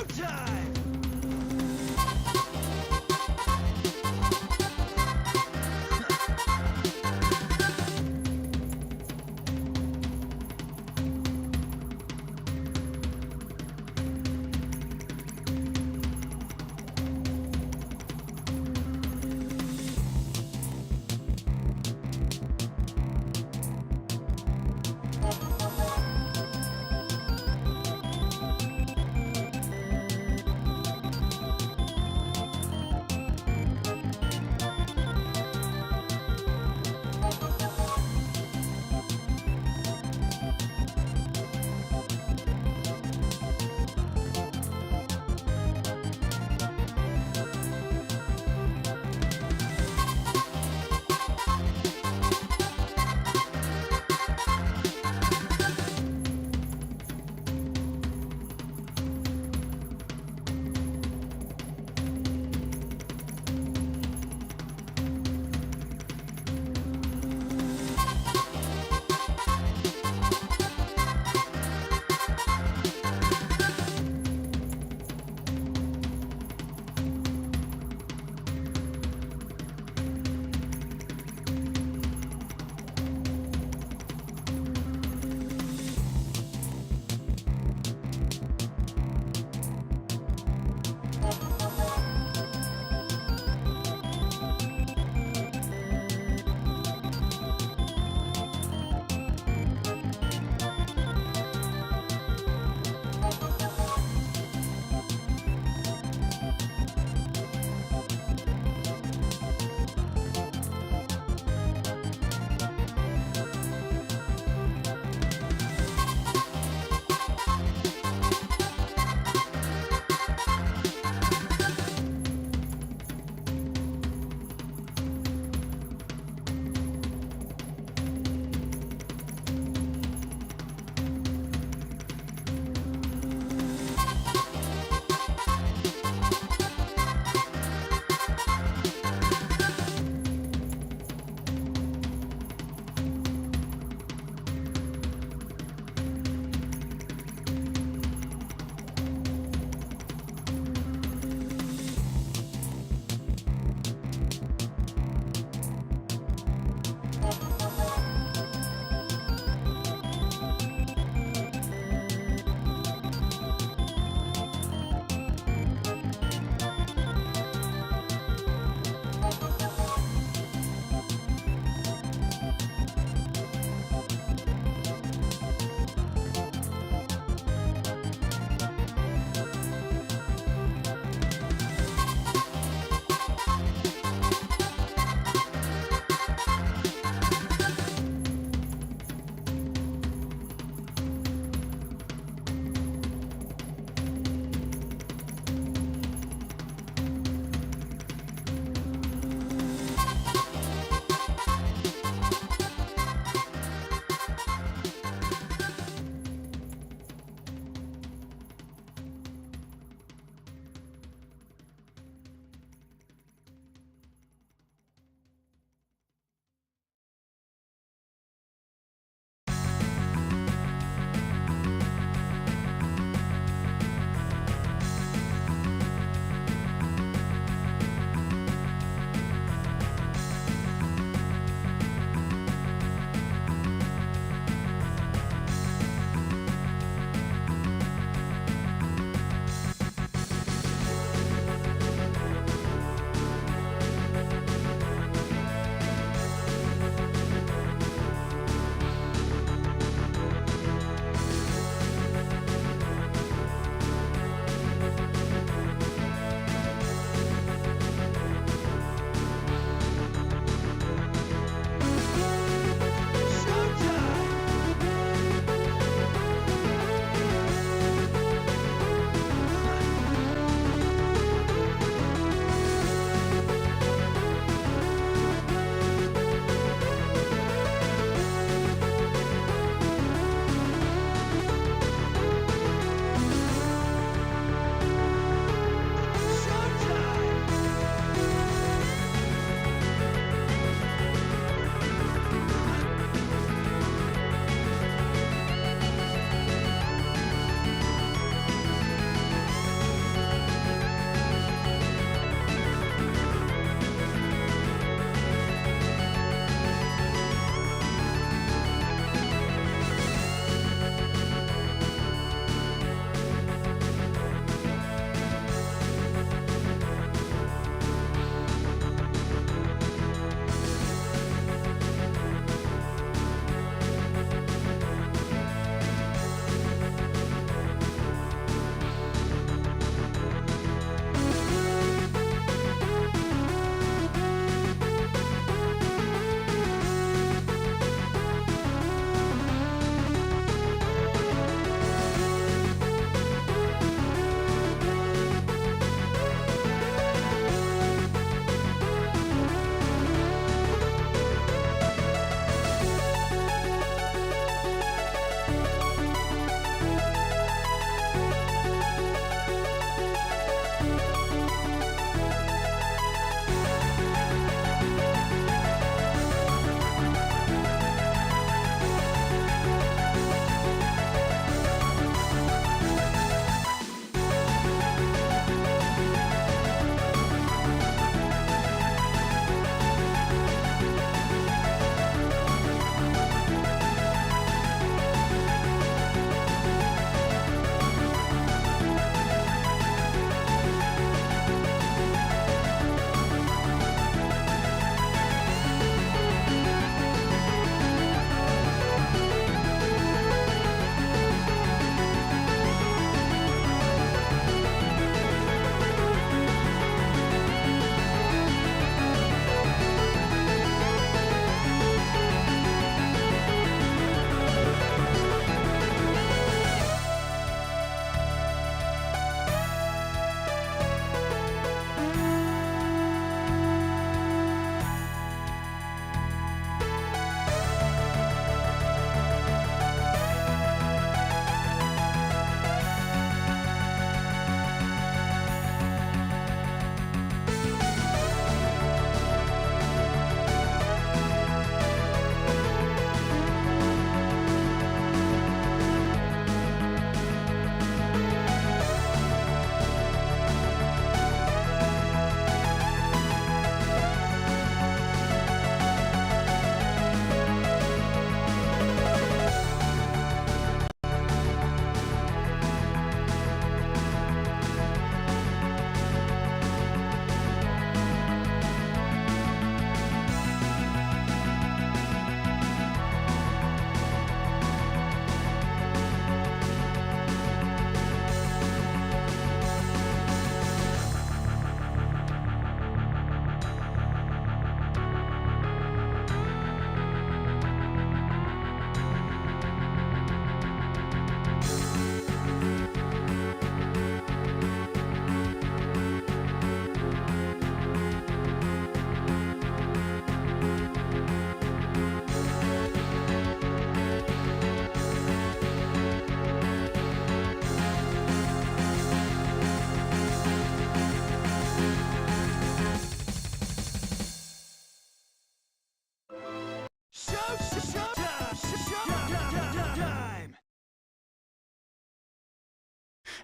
Showtime!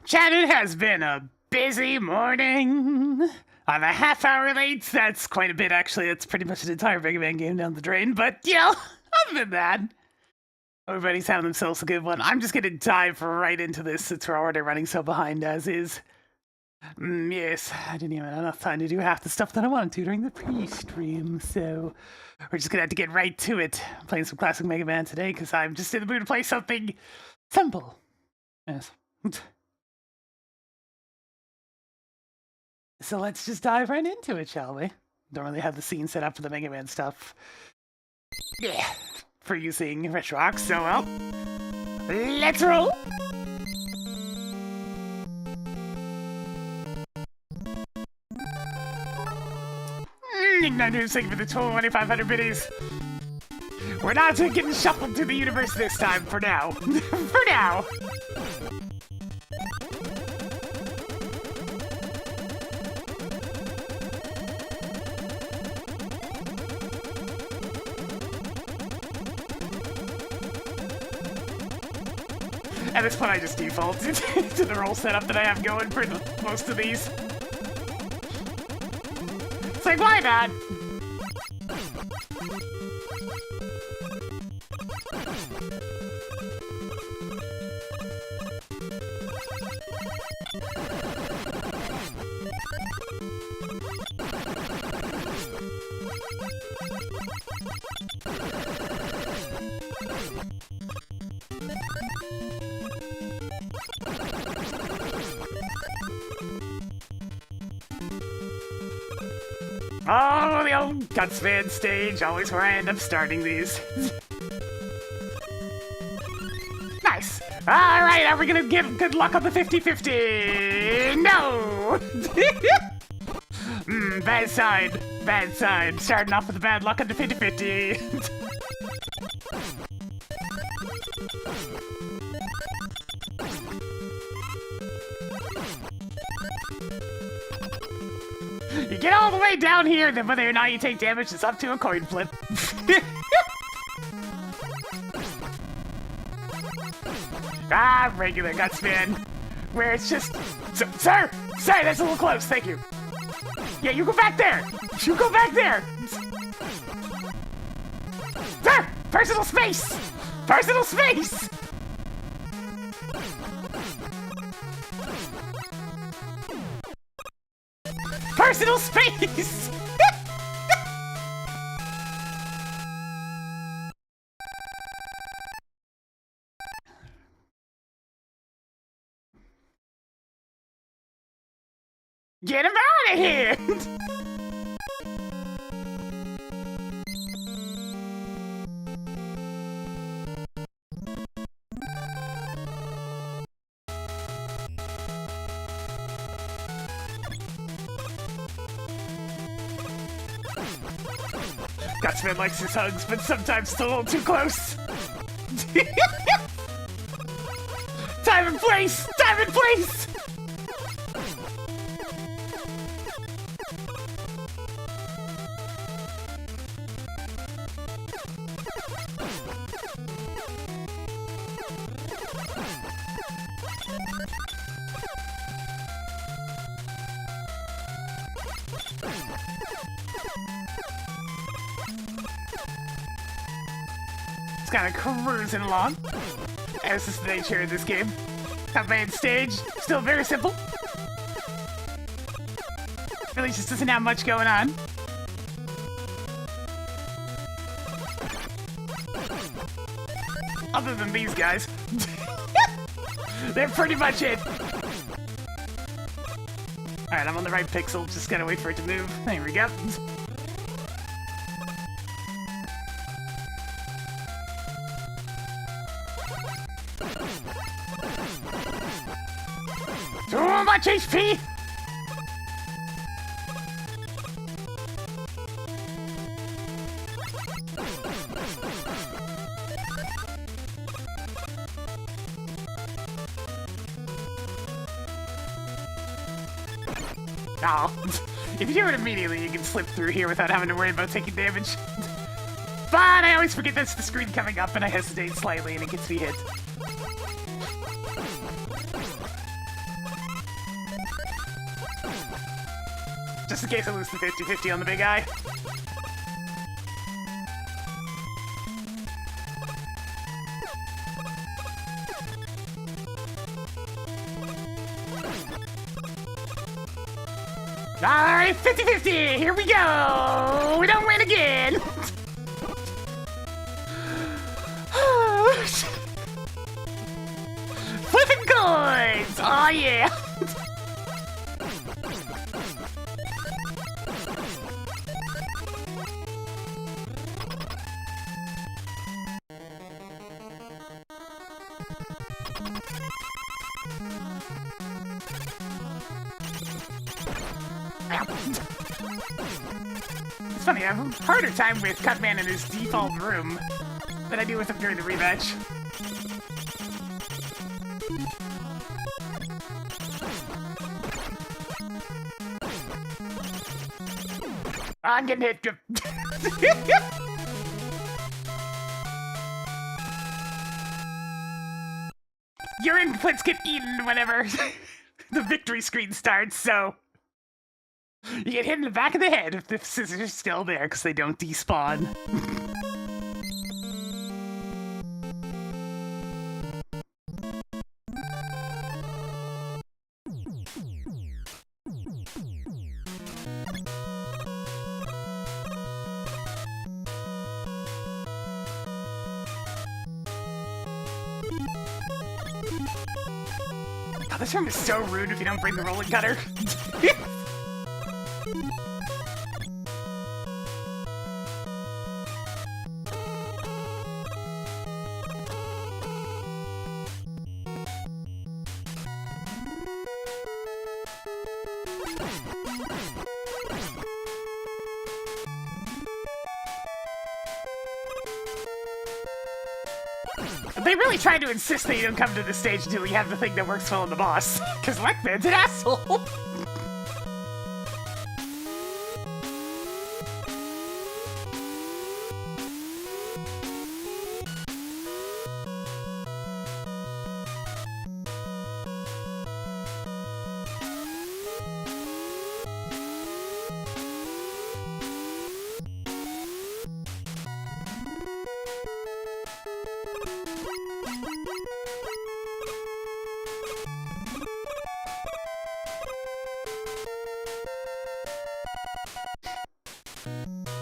Chad, it has been a busy morning. I'm a half hour late. That's quite a bit, actually. It's pretty much an entire Mega Man game down the drain. But, other than that, everybody's having themselves a good one. I'm just going to dive right into this since we're already running so behind as is. Yes, I didn't even have enough time to do half the stuff that I wanted to during the pre-stream, so we're just going to have to get right to it. I'm playing some classic Mega Man today because I'm just in the mood to play something simple. Yes. So let's just dive right into it, shall we? Don't really have the scene set up for the Mega Man stuff. Yeah, for using RetroArch, so well, let's roll! Thank you for the 2,500 biddies. We're not getting shuffled through the universe this time, for now. For now! At this point, I just default to the roll setup that I have going for most of these. It's like, why not? Oh, the old Gutsman stage, always where I end up starting these. Nice! Alright, are we gonna give good luck on the 50-50? No! Bad side. Bad side. Starting off with the bad luck on the 50-50. You get all the way down here, then whether or not you take damage is up to a coin flip. Regular Gutsman. Where it's just... Sir! Sir, that's a little close, thank you. Yeah, you go back there! You go back there! Sir! Personal space! Personal space! Personal space! Get him out of here! Gutsman likes his hugs, but sometimes it's a little too close. Time and place! Time and place! Kind of cruising along, as is the nature of this game. Top main stage, still very simple. Really just doesn't have much going on. Other than these guys. They're pretty much it. Alright, I'm on the right pixel, just gotta wait for it to move. There we go. Too much HP! Oh, if you do it immediately, you can slip through here without having to worry about taking damage. But I always forget that's the screen coming up and I hesitate slightly and it gets me hit. just in case I lose the 50-50 on the big eye. Alright, 50-50! Here we go! We don't win again! Flipping coins! Oh yeah! It's funny, I have a harder time with Cutman in his default room than I do with him during the rematch. I'm getting hit. Your inputs get eaten whenever the victory screen starts, so you get hit in the back of the head if the scissors are still there because they don't despawn. Oh, this room is so rude if you don't bring the rolling cutter. They really try to insist that you don't come to the stage until you have the thing that works well on the boss. Because Leckman's an asshole!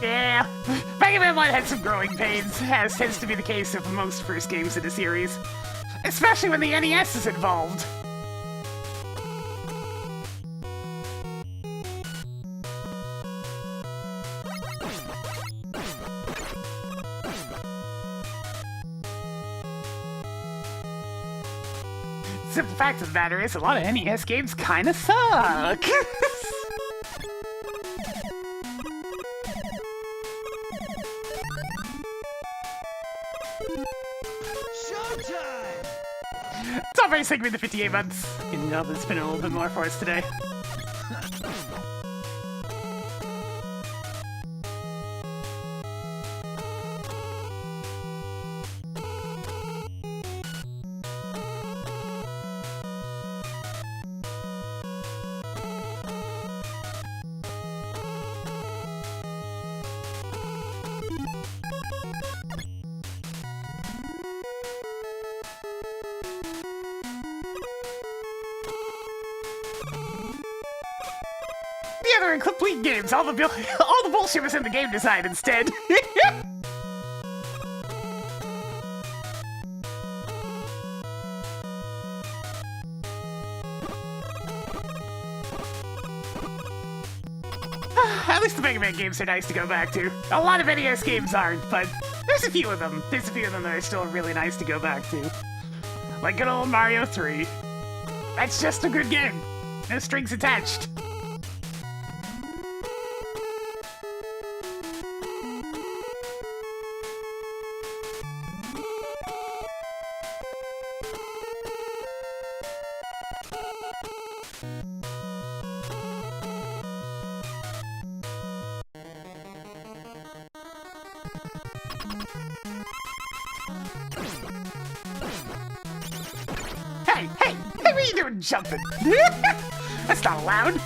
Yeah, Mega Man 1 had some growing pains, as tends to be the case of most first games in the series. Especially when the NES is involved. Simple fact of the matter is, a lot of NES games kinda suck. It's all very sick with the 58 months. You know, it's been a little bit more for us today. The other incomplete games, all the bullshit was in the game design instead. At least the Mega Man games are nice to go back to. A lot of NES games aren't, but there's a few of them. There's a few of them that are still really nice to go back to. Like good old Mario 3. That's just a good game. No strings attached. Hey, what are you doing jumping? That's not allowed.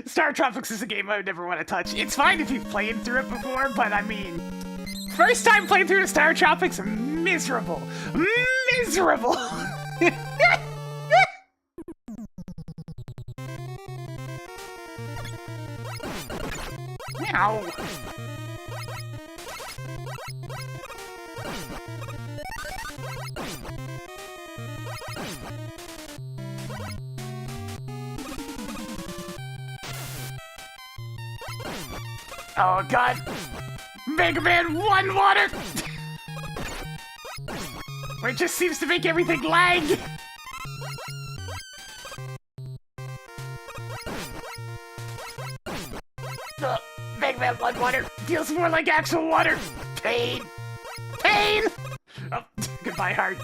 Star Tropics is a game I would never want to touch. It's fine if you've played through it before, but I mean, first time playing through Star Tropics, miserable. Miserable! Ow. Oh god! Mega Man 1 water! It just seems to make everything lag! Mega Man 1 water feels more like actual water! Pain! Pain! Oh, goodbye, heart.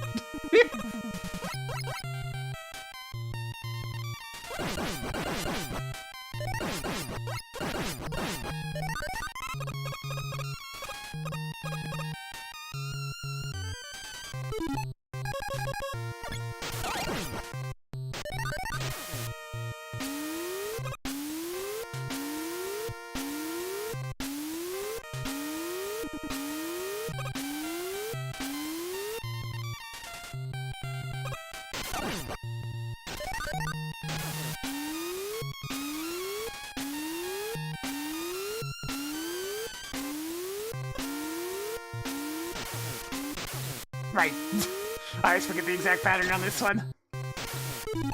Right. I always forget the exact pattern on this one. I'm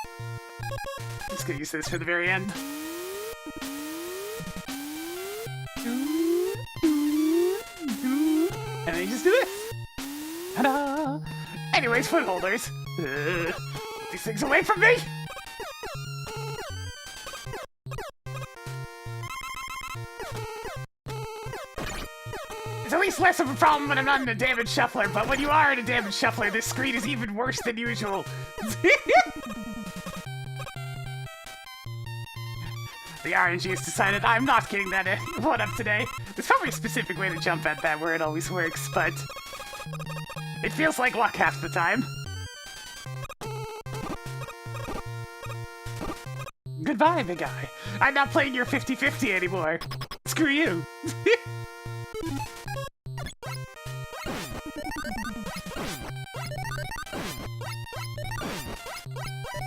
just gonna use this for the very end. And then you just do this. Ta-da! Anyways, footholders. Get these things away from me! It's at least less of a problem when I'm not in a damage shuffler, but when you are in a damage shuffler, this screen is even worse than usual. The RNG has decided I'm not getting that one up today. There's probably a specific way to jump at that where it always works, but it feels like luck half the time. Goodbye, big guy. I'm not playing your 50-50 anymore. Screw you.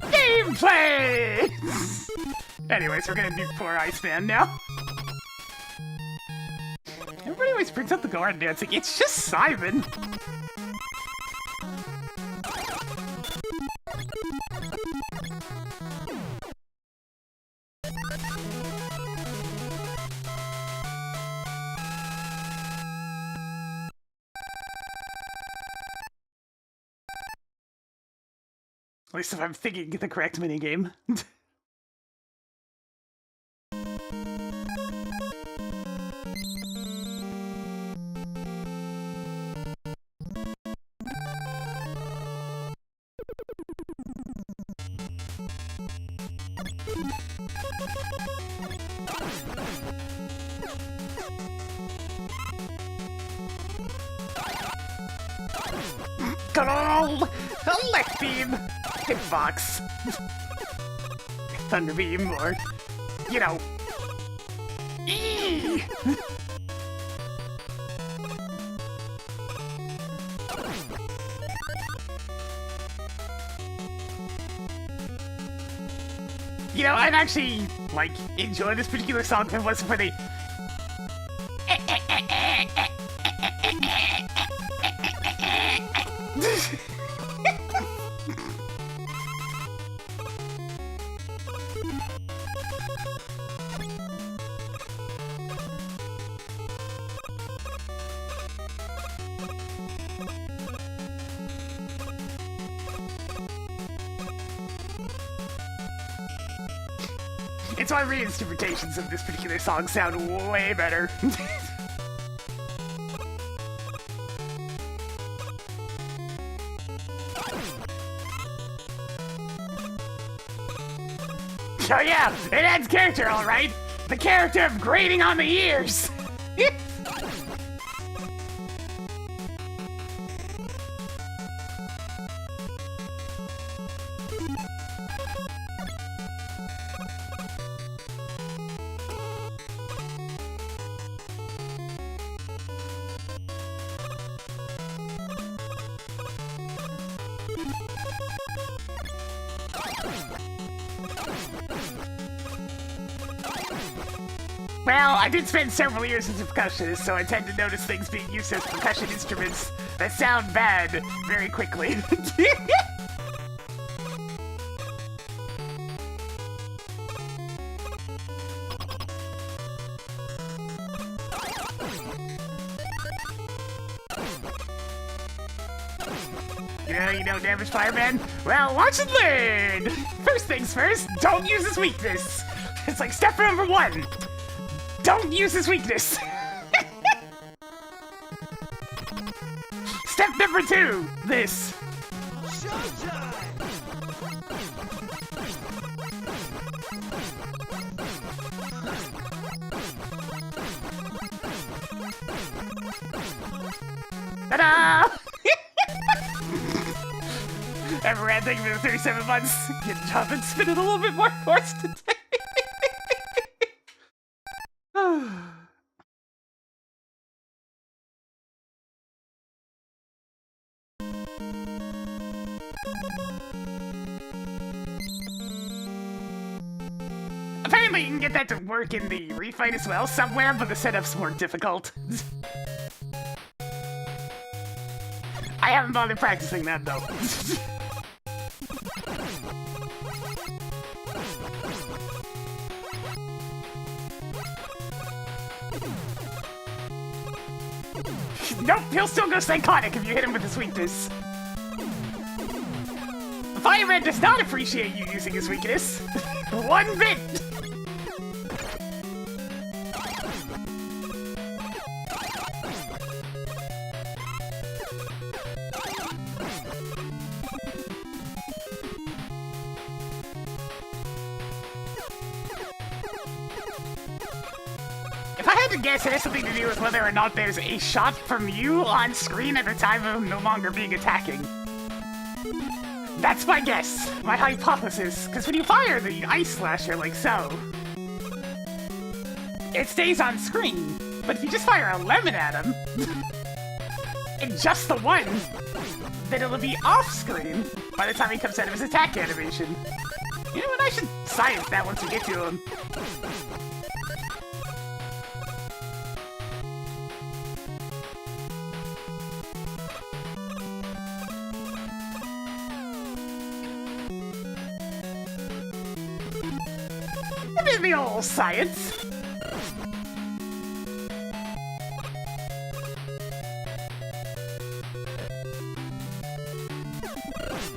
Gameplay! Anyways, we're gonna nuke poor Iceman now. Everybody always brings up the garden dancing. It's just Simon. At least if I'm thinking the correct minigame. Go! Elect beam! Hitbox! Thunder beam, or, you know... Eee! You know, I'd actually, like, enjoy this particular song if it wasn't for the... It's why reinterpretations of this particular song sound way better. Oh yeah, it adds character, alright! The character of grating on the ears! Well, I did spend several years as a percussionist, so I tend to notice things being used as percussion instruments that sound bad very quickly. You know, damage fireman? Well, watch and learn! First things first, don't use his weakness. It's like step number 1. Don't use his weakness. Step number 2, this. Ta-da! Ever had thinking for the 37 months? Get a job and spin it a little bit more force today. Apparently you can get that to work in the refight as well somewhere, but the setup's more difficult. I haven't bothered practicing that though. Nope, he'll still go psychotic if you hit him with his weakness. The fireman does not appreciate you using his weakness. 1 bit! If I had to guess, it has something to do with whether or not there's a shot from you on screen at the time of him no longer being attacking. That's my guess, my hypothesis, because when you fire the ice slasher like so, it stays on screen, but if you just fire a lemon at him, and just the one, then it'll be off screen by the time he comes out of his attack animation. You know what, I should science that once we get to him. In the old science.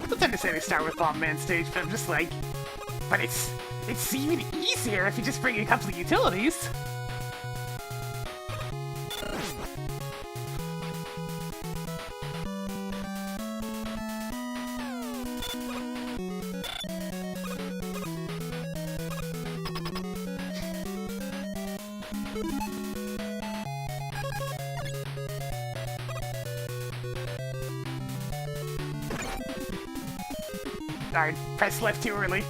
I tend to say they start with Bomb Man stage, but I'm just like, but it's even easier if you just bring a couple of utilities. Darn, press left too early.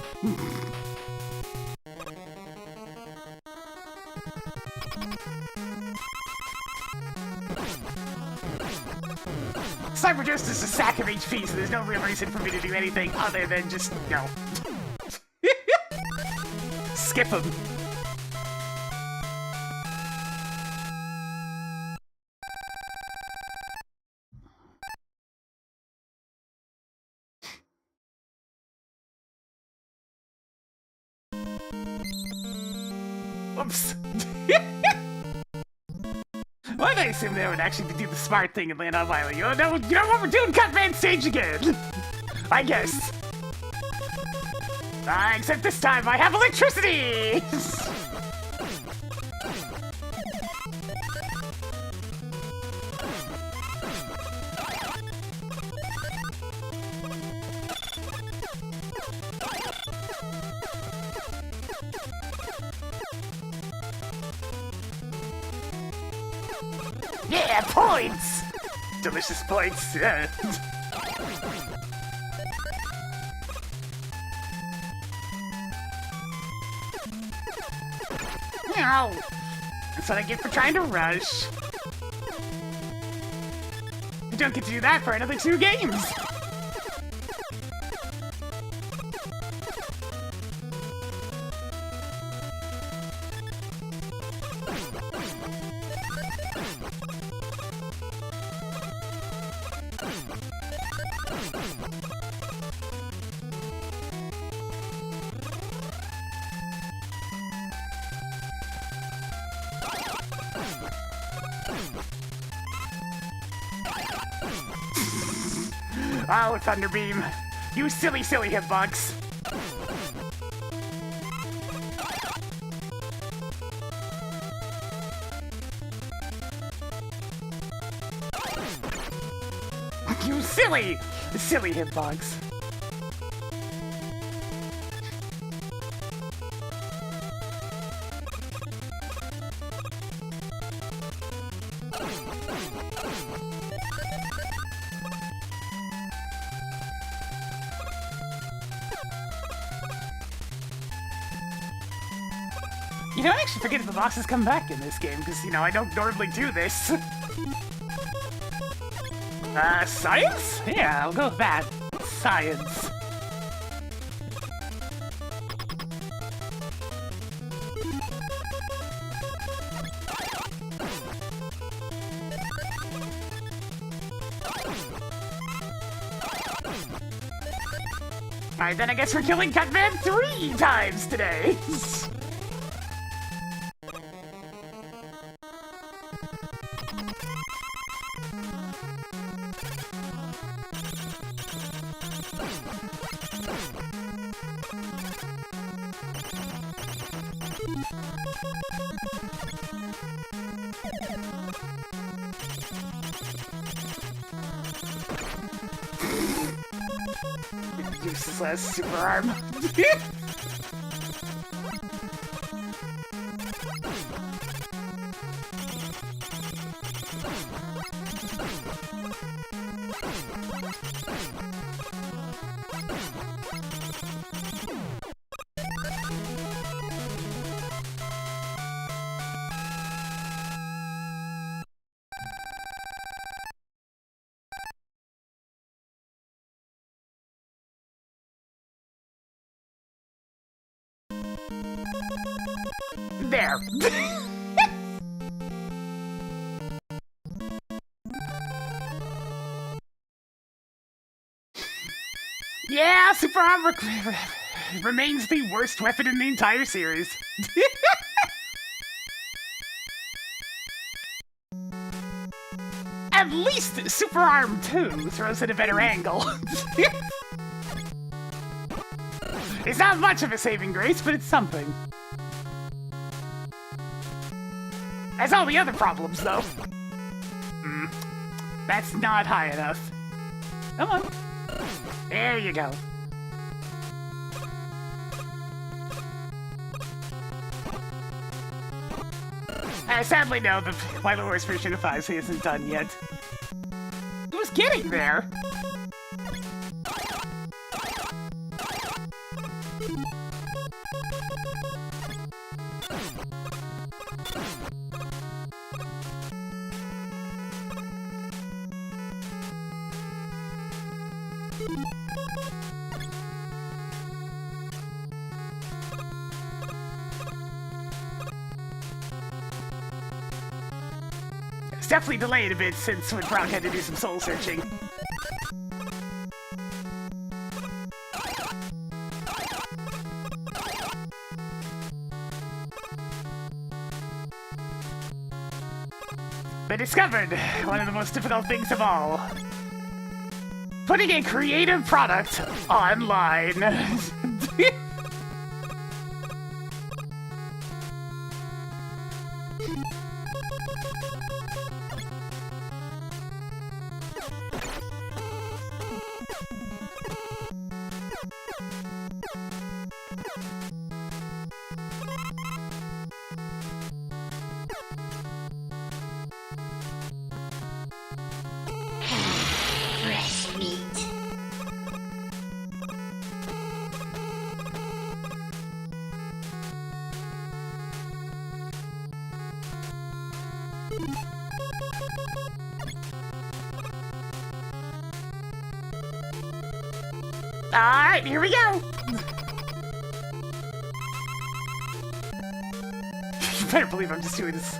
Cyber just is a sack of HP, so there's no real reason for me to do anything other than just, no. Skip him. Oops. Why did I assume they would actually do the smart thing and land on Violet? You know what, we're doing Cutman stage again! I guess. Except this time I have electricity! Yeah, points! Delicious points, yeah. Ow! That's what I get for trying to rush. You don't get to do that for another 2 games! Oh, Thunderbeam. You silly, silly hitbox. You silly, silly hitbox. You know, I actually forget if the bosses come back in this game, because, you know, I don't normally do this. Science? Yeah, I'll go with that. Science. Alright, then I guess we're killing Cutman 3 times today! Useless super arm. There. Yeah, super arm remains the worst weapon in the entire series. At least Super Arm 2 throws at a better angle. It's not much of a saving grace, but it's something. As all the other problems, though. That's not high enough. Come on. There you go. Sadly, no, the Wild Wars version of 5 isn't done yet. It was getting there. It's definitely delayed a bit since when Brown had to do some soul searching. They discovered one of the most difficult things of all. Putting a creative product online. Fresh meat. Alright, here we go! You better believe I'm just doing this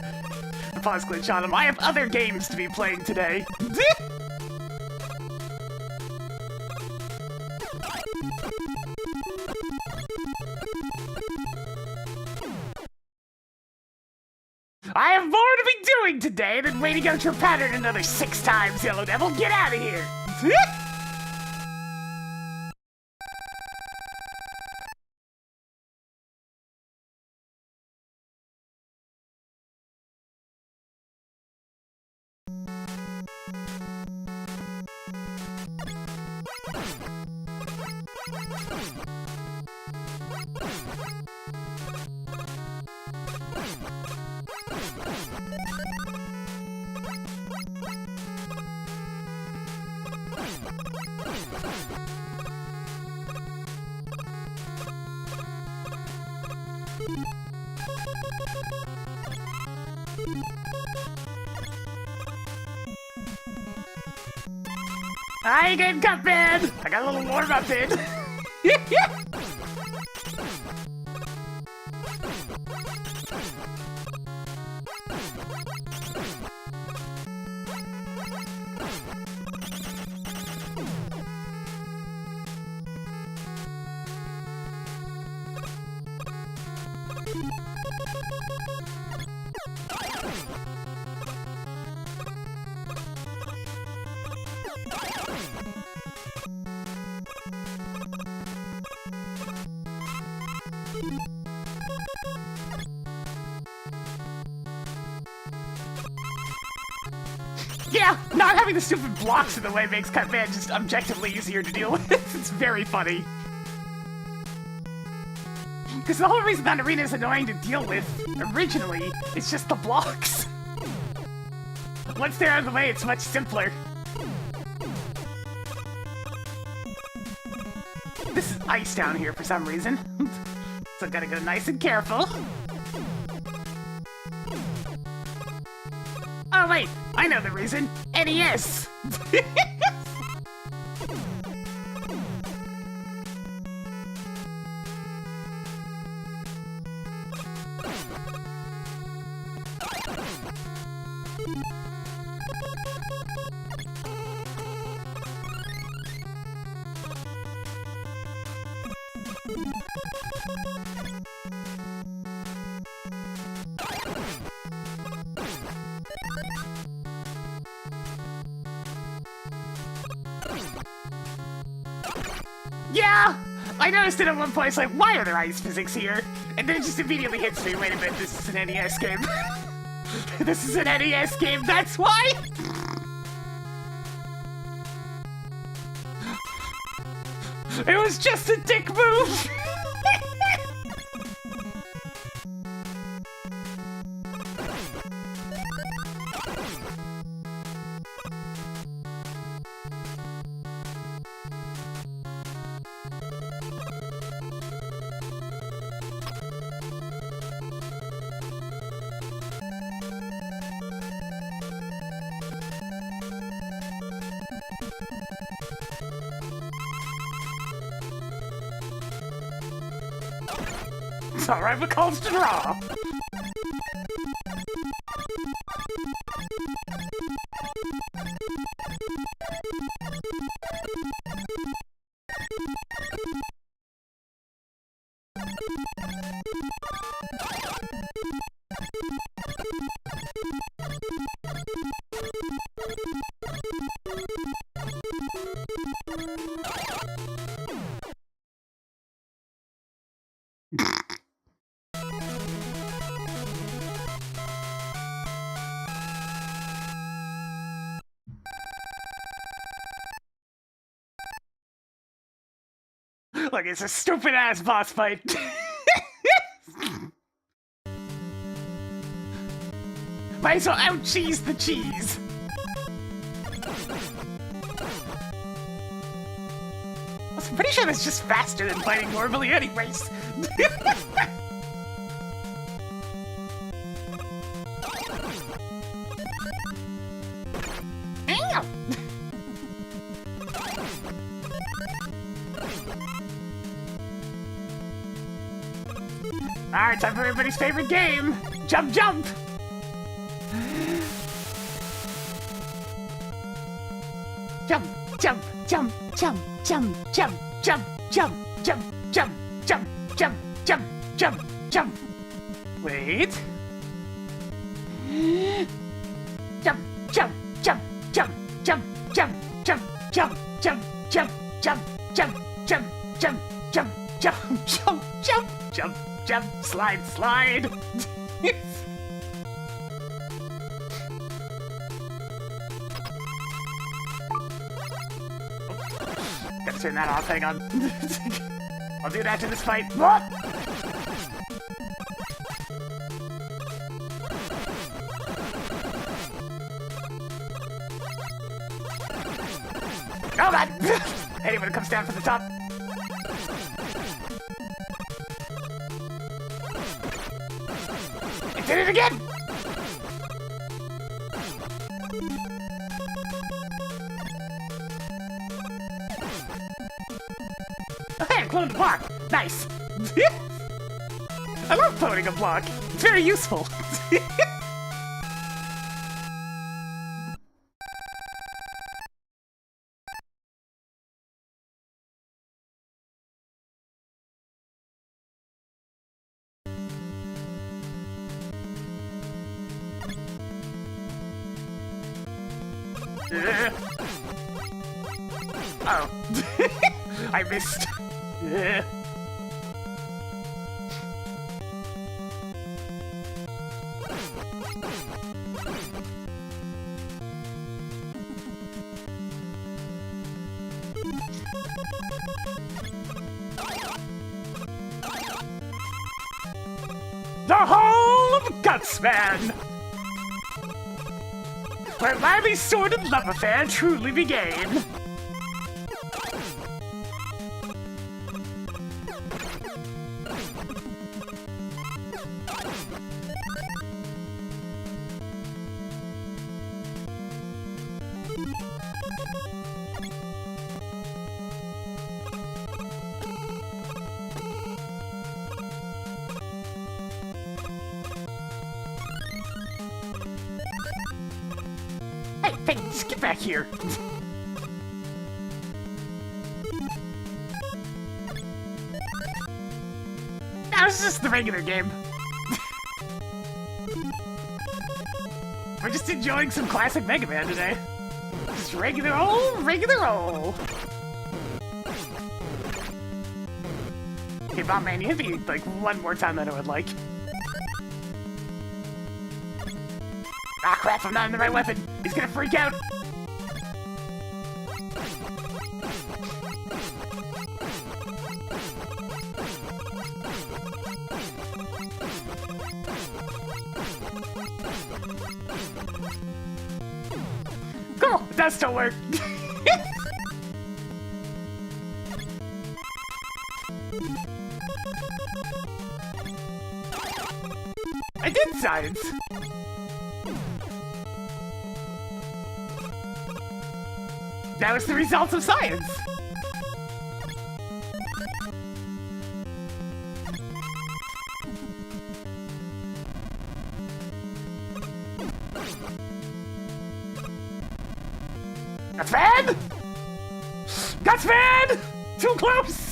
the pause glitch on him. I have other games to be playing today. I have more to be doing today than waiting out your pattern another 6 times, Yellow Devil. Get out of here! Hi again, Cuphead! I got a little warm-up in. Yeah, not having the stupid blocks in the way makes Cutman just objectively easier to deal with. It's very funny. Because the whole reason that arena is annoying to deal with, originally, is just the blocks. Once they're out of the way, it's much simpler. This is ice down here for some reason. So gotta go nice and careful. Oh wait, I know the reason. NES! Yeah! I noticed it at one point, it's like, why are there ice physics here? And then it just immediately hits me, wait a minute, this is an NES game. This is an NES game, that's why? It was just a dick move! It's alright, but calls to draw. Look, it's a stupid-ass boss fight. Might as well out-cheese the cheese. I'm pretty sure that's just faster than fighting normally anyways. Ow! Alright, time for everybody's favorite game! Jump, jump! Jump, jump, jump, jump, jump, jump, jump, jump, jump, jump, jump, jump, jump, jump, jump. Wait. jump, jump, jump, jump, jump, jump, jump, jump, jump, jump, jump, jump, jump, jump, jump, jump, slide, slide. Gotta turn that off, hang on. I'll do it after this fight. What? Oh god! Anyone comes down from the top. I did it again! Okay, I cloned a block. Nice. I love cloning a block. It's very useful. Oh. I missed. The Hall of Gutsman! Where lively sword and love affair truly began. Hey, just get back here. That was just the regular game. We're just enjoying some classic Mega Man today. Just regular old. Hey, Bomb Man, you hit me like one more time than I would like. Ah, crap, I'm not in the right weapon. He's gonna freak out. Cool, it does still work. I did science. That was the result of science. Gutsman! Gutsman! Too close!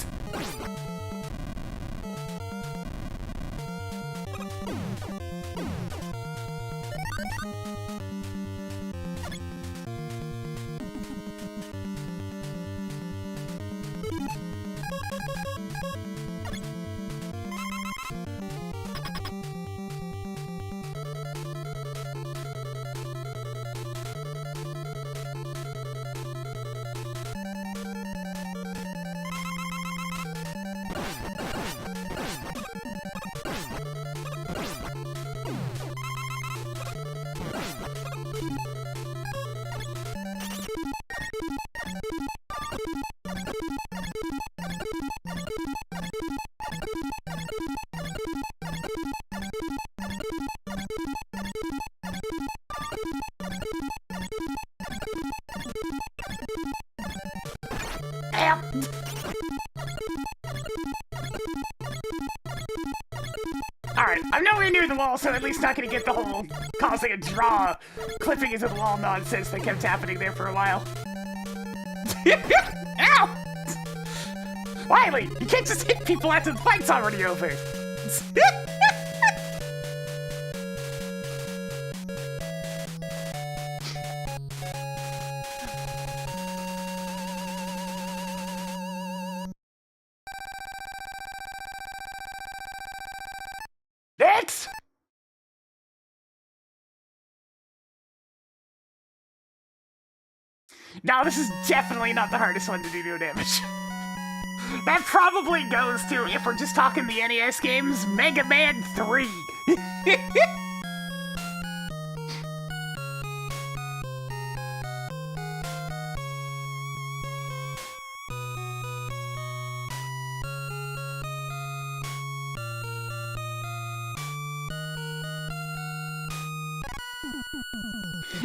Alright, I'm nowhere near the wall, so at least not gonna get the whole causing a draw, clipping into the wall nonsense that kept happening there for a while. Ow! Wiley, you can't just hit people after the fight's already over. No, this is definitely not the hardest one to do no damage. That probably goes to, if we're just talking the NES games, Mega Man 3.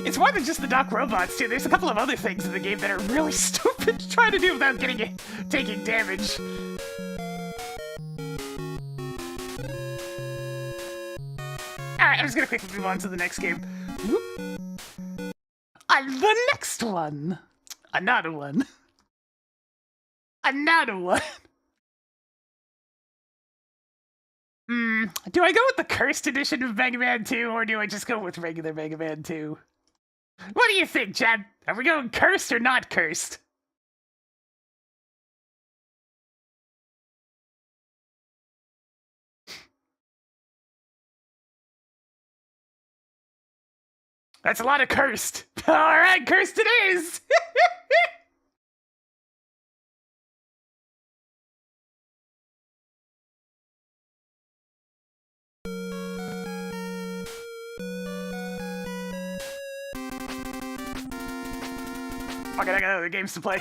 It's more than just the Doc robots, too. There's a couple of other things in the game that are really stupid to try to do without taking damage. Alright, I'm just gonna quickly move on to the next game. And the next one! Another one. Another one. Do I go with the cursed edition of Mega Man 2, or do I just go with regular Mega Man 2? What do you think, Chad? Are we going cursed or not cursed? That's a lot of cursed. Alright, cursed it is! Fuck it, I got other games to play.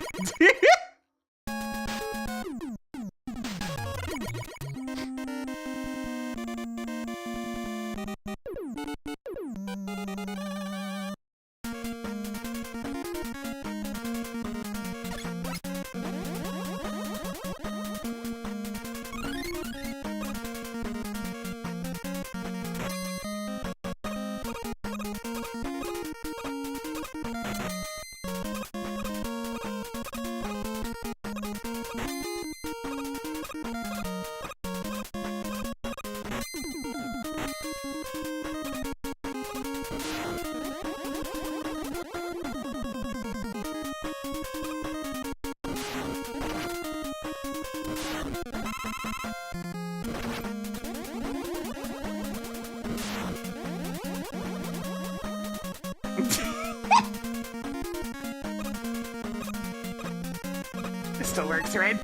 This still works, right?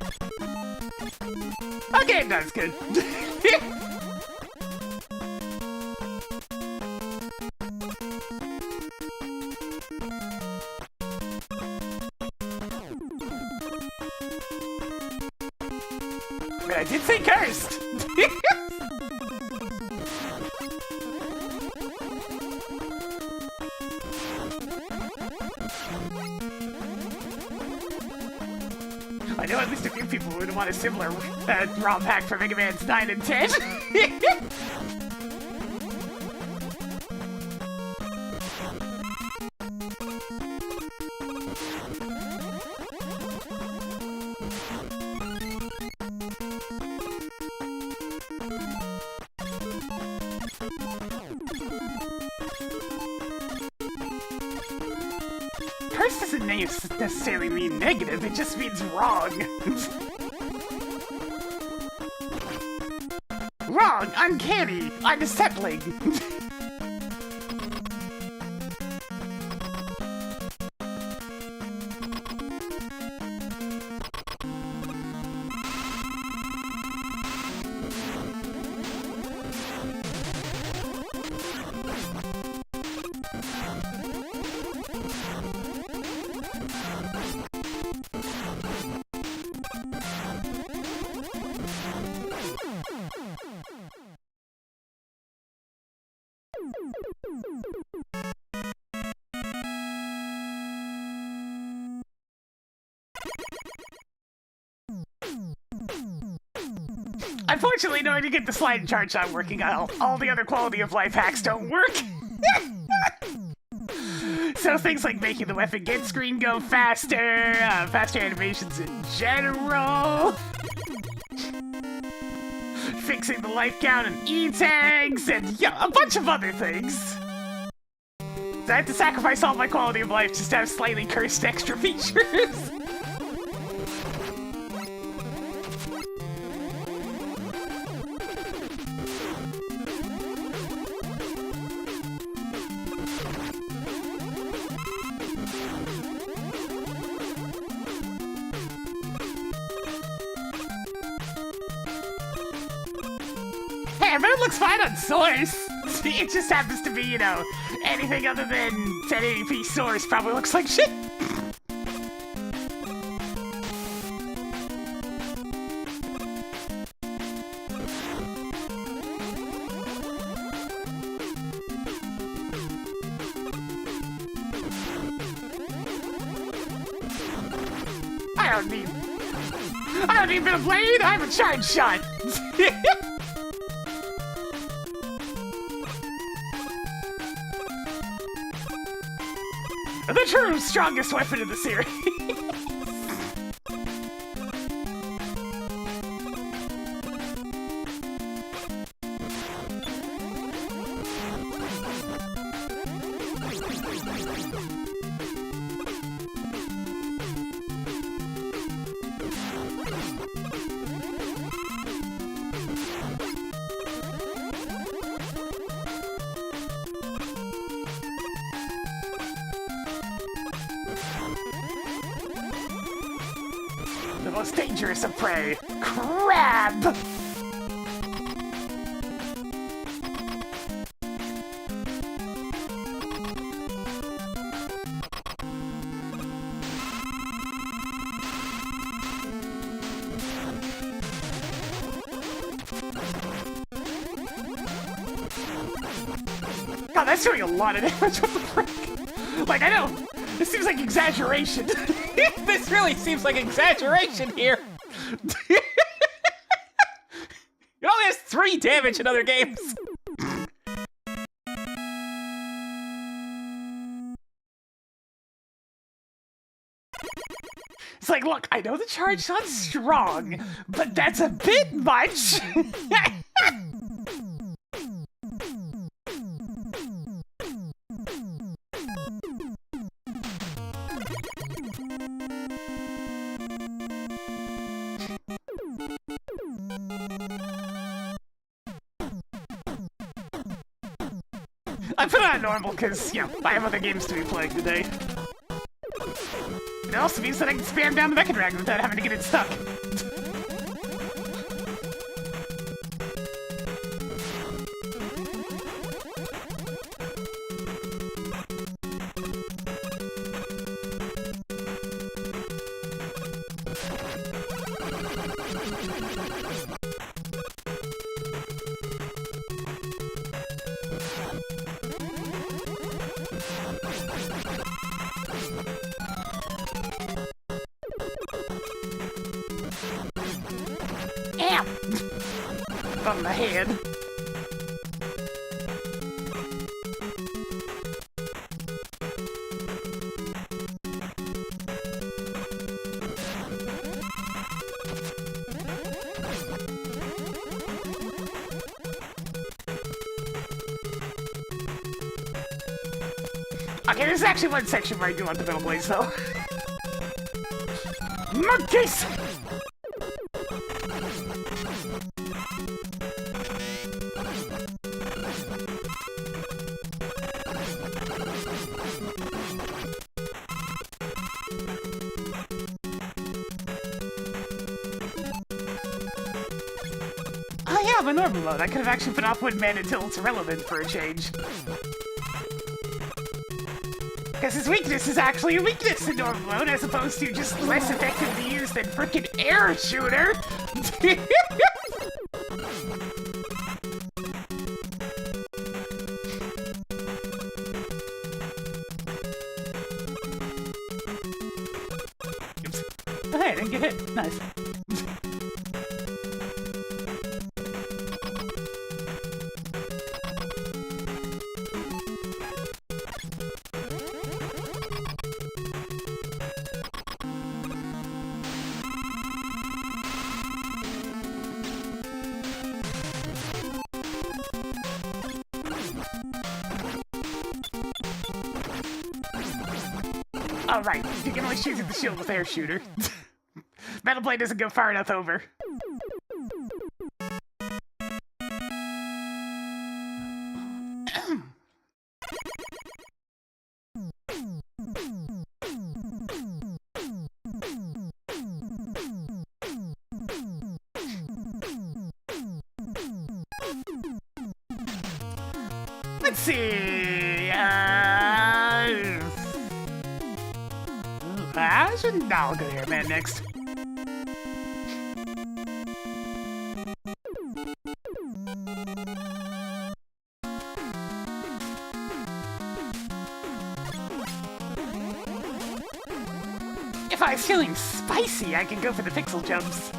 Okay, that's good. Wait, I did say cursed! I know at least a few people would want a similar ROM hack for Mega Man's 9 and 10. Curse doesn't necessarily mean negative, it just means wrong. Wrong, uncanny, unsettling. Unfortunately, in order to get the slide and charge not working, all the other quality of life hacks don't work. So things like making the weapon get screen go faster, faster animations in general, fixing the life count and E-tags, and yeah, a bunch of other things. So I have to sacrifice all my quality of life just to have slightly cursed extra features. fair, but it looks fine on Source. It just happens to be, you know, anything other than 1080p Source probably looks like shit. I don't need a blade, I have a charge shot! The true strongest weapon in the series. The most dangerous of prey, crab! God, that's doing a lot of damage. What the frick? Like, I know, this seems like exaggeration. This really seems like exaggeration here. It only has 3 damage in other games. It's like, look, I know the charge shot's strong, but that's a bit much. I put it on normal because, you know, I have other games to be playing today. It also means that I can spam down the Mecha Dragon without having to get it stuck. Ow! On the head. Okay, there's actually one section where I do want the Metal Blaze, though. Monkeys! Oh yeah, my normal mode. I could have actually put off Woodman until it's irrelevant for a change. Because his weakness is actually a weakness in normal mode, as opposed to just less effectively used than frickin' air shooter. Oops. Oh, hey, I didn't get hit. Nice. Oh, right. You can only shoot through the shield with air shooter. Metal Blade doesn't go far enough over. let's see. No, I'll go here, man, next. If I was feeling spicy, I could go for the pixel jumps.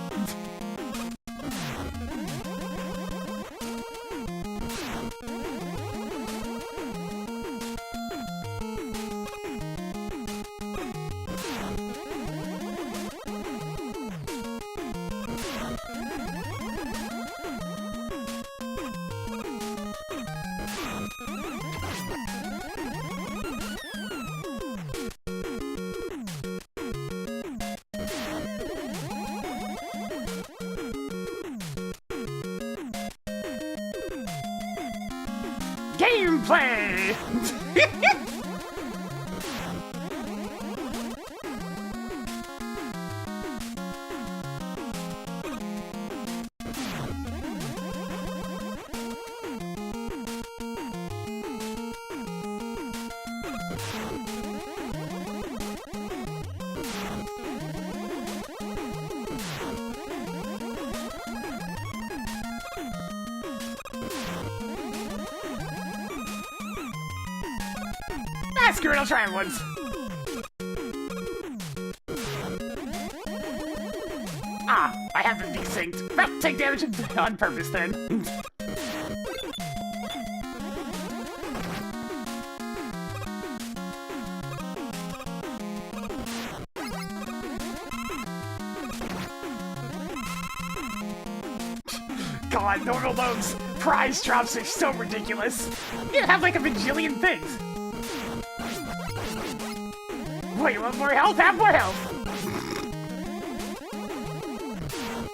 Gameplay! Screw it, I'll try it once. Ah, I have been desynced. Well, take damage on purpose then. God, normal mode's prize drops are so ridiculous. You have like a bajillion things. Wait, you want more health? Have more health!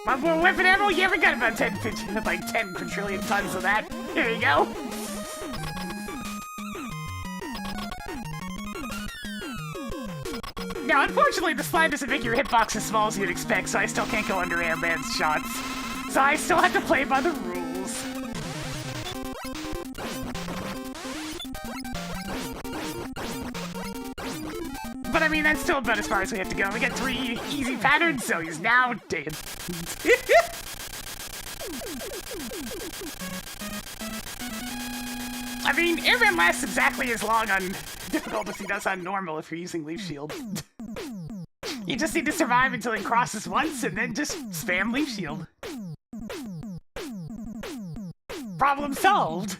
Want more weapon ammo? Yeah, we got about 10 quadrillion tons of that. Here you go. Now, unfortunately, the slide doesn't make your hitbox as small as you'd expect, so I still can't go under Airman's shots. So I still have to play by the rules. But I mean, that's still about as far as we have to go. We got 3 easy patterns, so he's now dead. I mean, Airman lasts exactly as long on difficult as he does on normal if you're using Leaf Shield. You just need to survive until he crosses once, and then just spam Leaf Shield. Problem solved!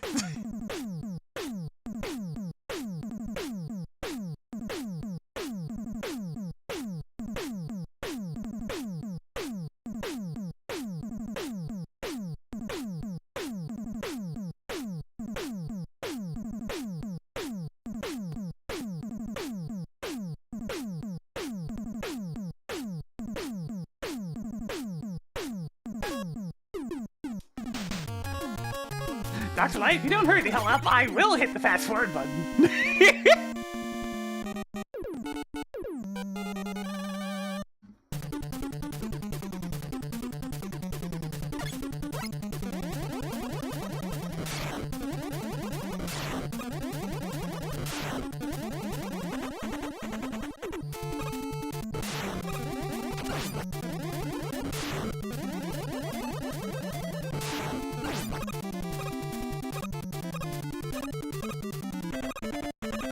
Dr. Light, if you don't hurry the hell up, I will hit the fast forward button.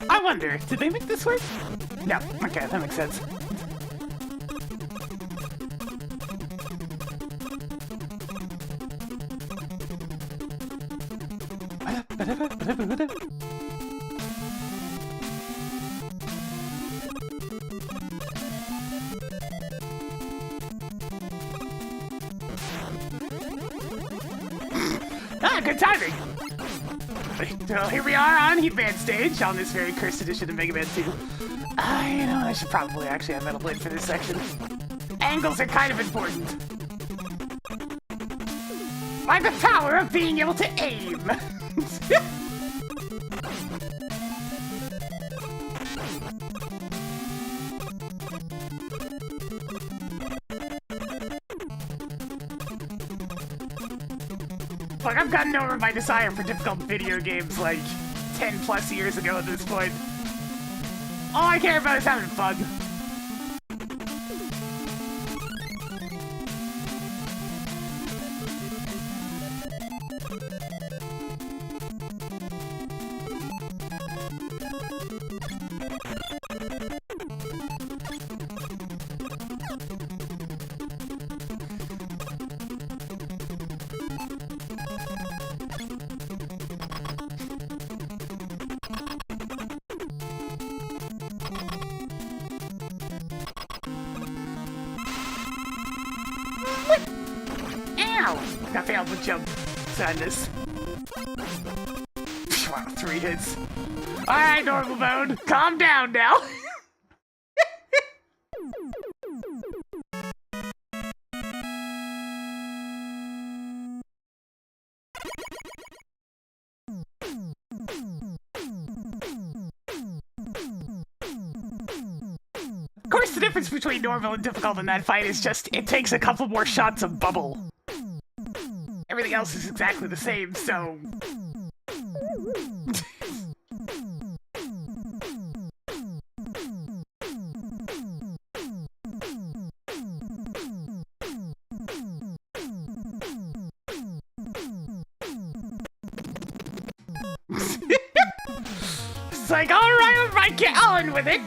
I wonder, did they make this work? No. Okay, that makes sense. Ah, good timing! Well, here we are on Heatman stage on this very cursed edition of Mega Man 2. You know, I should probably actually have Metal Blade for this section. Angles are kind of important. Like the power of being able to aim! Look, I've gotten over my desire for difficult video games like 10 plus years ago at this point. All I care about is having fun. I failed the jump. Sadness. Wow, 3 hits. Alright, normal mode. Calm down now. Of course, the difference between normal and difficult in that fight is just it takes a couple more shots of bubble. Everything else is exactly the same, so... It's like, alright, I might get on with it!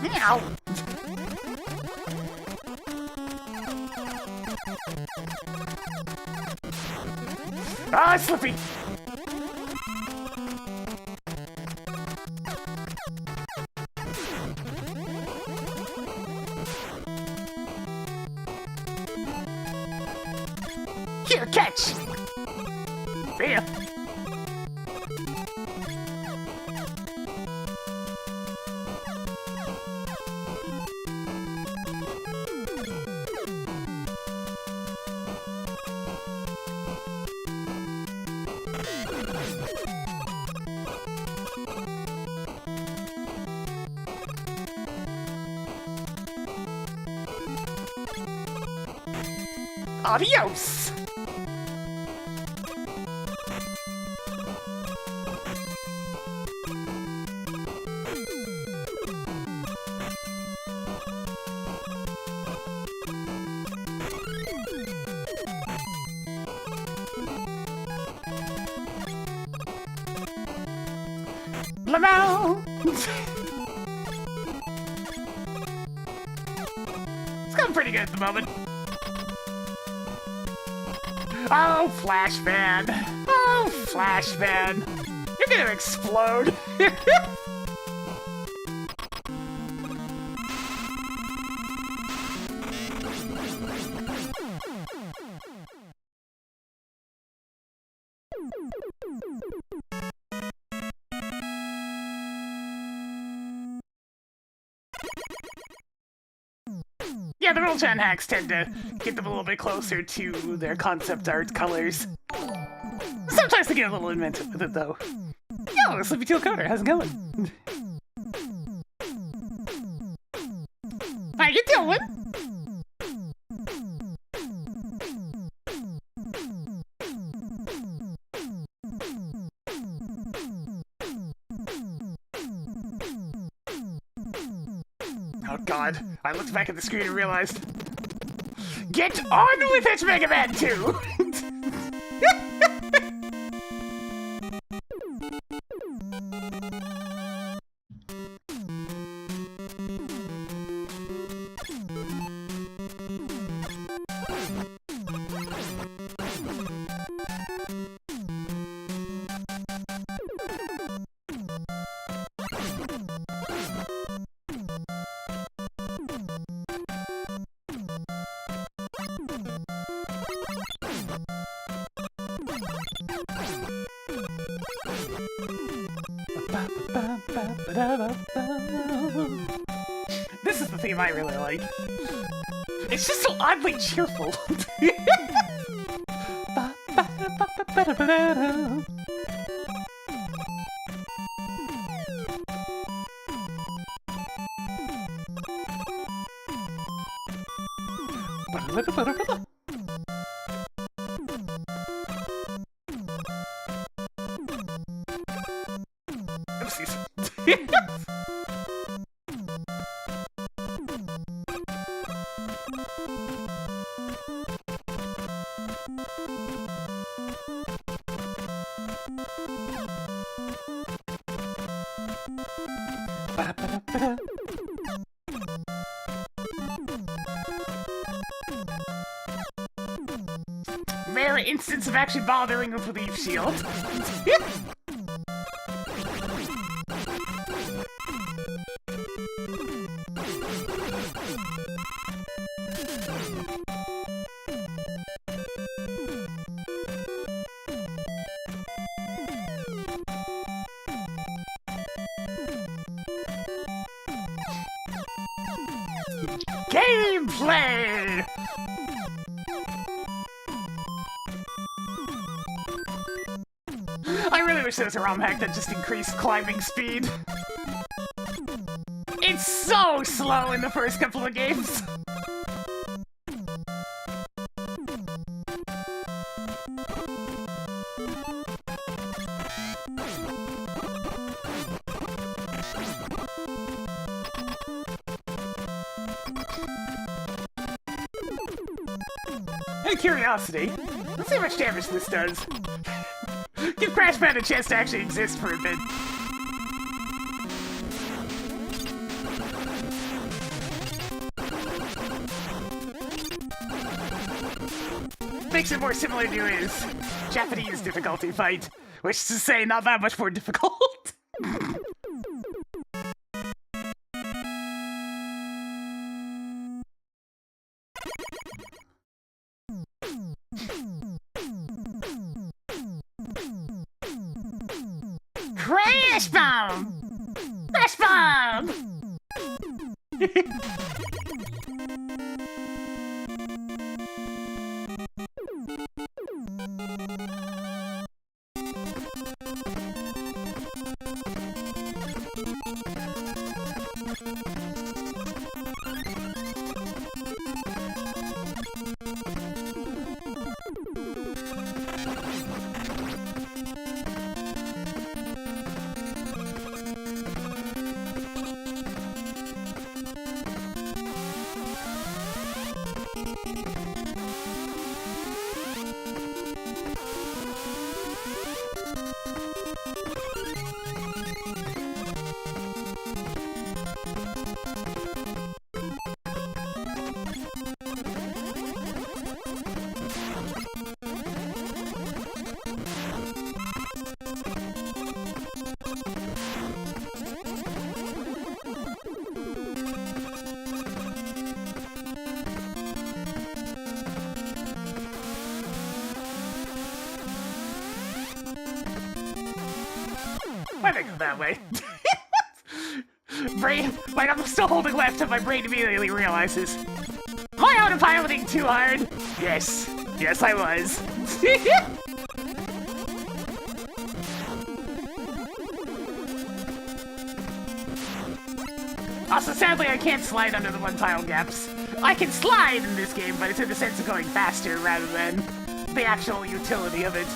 Meow! Ah, Slippy! Here, catch! See ya! Adios! Blammo! It's going pretty good at the moment. Oh, Flashman! Oh, Flashman! You're gonna explode! Yeah, the roll-chan hacks tend to get them a little bit closer to their concept art colors. Sometimes they get a little inventive with it, though. Yo, Slippy Teal Coder, how's it going? How you doing? Oh god, I looked back at the screen and realized... Get on with it, Mega Man 2! This is the theme I really like. It's just so oddly cheerful. Ba-da-ba-da-da. Ba-da-ba-da-ba-da-ba-da. Oopsies. Ba-da-ba-da-ba-da. Rare instance of actually bothering with the leaf shield. Gameplay! I really wish there was a ROM hack that just increased climbing speed. It's so slow in the first couple of games. Out of curiosity, let's see how much damage this does. Give Crash Pad a chance to actually exist for a bit. Makes it more similar to his Japanese difficulty fight, which is to say, not that much more difficult. Crash Bomb! Crash Bomb! Why'd I go that way? Brain, like I'm still holding left and my brain immediately realizes. Am I autopiloting too hard? Yes. Yes, I was. Also, sadly, I can't slide under the one-tile gaps. I can slide in this game, but it's in the sense of going faster rather than the actual utility of it.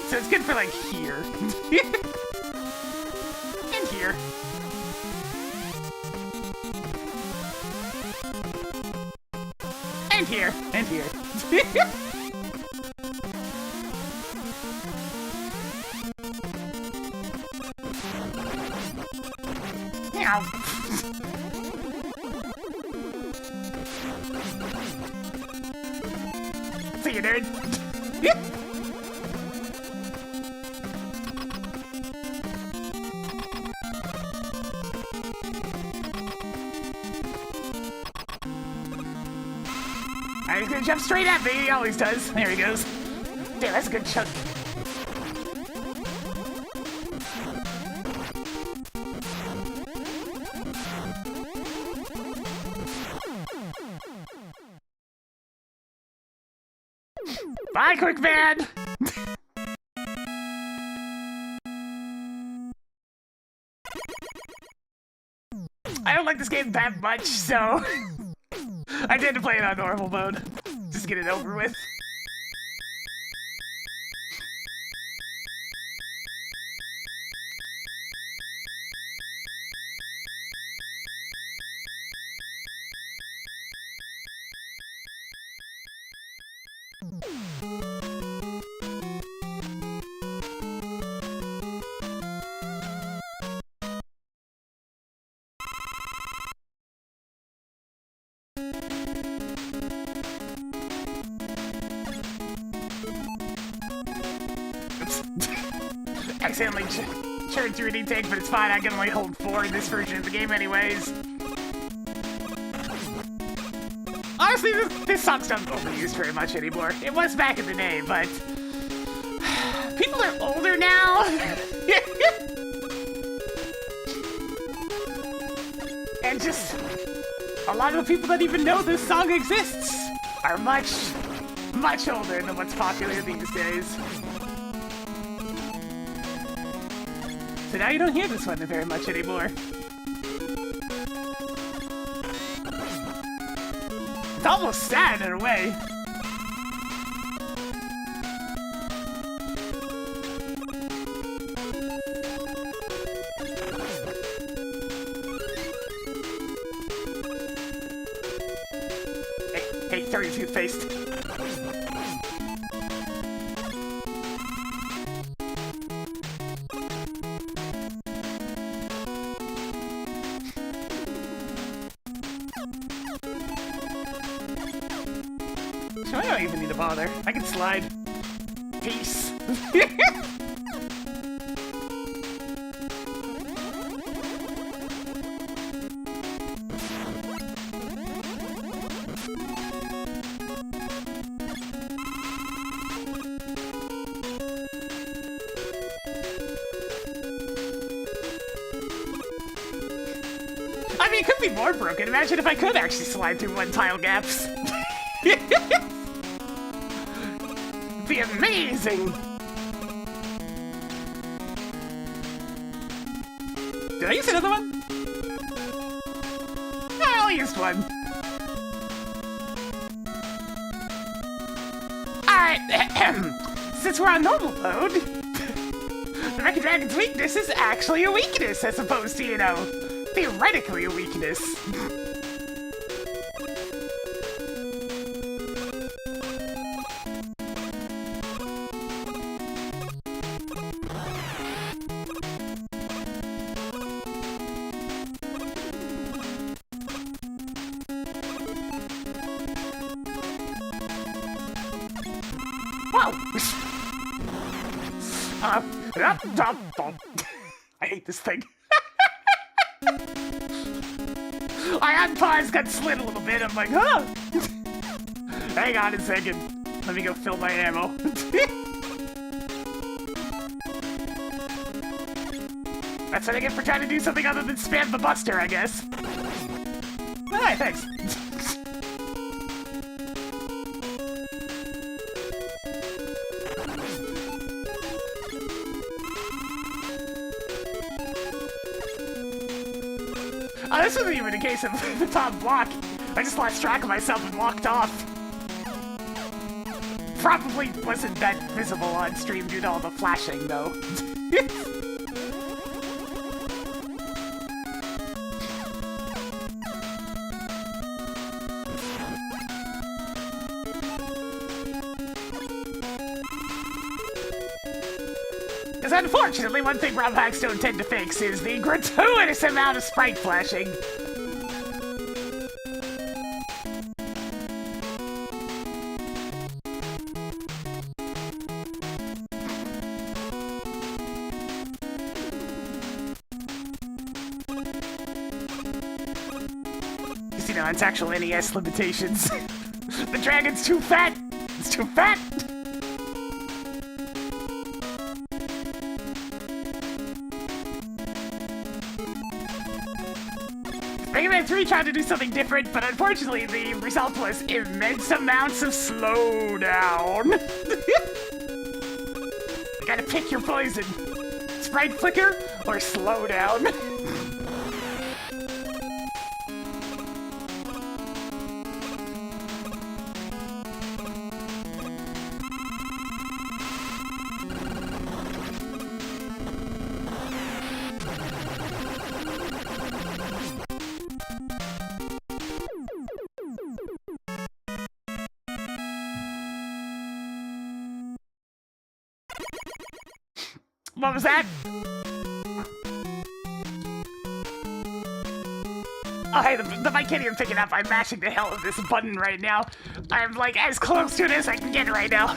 So it's good for, like, here. And here. And here. And here. Meow. See you, nerd. Alright, he's gonna jump straight at me. He always does. There he goes. Damn, that's a good chunk. Bye, Quick Man! I don't like this game that much, so I tend to play it on normal mode. Just get it over with. Accidentally churned through an e-tank, but it's fine. I can only hold 4 in this version of the game anyways. Honestly, this song's not overused very much anymore. It was back in the day, but people are older now. And just a lot of the people that even know this song exists are much, much older than what's popular these days. So now you don't hear this one very much anymore. It's almost sad in a way. Hey, throw your toothpaste. So I don't even need to bother. I can slide. Peace. I mean, it could be more broken. Imagine if I could actually slide through one tile gaps. It'd be amazing. Did I use another one? No, I only used one. Alright, since we're on normal mode, the Wreck-It Dragon's weakness is actually a weakness as opposed to, you know, theoretically a weakness. Whoa! I hate this thing. I unpaused, got slid a little bit. I'm like, huh? Hang on a second. Let me go fill my ammo. That's what I get for trying to do something other than spam the buster, I guess. Alright, thanks. Oh, this wasn't even a case of the top block. I just lost track of myself and walked off. Probably wasn't that visible on stream due to all the flashing, though. Because unfortunately, one thing ROM hacks don't tend to fix is the gratuitous amount of sprite flashing. Because, you know, it's actual NES limitations. The dragon's too fat! It's too fat! Mega Man 3 tried to do something different, but unfortunately the result was immense amounts of slowdown. You gotta pick your poison. Sprite flicker or slowdown. What was that? Oh, hey, the mic can't even pick it up. I'm mashing the hell of this button right now. I'm like as close to it as I can get right now.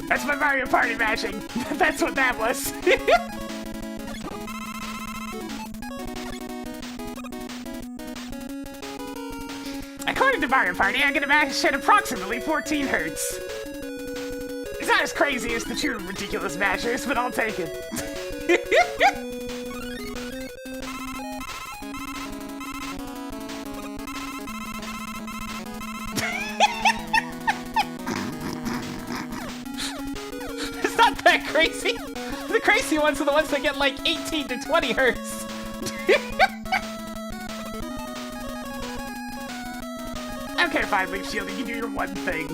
That's my Mario Party mashing. That's what that was. According to Mario Party, I'm gonna mash at approximately 14 hertz. It's not as crazy as the true ridiculous mashers, but I'll take it. It's not that crazy. The crazy ones are the ones that get like 18 to 20 hertz. Okay, fine, Leaf Shield, you can do your one thing.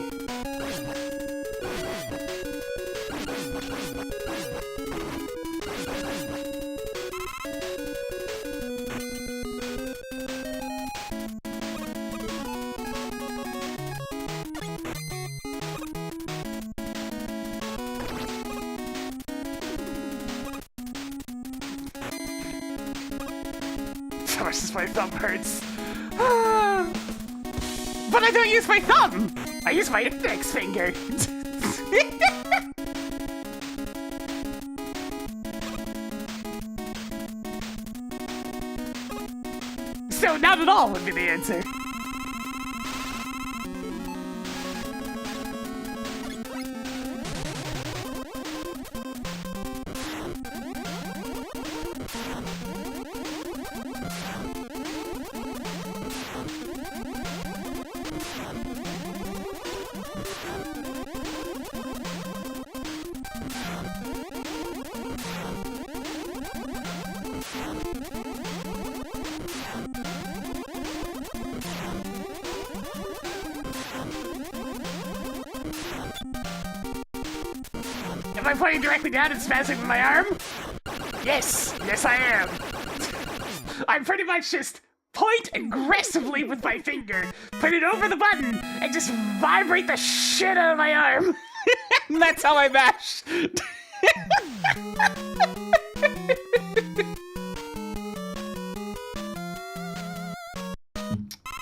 So much as my thumb hurts. But I don't use my thumb! I use my index finger! So not at all would be the answer. Am I pointing directly down and spazzing with my arm? Yes, yes I am. I pretty much just point aggressively with my finger, put it over the button, and just vibrate the shit out of my arm. And that's how I mash.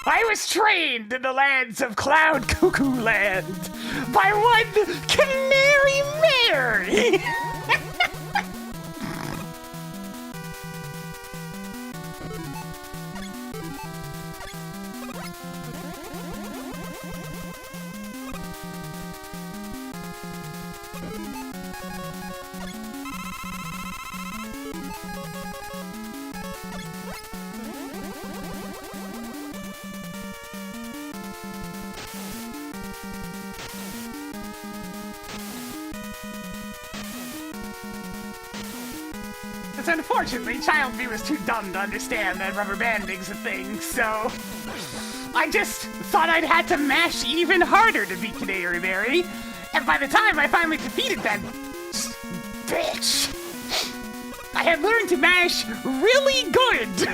I was trained in the lands of Cloud Cuckoo Land by one Canary Mary! Unfortunately, Child V was too dumb to understand that rubber banding's a thing, so I just thought I'd had to mash even harder to beat Canary Mary, and by the time I finally defeated that bitch, I had learned to mash really good.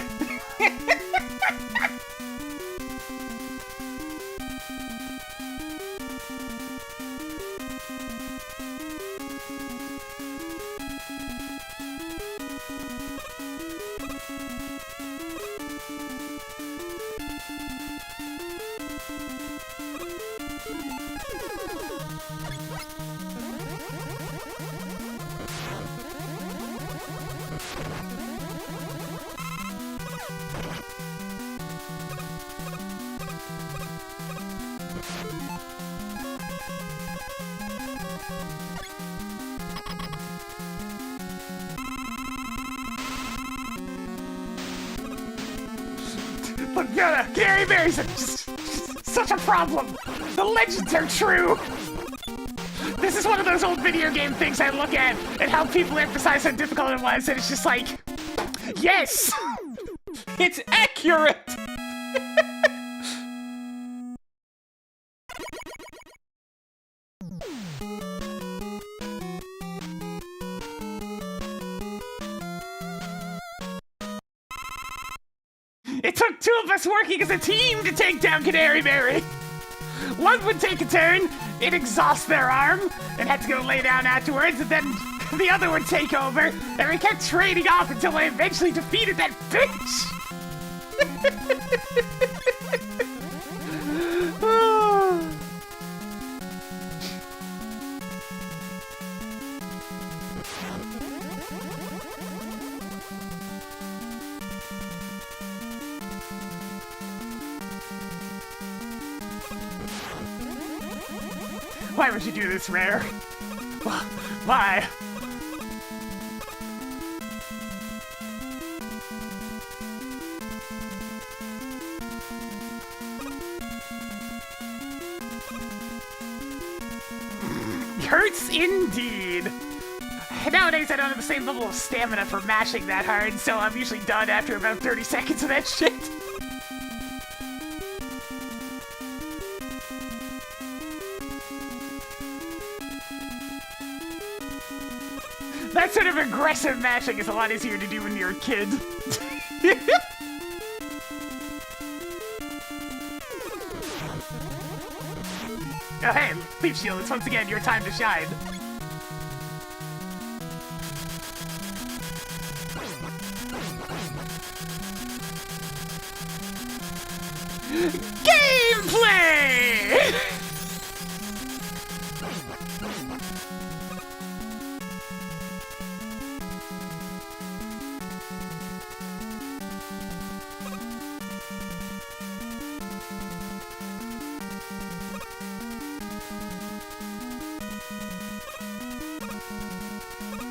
But yeah, Gary Berry's just such a problem. The legends are true. This is one of those old video game things I look at and how people emphasize how difficult it was, and it's just like, yes! It's accurate! It took two of us working as a team to take down Canary Berry. One would take a turn, it'd exhaust their arm, and had to go lay down afterwards, and then the other would take over, and we kept trading off until I eventually defeated that bitch! Why would you do this, Rare? Why? Hurts indeed. Nowadays I don't have the same level of stamina for mashing that hard, so I'm usually done after about 30 seconds of that shit. That sort of aggressive mashing is a lot easier to do when you're a kid. Oh hey, Leaf Shield, it's once again your time to shine. Gameplay!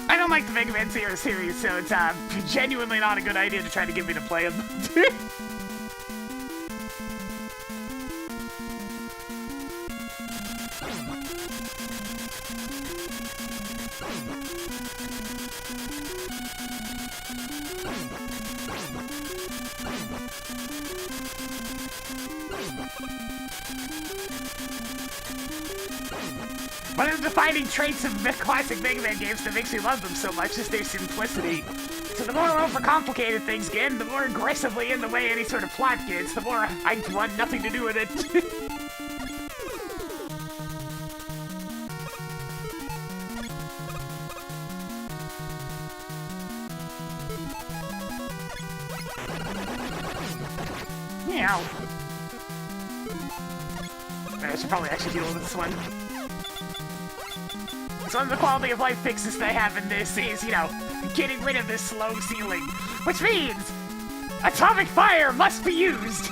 I don't like the Mega Man Zero series, so it's genuinely not a good idea to try to get me to play them. One of the defining traits of classic Mega Man games that makes me love them so much is their simplicity. So the more overcomplicated things get, the more aggressively in the way any sort of plot gets, the more I want nothing to do with it. Meow. I should probably actually deal with this one. So one of the quality of life fixes they have in this is, you know, getting rid of this slow ceiling. Which means, atomic fire must be used!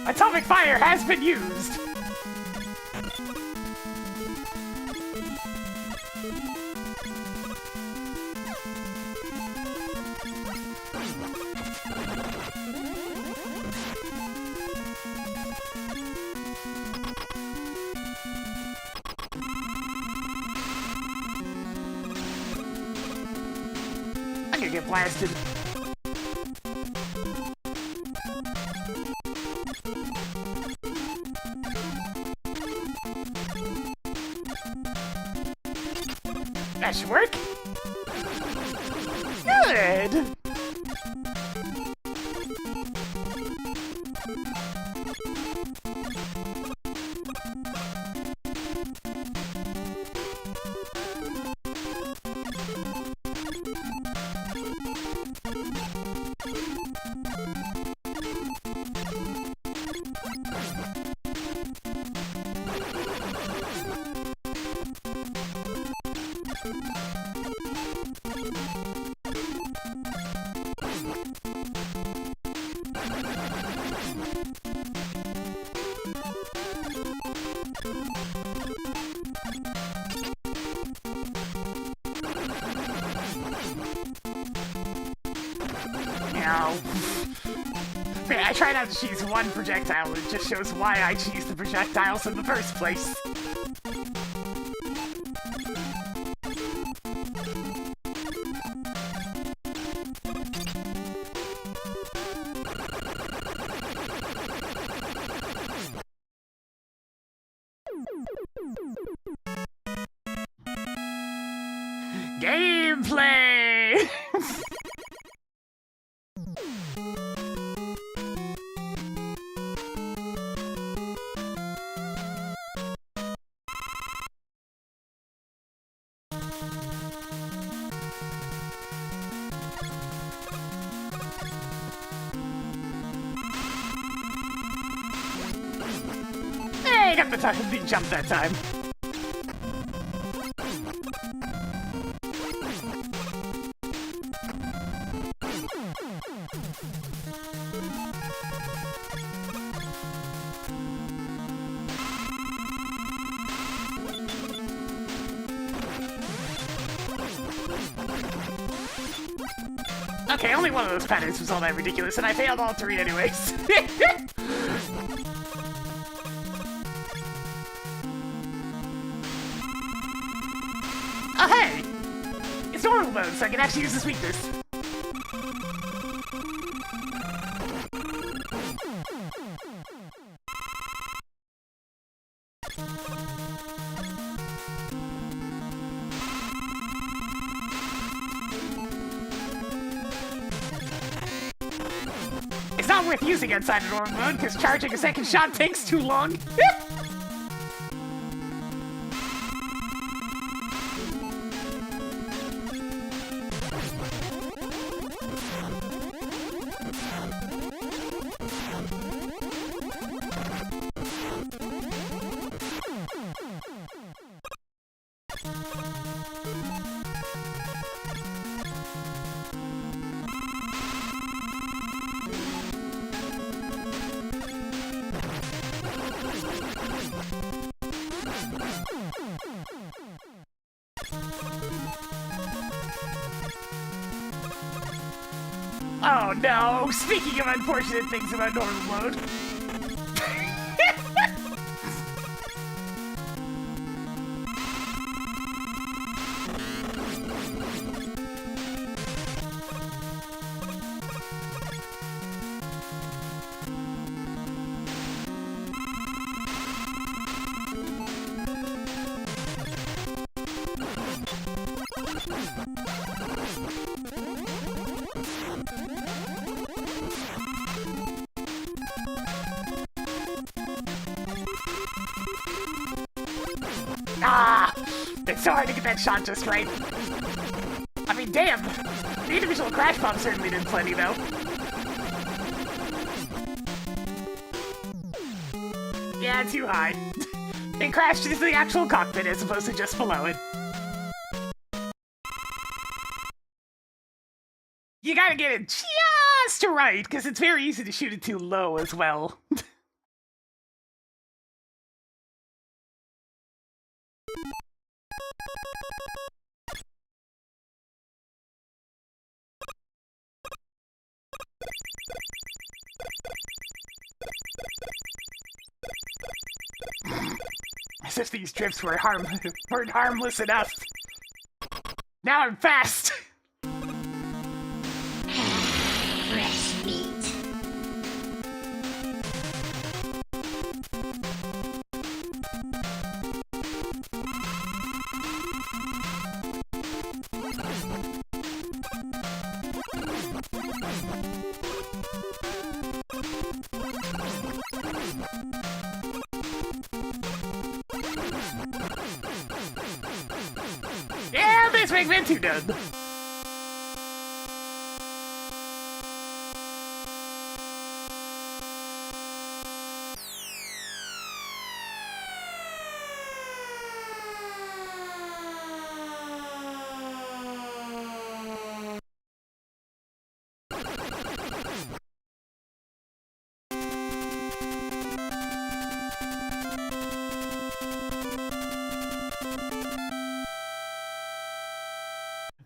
Atomic fire has been used! I'm gonna get blasted. That should work. Good. no. Man, I try not to choose one projectile, it just shows why I choose the projectiles in the first place. Gameplay! Hey, got the time to jump that time. Okay, only one of those patterns was all that ridiculous, and I failed all three anyways. Oh, hey! It's normal mode, so I can actually use this weakness. It's not worth using outside of normal mode, because charging a second shot takes too long. Oh no! Speaking of unfortunate things about normal mode. Ah! It's so hard to get that shot just right. I mean, damn! The individual crash bomb certainly did plenty, though. Yeah, too high. It crashed into the actual cockpit as opposed to just below it. You gotta get it just right, because it's very easy to shoot it too low as well. As if these drifts weren't harmless enough. Now I'm fast! Fresh meat. Yeah, this makes me too done.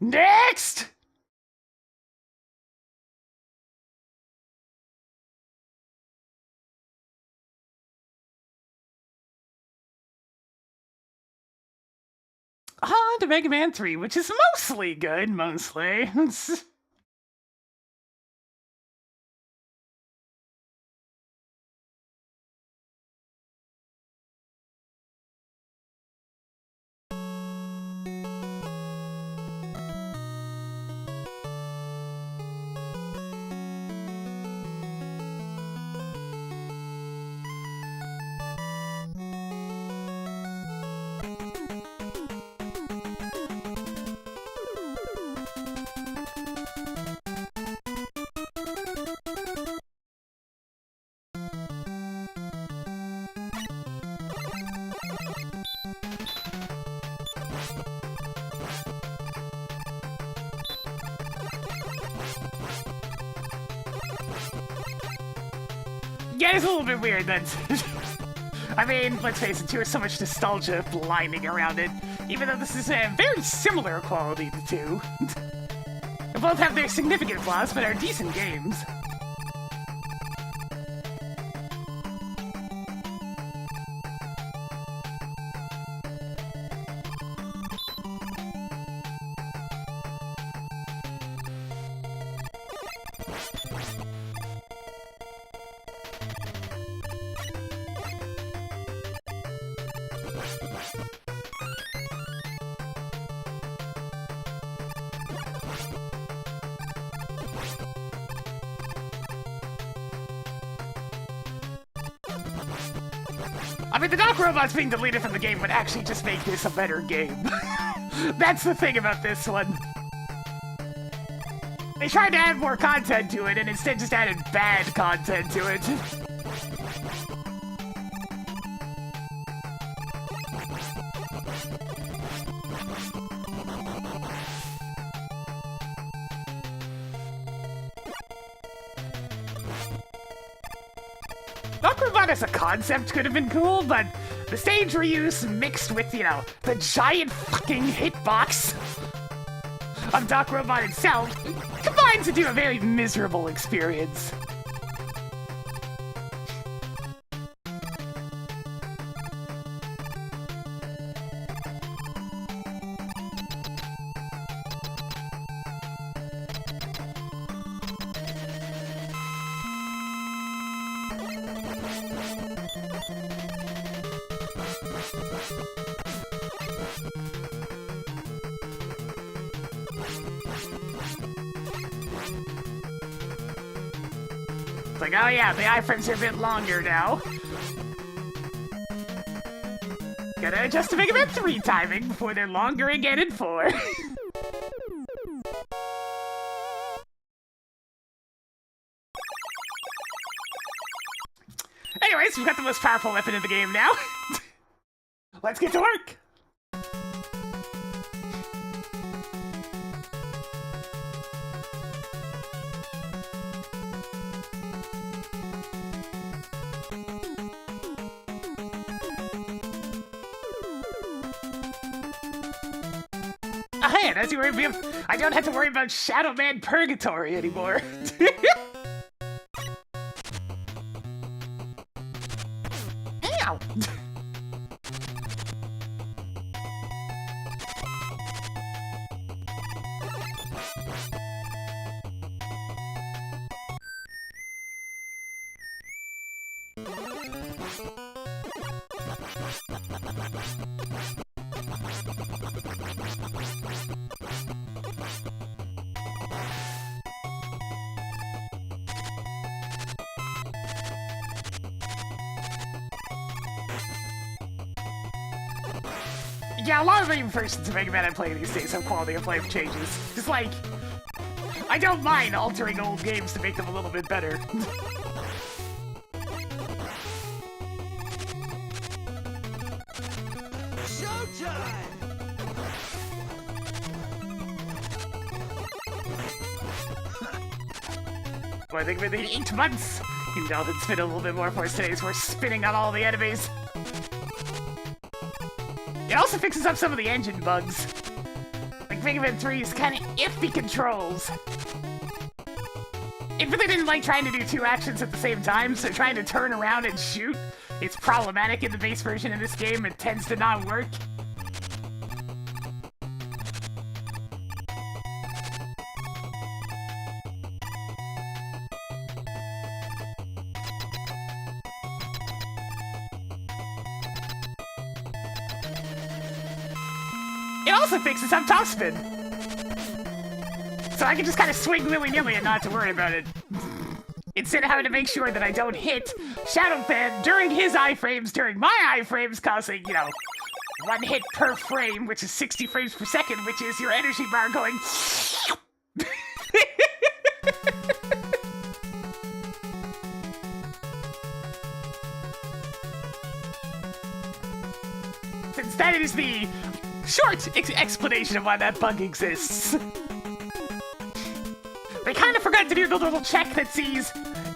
Next! on to Mega Man 3, which is mostly good, mostly. Yeah, it's a little bit weird that... I mean, let's face it, there's so much nostalgia blinding around it, even though this is a very similar quality to 2. They both have their significant flaws, but are decent games. I mean, the Doc Robots being deleted from the game would actually just make this a better game. That's the thing about this one. They tried to add more content to it, and instead just added bad content to it. Doc Robot as a concept could have been cool, but the stage reuse mixed with, you know, the giant fucking hitbox of Doc Robot itself combined to do a very miserable experience. It's like, oh yeah, the iframes are a bit longer now. Gotta adjust to Mega Man 3 timing before they're longer again in 4. Anyways, we've got the most powerful weapon in the game now. Let's get to work! As you worry, I don't have to worry about Shadow Man Purgatory anymore. Ow! Yeah, a lot of the versions of Mega Man I play these days have quality of life changes. Just like, I don't mind altering old games to make them a little bit better. Showtime! Well, I think within 8 months, you know, it's been a little bit more for us today, so we're spinning on all the enemies. It also fixes up some of the engine bugs. Like Mega Man 3's kind of iffy controls. It really didn't like trying to do 2 actions at the same time, so trying to turn around and shoot, it's problematic in the base version of this game. It tends to not work. also fixes up topspin. So I can just kind of swing willy-nilly and not have to worry about it. Instead of having to make sure that I don't hit Shadowfan during his iframes, during my iframes, causing, you know, 1 hit per frame, which is 60 frames per second, which is your energy bar going... Since that is the short explanation of why that bug exists. They kind of forgot to do the little check that sees,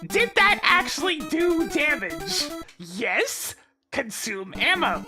did that actually do damage? Yes? Consume ammo.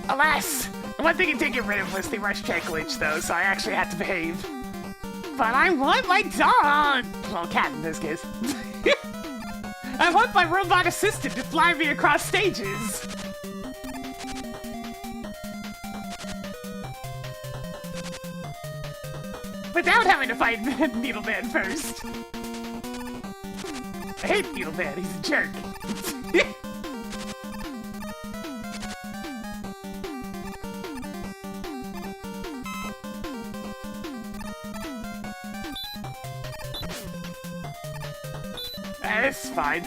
Alas! The one thing it did get rid of was the rush check glitch, though, so I actually had to behave. But I want my dog! Well, cat in this case. I want my robot assistant to fly me across stages! Without having to fight Needleman first. I hate Needleman, he's a jerk. It's fine.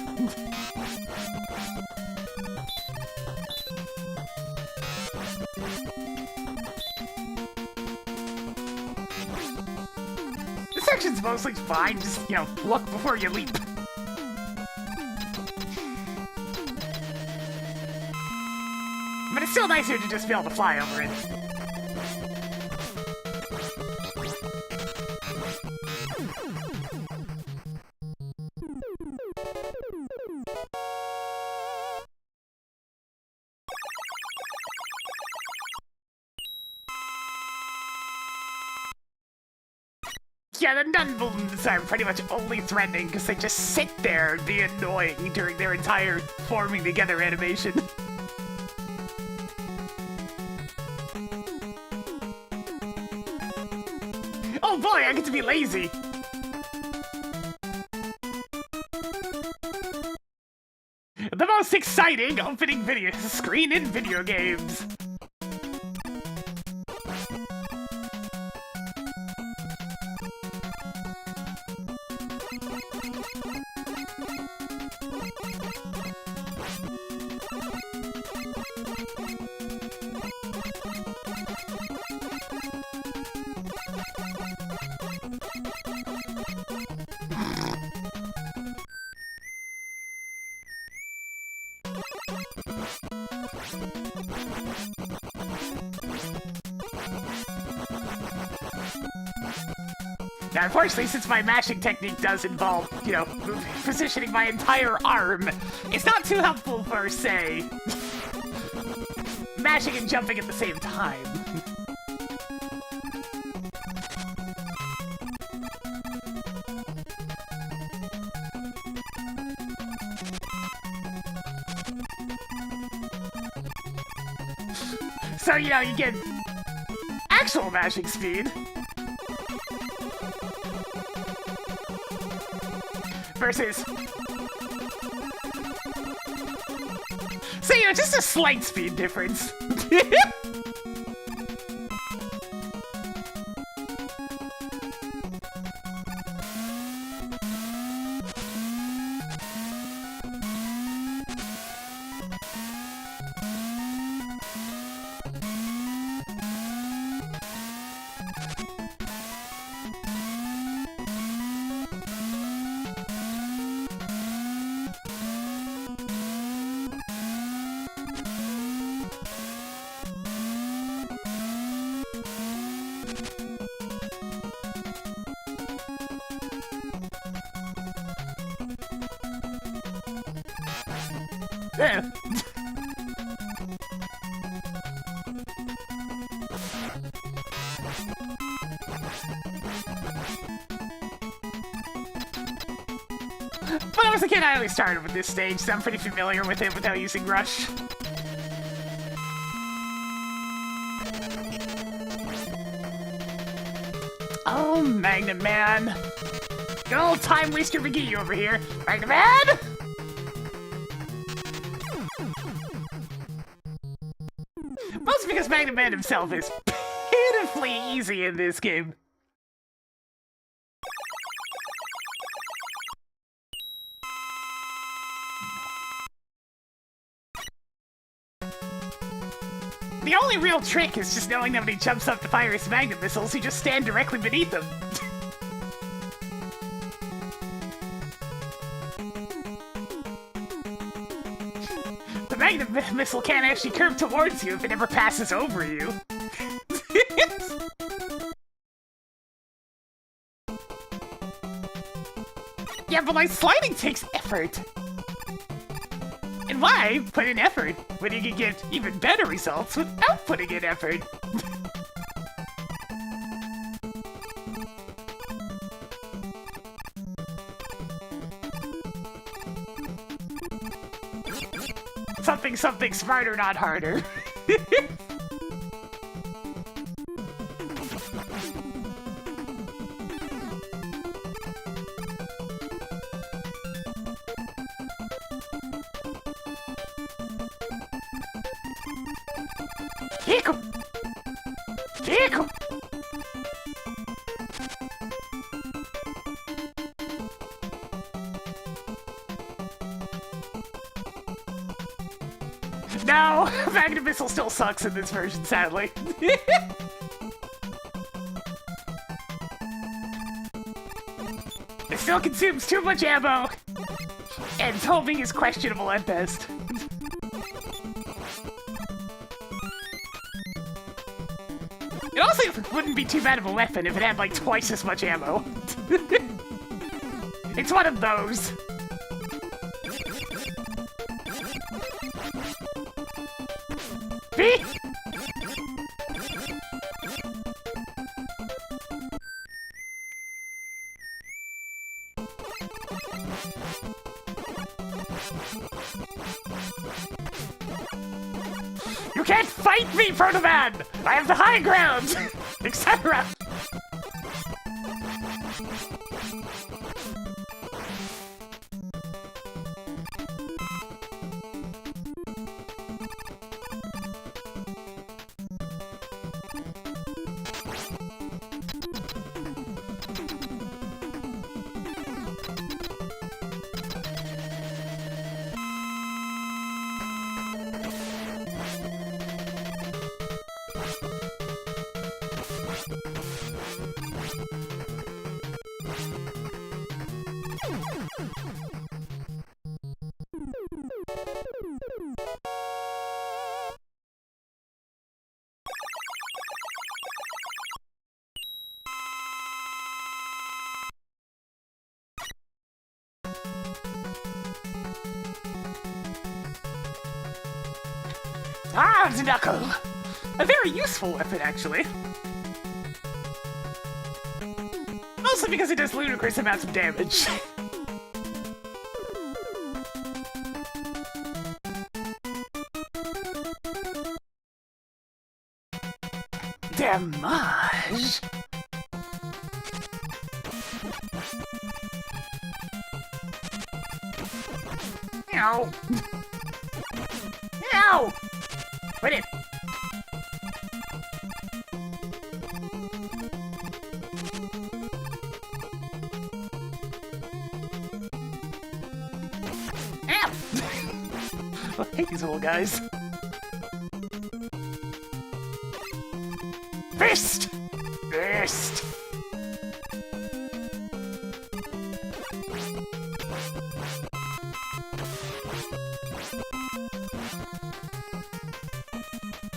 This section's mostly fine, just, you know, look before you leap. But it's still nicer to just be able to fly over it. Yeah, the Nunballoons are pretty much only threatening because they just sit there and be annoying during their entire forming together animation. Oh boy, I get to be lazy! The most exciting opening video screen in video games! Now, unfortunately, since my mashing technique does involve, you know, positioning my entire arm, it's not too helpful for, say, mashing and jumping at the same time. So, you know, you get actual mashing speed. Versus... So, you know, just a slight speed difference. Eh. When I was a kid, I always started with this stage, so I'm pretty familiar with it without using Rush. Oh, Magnet Man. Good old time waster McGee over here. Magnet Man! Mostly because Magnet Man himself is pitifully easy in this game. The only real trick is just knowing that when he jumps up to fire his magnet missiles, you just stand directly beneath them. The magnet missile can't actually curve towards you if it ever passes over you. Yeah, but like sliding takes effort. And why put in effort when you can get even better results without putting in effort? Something smarter, not harder. Kick him! Kick him! No! Magnet Missile still sucks in this version, sadly. It still consumes too much ammo, and homing is questionable at best. It also wouldn't be too bad of a weapon if it had like twice as much ammo. It's one of those. Beep! You can't fight me, Proto-Man! I have the high ground! Etc. Ah, the knuckle! A very useful weapon, actually. Mostly because it does ludicrous amounts of damage. Damage! Ow! Ow! Wait it! Ow! I hate these little guys. Fist! Fist!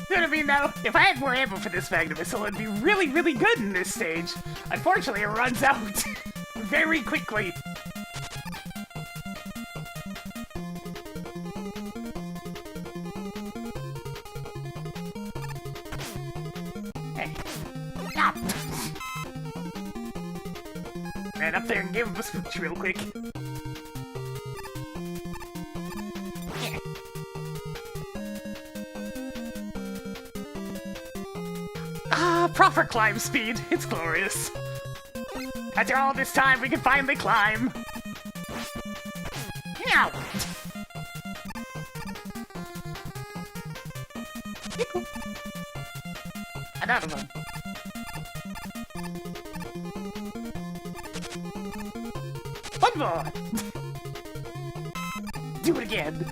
You know what I mean, though? If I had more ammo for this Magnum Missile, it'd be really, really good in this stage. Unfortunately, it runs out very give him a smooch real quick. Yeah. Ah, proper climb speed. It's glorious. After all this time, we can finally climb. Meow. Another one. One more. Do it again.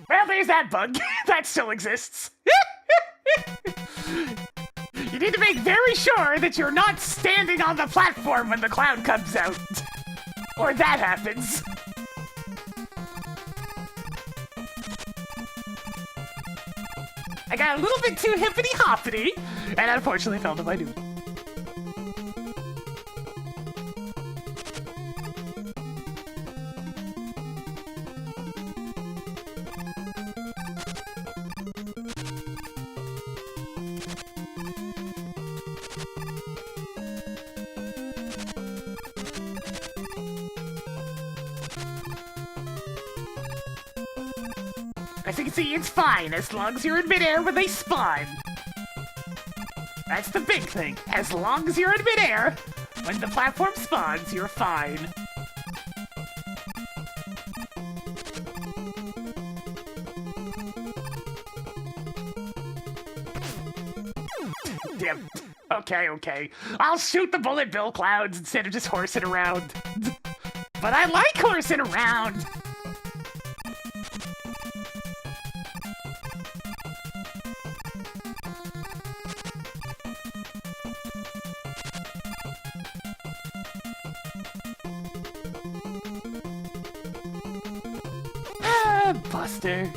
Well, there's that bug. That still exists. You need to make very sure that you're not standing on the platform when the cloud comes out. Or that happens. I got a little bit too hippity-hoppity, and unfortunately fell to my doom. As you can see, it's fine as long as you're in midair when they spawn. That's the big thing. As long as you're in midair, when the platform spawns, you're fine. Damn. Okay. I'll shoot the bullet bill clouds instead of just horsing around. But I like horsing around. Buster.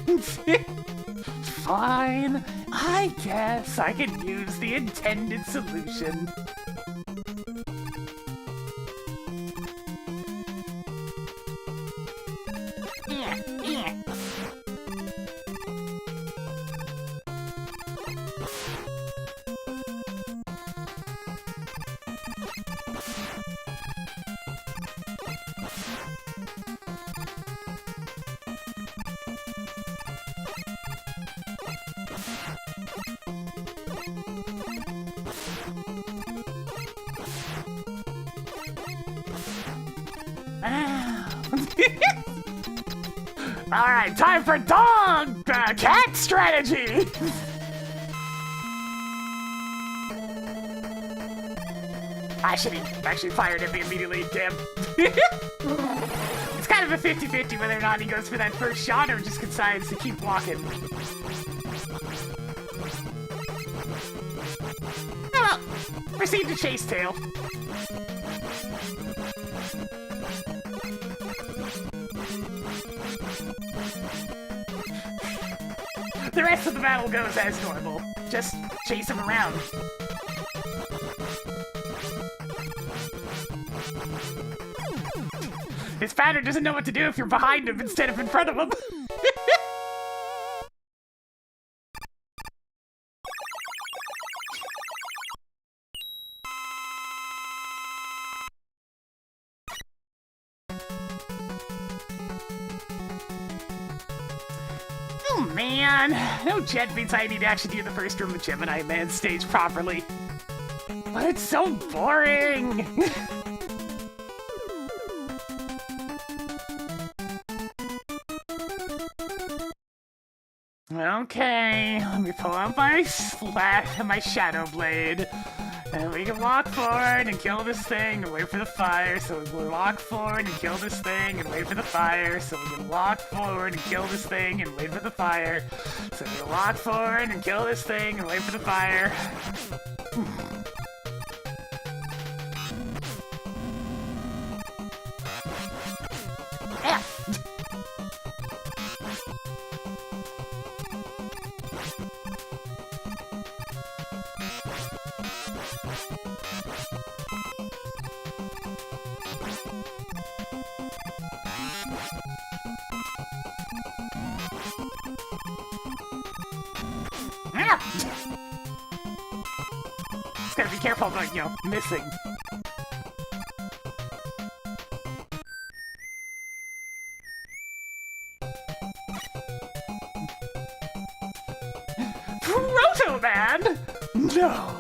Fine. I guess I can use the intended solution. Alright, time for dog cat strategy! I should have actually fired at me immediately, damn. It's kind of a 50-50 whether or not he goes for that first shot or just decides to keep walking. Oh well, proceed to chase tail. The rest of the battle goes as normal. Just chase him around. His pattern doesn't know what to do if you're behind him instead of in front of him. Oh man, no jet means I need to actually do the first room of Gemini Man stage properly. But it's so boring! Okay, let me pull out my Shadow Blade. And we can walk forward and kill this thing and wait for the fire. So we can walk forward and kill this thing and wait for the fire. So we can walk forward and kill this thing and wait for the fire. So we can walk forward and kill this thing and wait for the fire. Yeah. Ah! Just gotta be careful about, missing. Proto Man? No!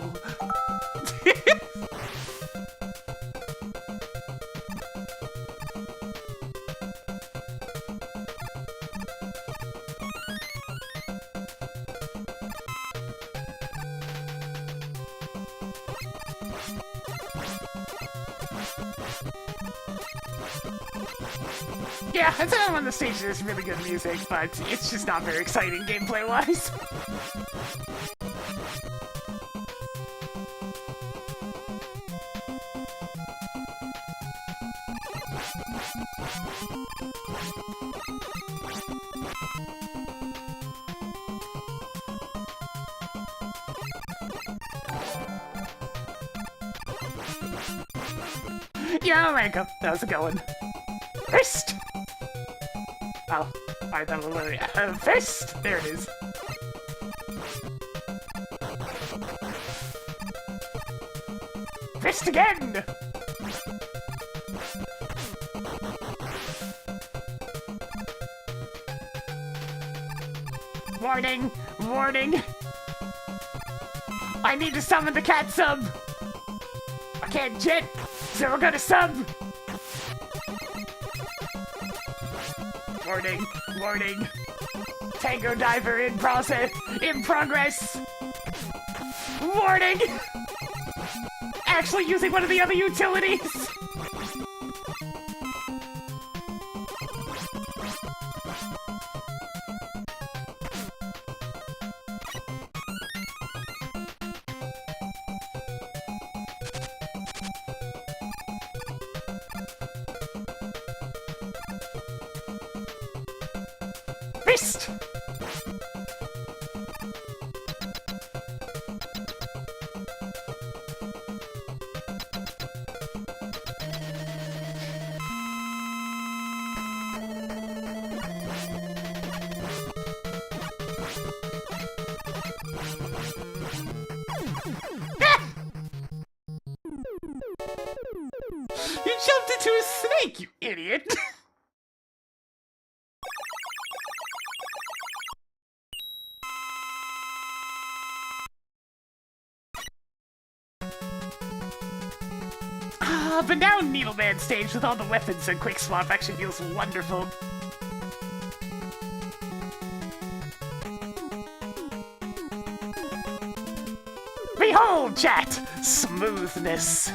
Yeah, I'd say I'm on the stage there's really good music, but it's just not very exciting gameplay-wise. Yeah, I'll rank up. How's it going? Fist! Oh, alright, that'll literally... fist! There it is. Fist again! Warning! Warning! I need to summon the cat sub! I can't jet, so we're gonna sub! Warning! Warning! Tango diver in process! In progress! Warning! Actually using one of the other utilities! Fist! You jumped into a snake, you idiot! But now Needleman stage with all the weapons and quick swap actually feels wonderful. Behold, chat! Smoothness.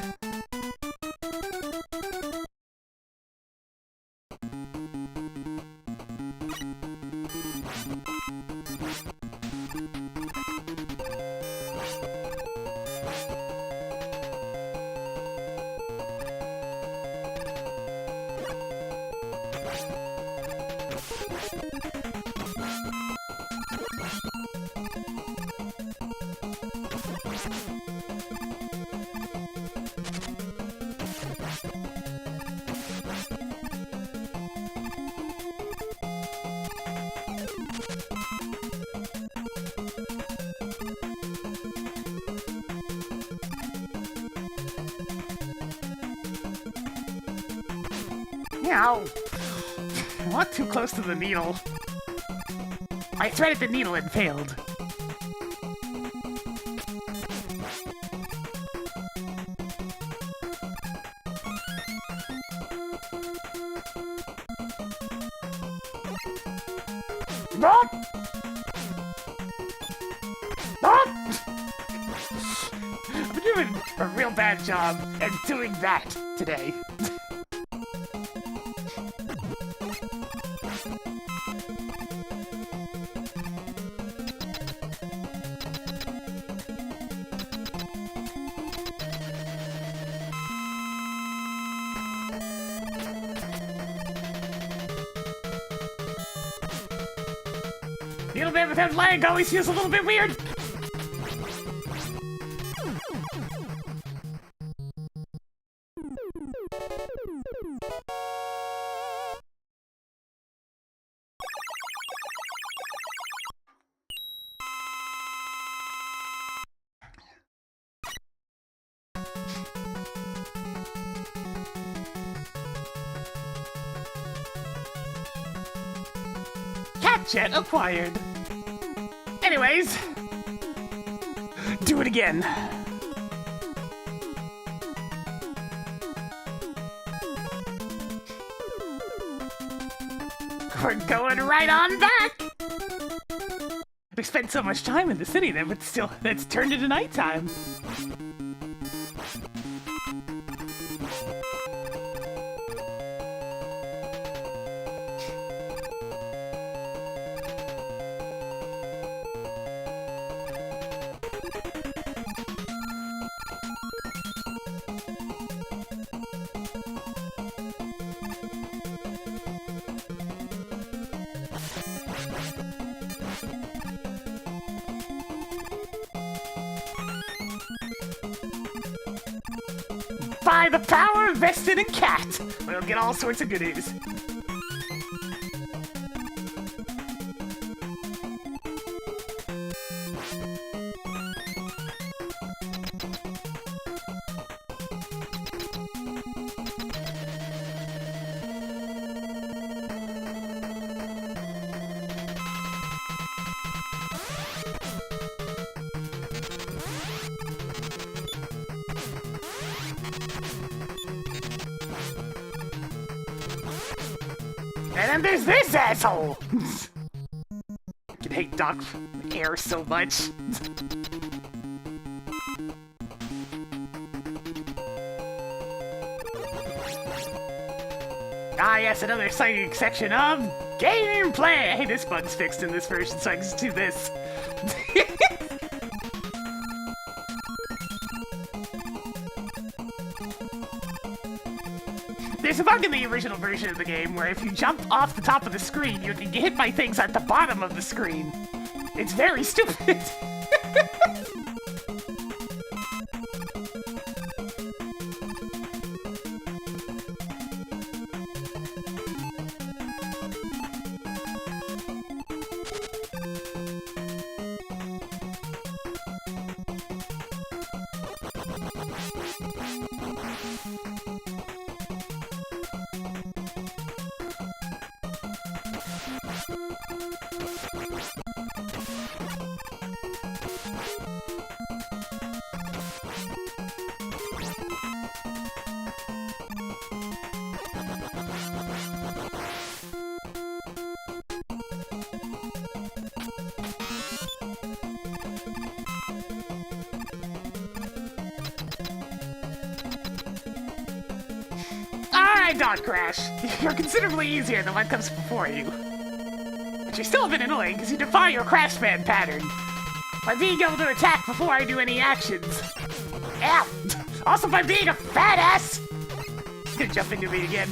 Ow! I walked too close to the needle. I threaded the needle and failed. What? What? I'm doing a real bad job at doing that today. Needleman without lag always feels a little bit weird. Jet acquired. Anyways, do it again. We're going right on back. We spent so much time in the city that it's turned into nighttime. By the power vested in Cat, we'll get all sorts of goodies. And then there's this asshole! I can hate Doc Air so much. Ah yes, another exciting section of gameplay! Hey, this bug's fixed in this version, so I can just do this. There's a bug in the original version of the game where if you jump off the top of the screen, you can get hit by things at the bottom of the screen. It's very stupid. Alright, Dot Crash. You're considerably easier than what comes before you. But you're still a bit annoying because you defy your Craftsman pattern by being able to attack before I do any actions. Ow! Also by being a fat ass! He's gonna jump into me again.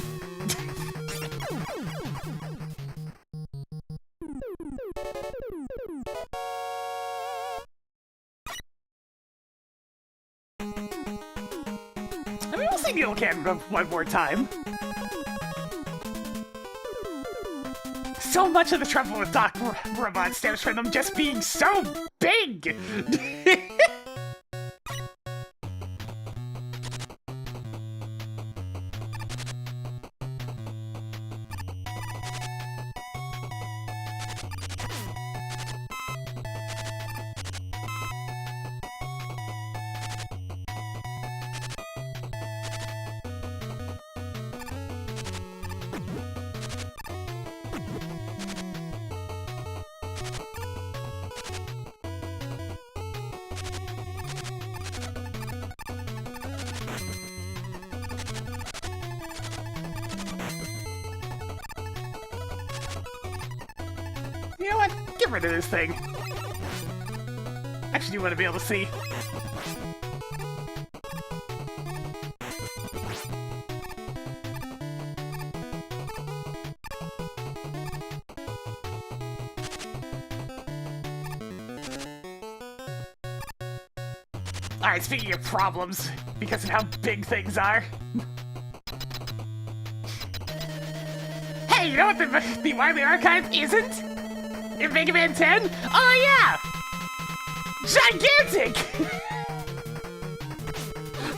I mean, we'll see Neil Cannon one more time. So much of the trouble with Doc Robot stems from them just being so big! You know what? Get rid of this thing. Actually, you want to be able to see. Alright, speaking of problems, because of how big things are. Hey, you know what the Wily Archive isn't? In Mega Man 10? Oh yeah! Gigantic!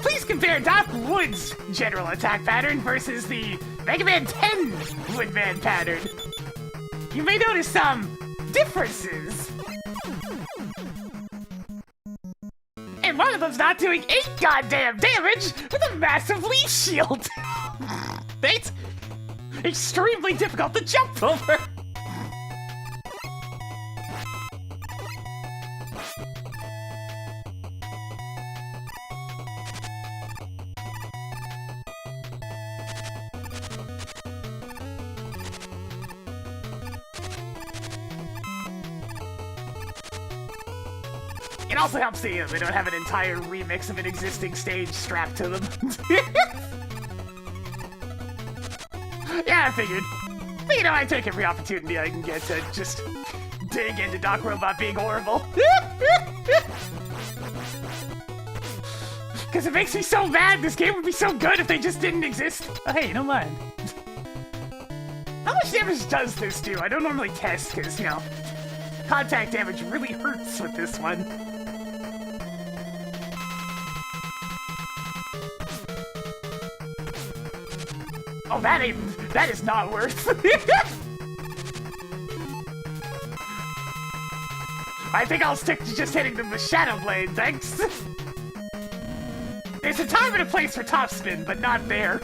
Please compare Doc Wood's general attack pattern versus the Mega Man 10 Woodman pattern. you may notice some differences. And one of them's not doing 8 goddamn damage with a massive leaf shield. It's extremely difficult to jump over. It also helps they don't have an entire remix of an existing stage strapped to them. Yeah, I figured. But, you know, I take every opportunity I can get to just dig into Doc Robot being horrible. Because it makes me so mad. This game would be so good if they just didn't exist. Oh, hey, you don't mind. How much damage does this do? I don't normally test because, you know, contact damage really hurts with this one. Oh, that is not worth. I think I'll stick to just hitting them with Shadow Blade, thanks. There's a time and a place for topspin, but not there.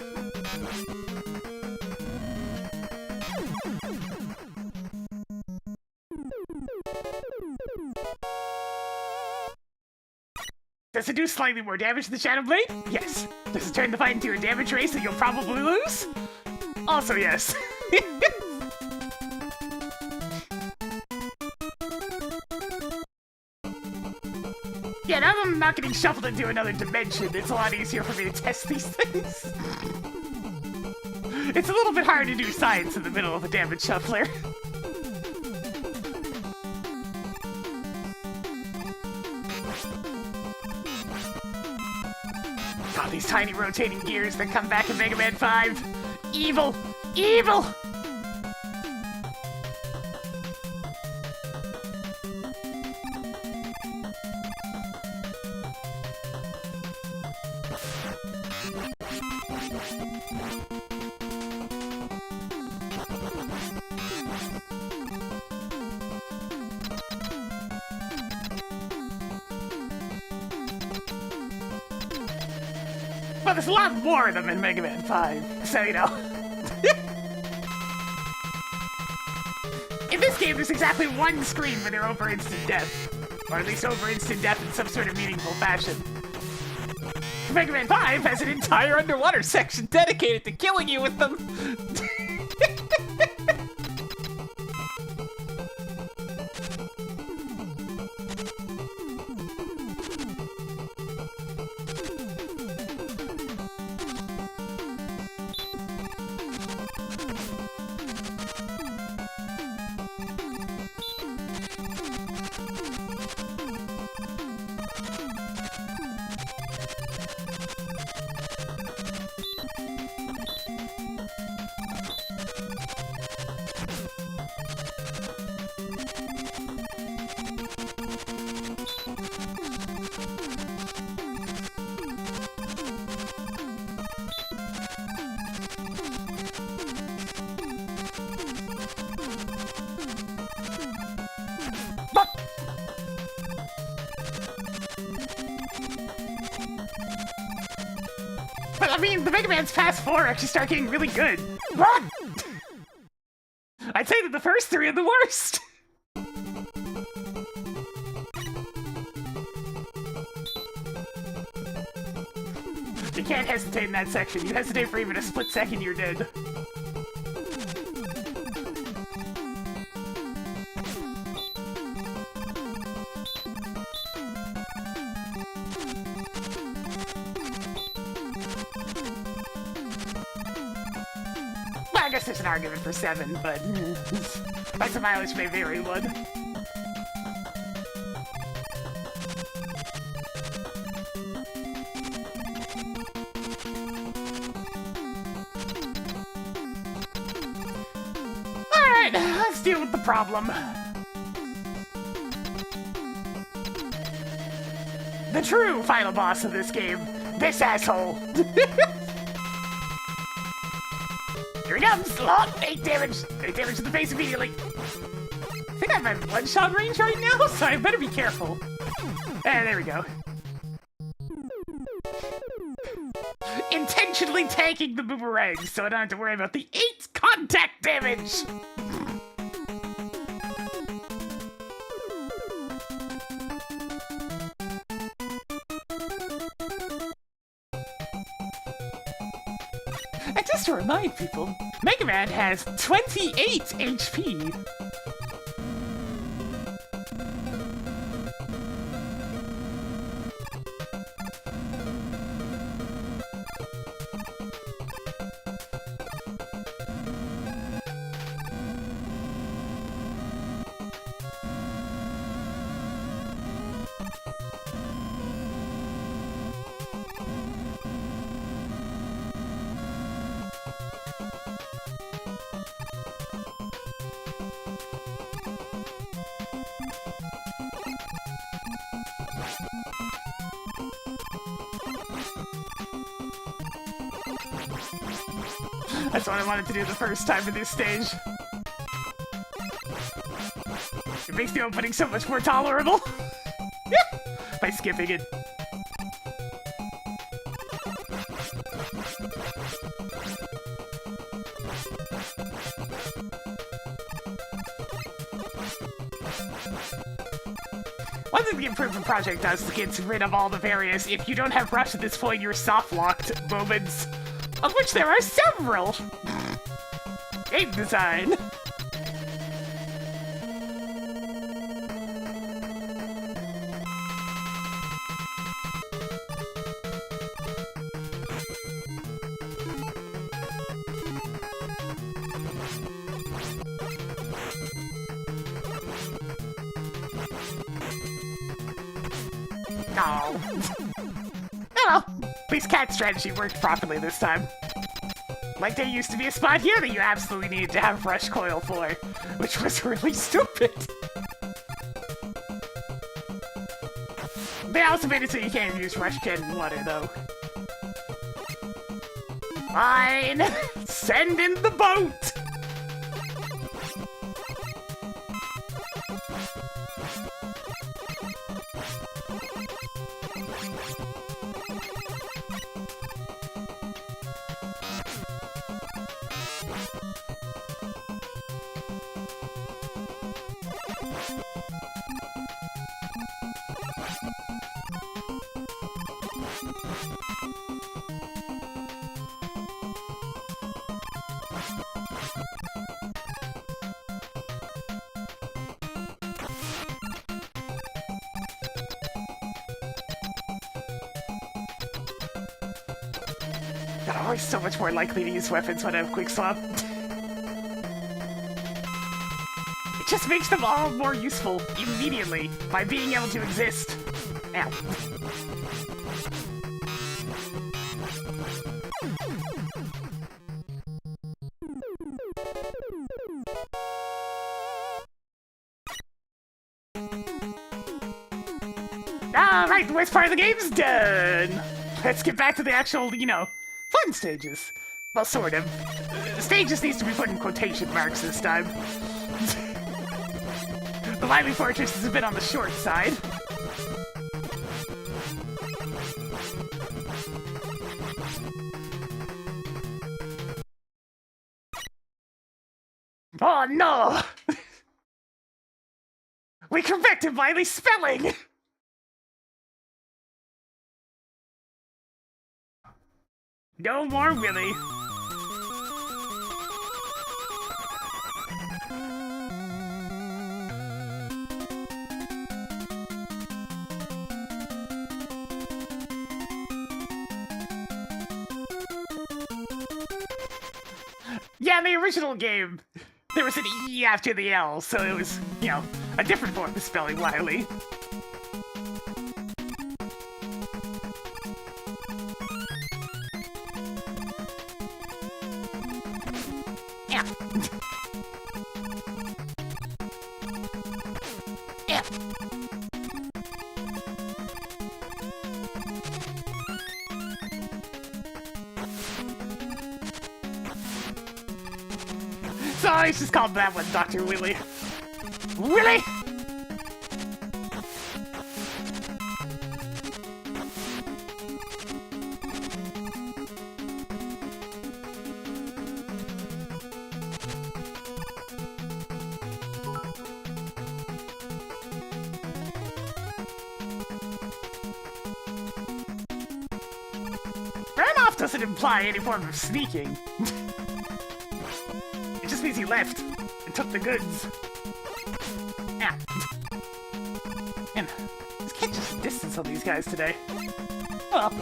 Does it do slightly more damage than Shadow Blade? Yes. Does it turn the fight into a damage race that you'll probably lose? Also yes. Yeah, now that I'm not getting shuffled into another dimension, it's a lot easier for me to test these things. It's a little bit hard to do science in the middle of a damage shuffler. God, these tiny rotating gears that come back in Mega Man 5. Evil! Evil! But there's a lot more of them in Mega Man 5, so you know. In this game, there's exactly one screen where they're over instant death. Or at least over instant death in some sort of meaningful fashion. Mega Man 5 has an entire underwater section dedicated to killing you with them. But I mean, the Mega Man's past 4 actually start getting really good. I'd say that the first 3 are the worst. You can't hesitate in that section. You hesitate for even a split second, you're dead. I guess there's an argument for 7, but that's a mileage may vary one. Alright, let's deal with the problem. The true final boss of this game, this asshole. Here he comes! 8 damage! 8 damage to the face immediately! I think I'm at one-shot range right now, so I better be careful. There we go. Intentionally tanking the boomerang, so I don't have to worry about the 8 contact damage! And just to remind people, Mega Man has 28 HP! That's what I wanted to do the first time in this stage. It makes the opening so much more tolerable. By skipping it. One thing the improvement project does to get rid of all the various if you don't have rush at this point you're soft-locked moments, of which there are several! Game design! Oh well, at least cat strategy worked properly this time. Like there used to be a spot here that you absolutely needed to have rush coil for, which was really stupid. They also made it so you can't use rush cannon water though. Fine, send in the boat! God, I'm always so much more likely to use weapons when I have quick swap. It just makes them all more useful immediately by being able to exist. Ow. Alright, the worst part of the game's done! Let's get back to the actual, fun stages. Well, sort of. Stages needs to be put in quotation marks this time. The Lively Fortress is a bit on the short side. Oh no! We corrected Lively's spelling! No more Willy. Yeah, in the original game, there was an E after the L, so it was, a different form of spelling Wily. So I just called that one Dr. Willy. Really? Ran off doesn't imply any form of sneaking. It just means he left and took the goods. Yeah. Man, just can't just distance on these guys today. Well.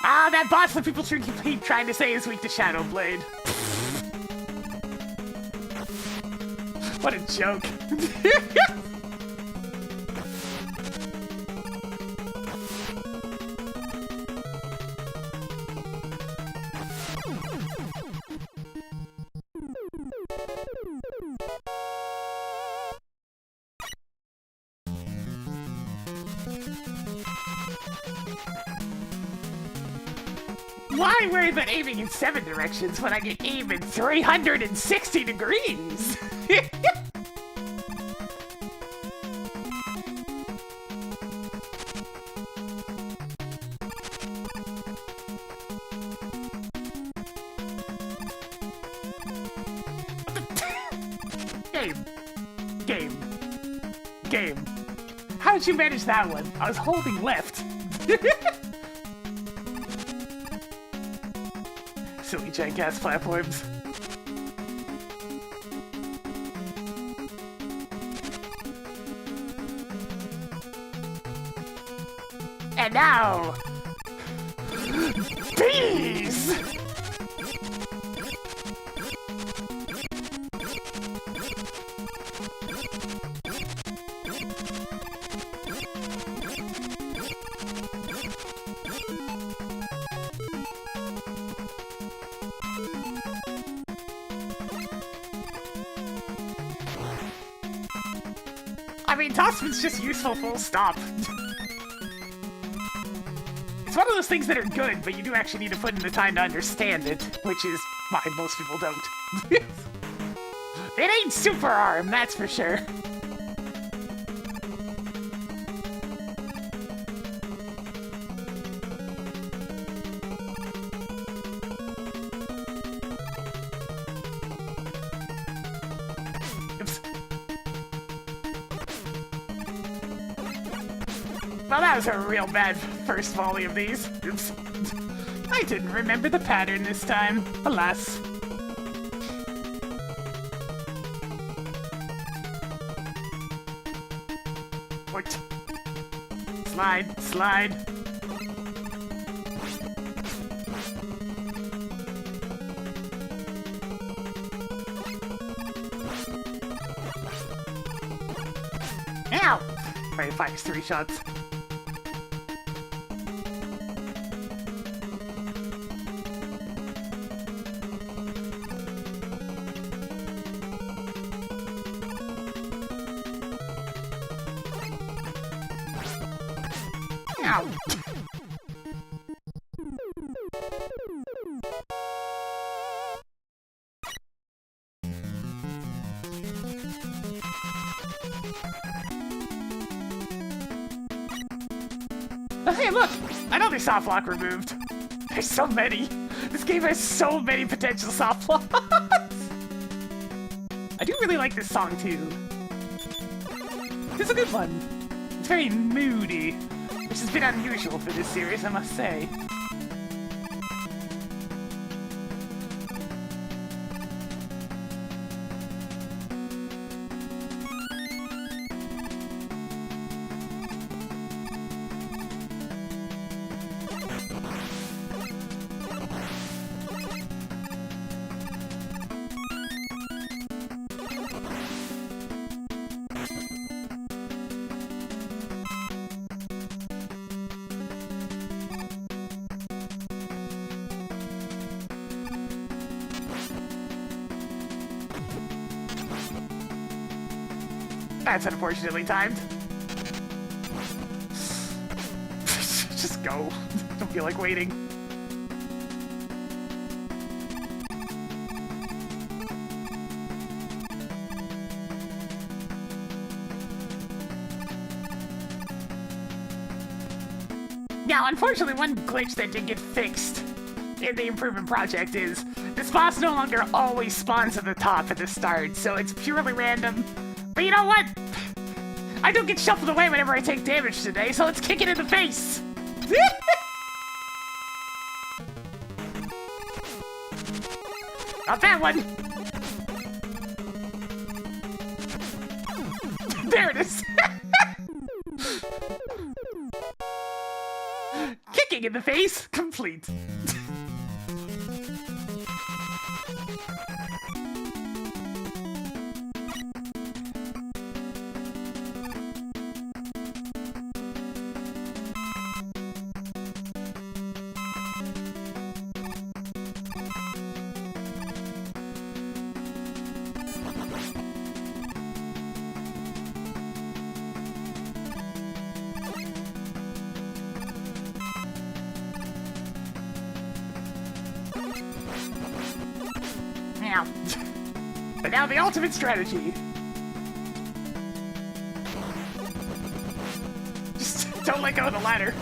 Ah, that boss that people keep trying to say is weak to Shadow Blade. What a joke. Why worry about aiming in 7 directions when I can aim in 360 degrees? Game. How did you manage that one? I was holding left. Silly giant gas platforms. And now, bees! I mean, Tossman's just useful full stop. It's one of those things that are good, but you do actually need to put in the time to understand it, which is why most people don't. It ain't super arm, that's for sure. Oops. Well, that was a real bad first volley of these. Oops. I didn't remember the pattern this time, alas. Port. Slide, slide. Ow! Alright, fires 3 shots. Ow! Oh, hey, look! Another soft lock removed. There's so many. This game has so many potential soft locks. I do really like this song, too. It's a good one. It's very moody, which has been unusual for this series, I must say. That's unfortunately timed. Just go. Don't feel like waiting. Now, unfortunately, one glitch that did get fixed in the improvement project is this boss no longer always spawns at the top at the start, so it's purely random. But you know what? I don't get shuffled away whenever I take damage today, so let's kick it in the face! Not that one! There it is! Kicking in the face, complete. Now, but now the ultimate strategy. Just don't let go of the ladder.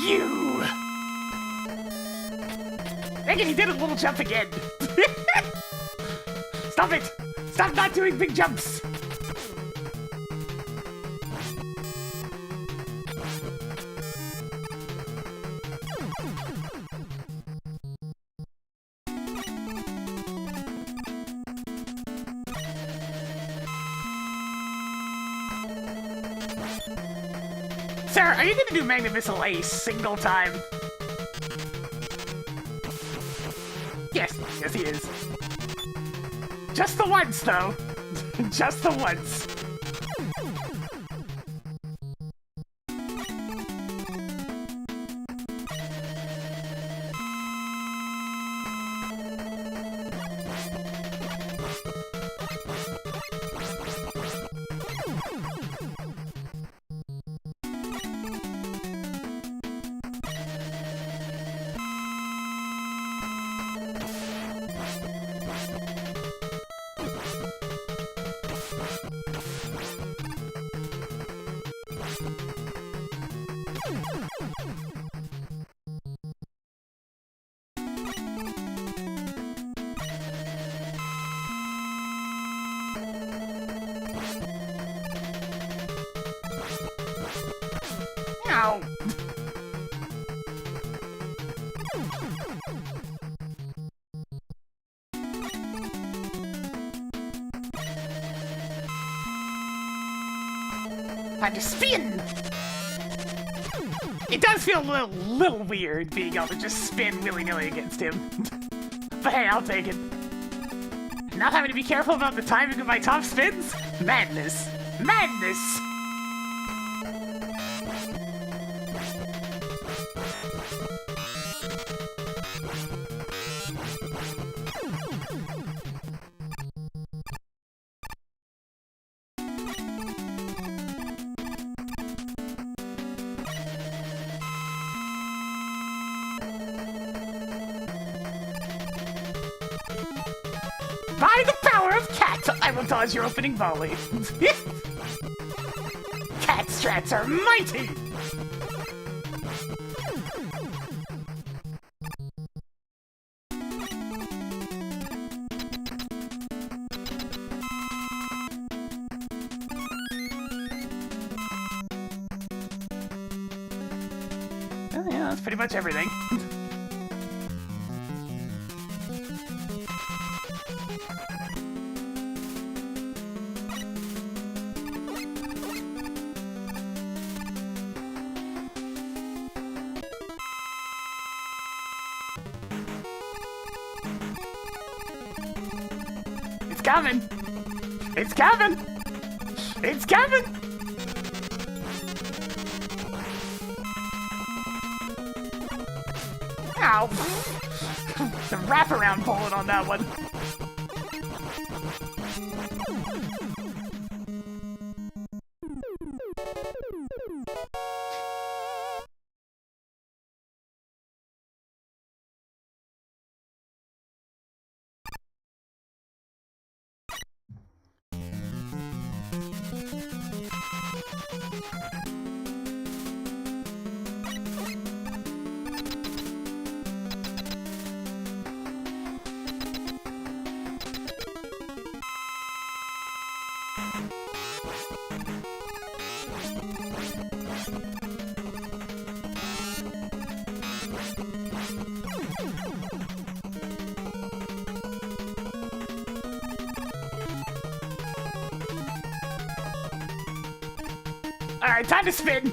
You! Again, he did a little jump again. Stop it! Stop not doing big jumps! Sir, are you gonna do Magnet Missile a single time? Yes, he is. Just the once, though. Just the once. Ow! Time to spin! It does feel a little weird being able to just spin willy-nilly against him. But hey, I'll take it. Not having to be careful about the timing of my top spins? Madness. Madness! By the power of Cat, I will dodge your opening volley. Cat strats are mighty! Oh yeah, that's pretty much everything. coming! It's coming! It's coming! Ow! The wraparound bullet on that one. Alright, time to spin!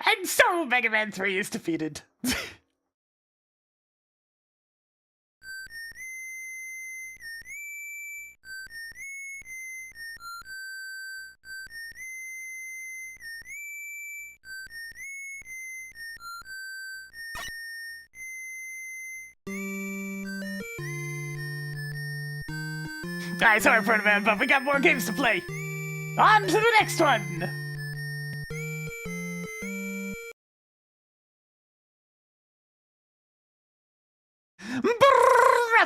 And so Mega Man 3 is defeated. Alright, sorry, Proto-Man, but we got more games to play. On to the next one!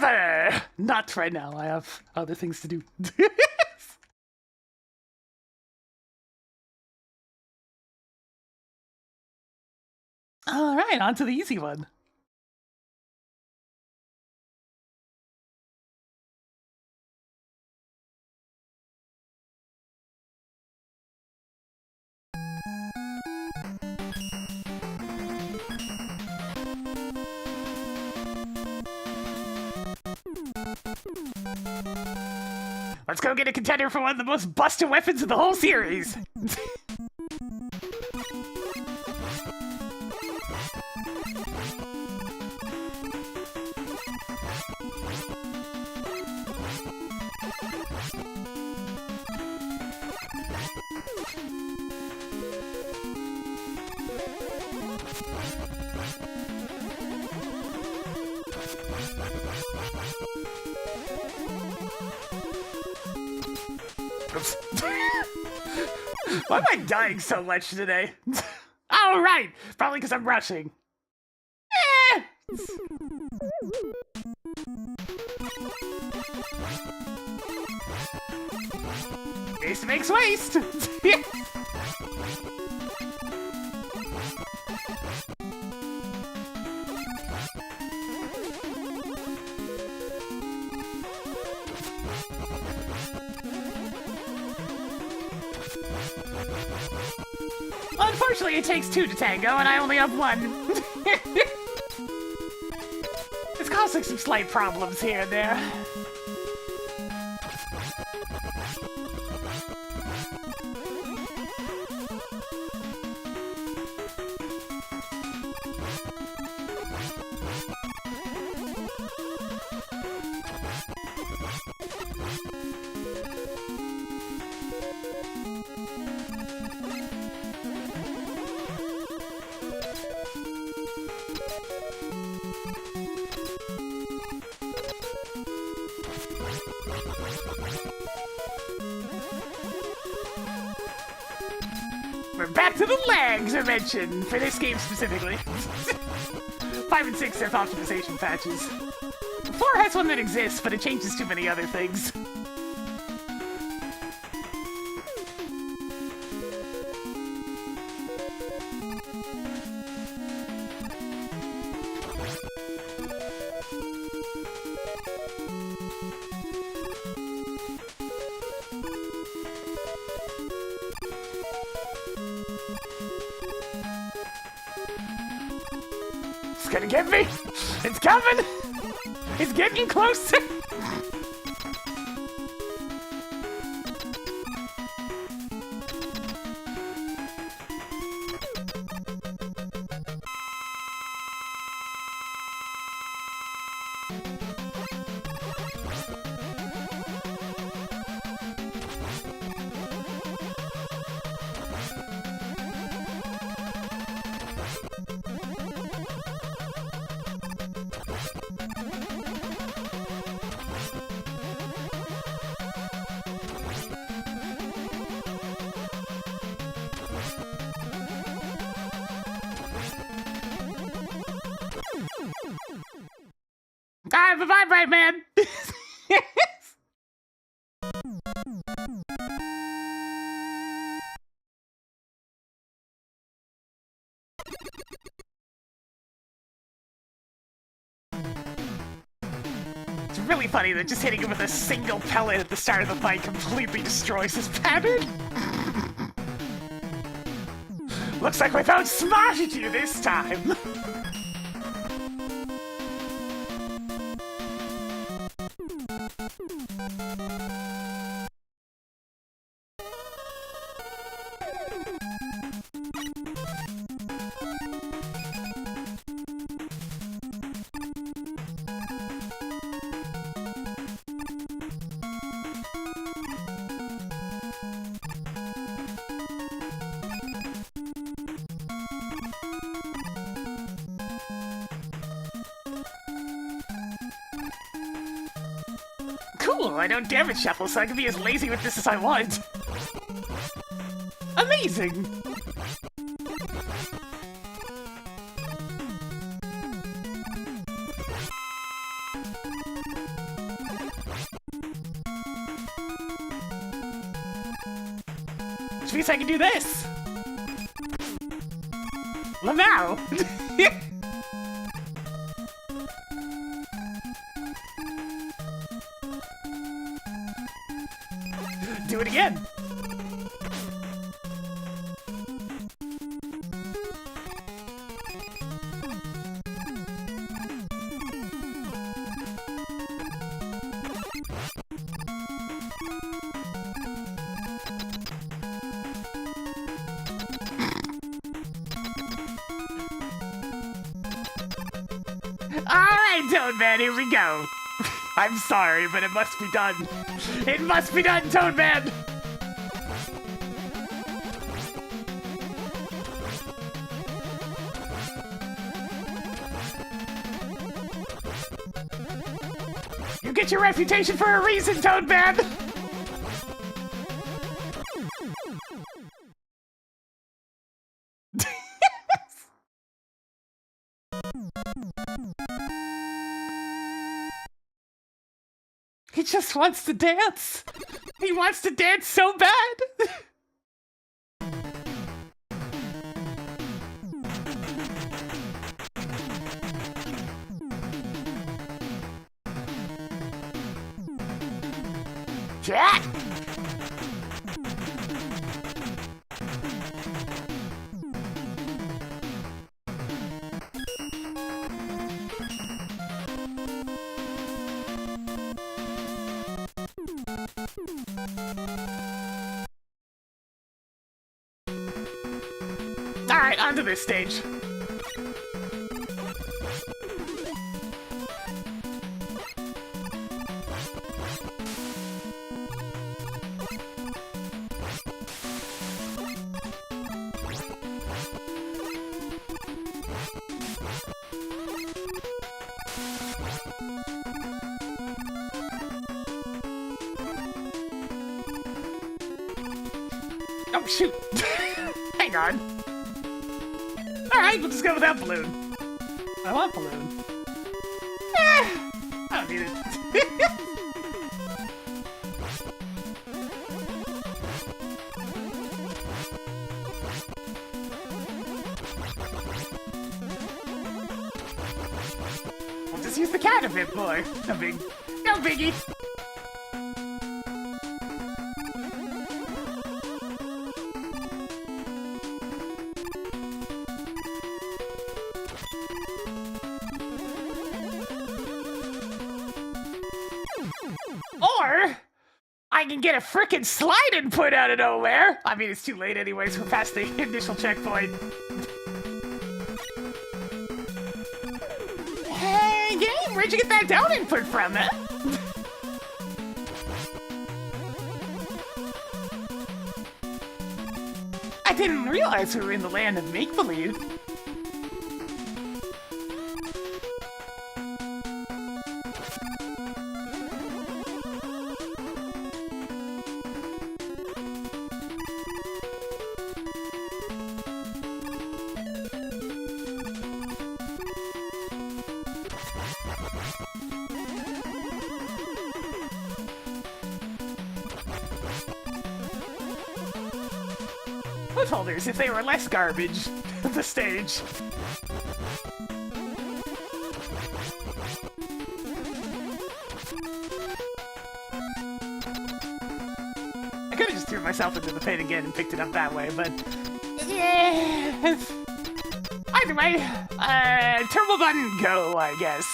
Brother! Not right now, I have other things to do. Alright, on to the easy one. Let's go get a contender for one of the most busted weapons in the whole series! Oops. Why am I dying so much today? Oh, right! Probably because I'm rushing. Eh. Waste makes waste! Unfortunately, it takes two to tango, and I only have one. It's causing some slight problems here and there. We're back to the lags I mentioned, for this game specifically. 5 and 6 have optimization patches. 4 has one that exists, but it changes too many other things. It's gonna get me! It's coming! It's getting closer! Ah, bye-bye, man! It's really funny that just hitting him with a single pellet at the start of the fight completely destroys his pattern. Looks like we found Smashed You this time! Cool, I don't damage shuffle, so I can be as lazy with this as I want. Amazing! Which means I can do this! Lamau! Do it again! Alright, Toadman, here we go. I'm sorry, but it must be done. It must be done, Toadman! You get your reputation for a reason, Toadman! He just wants to dance! He wants to dance so bad! Jack! Alright, onto this stage. Oh, shoot! Hang on. Alright, we'll just go without balloon. I want balloon. I don't need it. We'll just use the cat a bit more. No biggie. can get a frickin' slide input out of nowhere! I mean, it's too late anyways, we're past the initial checkpoint. Hey, game, where'd you get that down input from, man? I didn't realize we were in the land of make-believe. Footholders, if they were less garbage, the stage. I could have just threw myself into the pit again and picked it up that way, but yeah. Either way, turbo button go, I guess.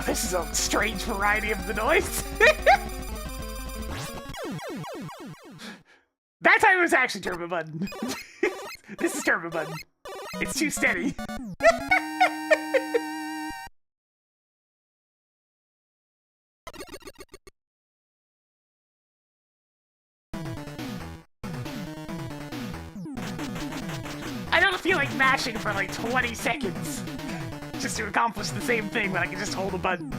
This is a strange variety of the noise. That time it was actually turbo button. This is turbo button. It's too steady. I don't feel like mashing for like 20 seconds. Just to accomplish the same thing when I can just hold a button.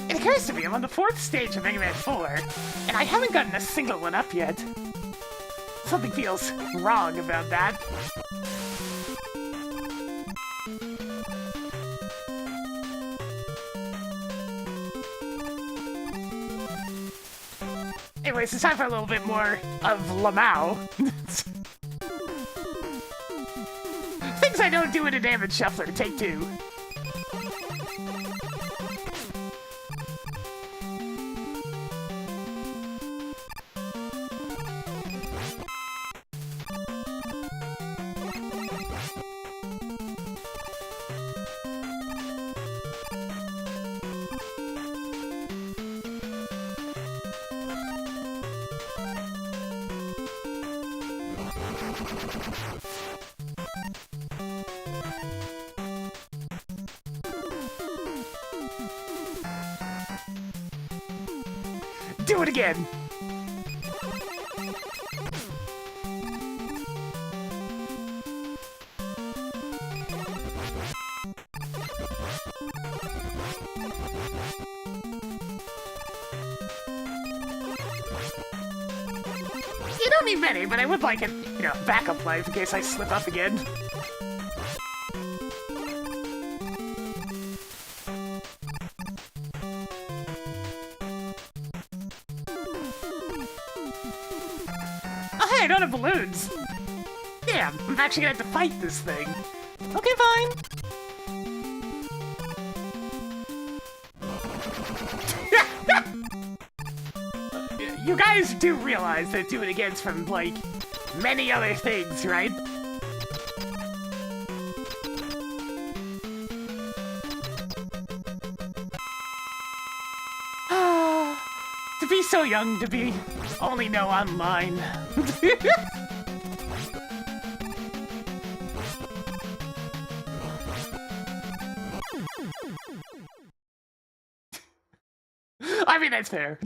It occurs to me I'm on the 4th stage of Mega Man 4, and I haven't gotten a single one up yet. Something feels wrong about that. Anyways, it's time for a little bit more of Lamau. Things I don't do in a damage shuffler, take 2. Do it again! You don't need many, but I would like a, backup life in case I slip up again. I don't have balloons. Damn, I'm actually gonna have to fight this thing. Okay, fine. You guys do realize that Do It Again's from, like, many other things, right? To be so young to be only know online. I mean, that's fair.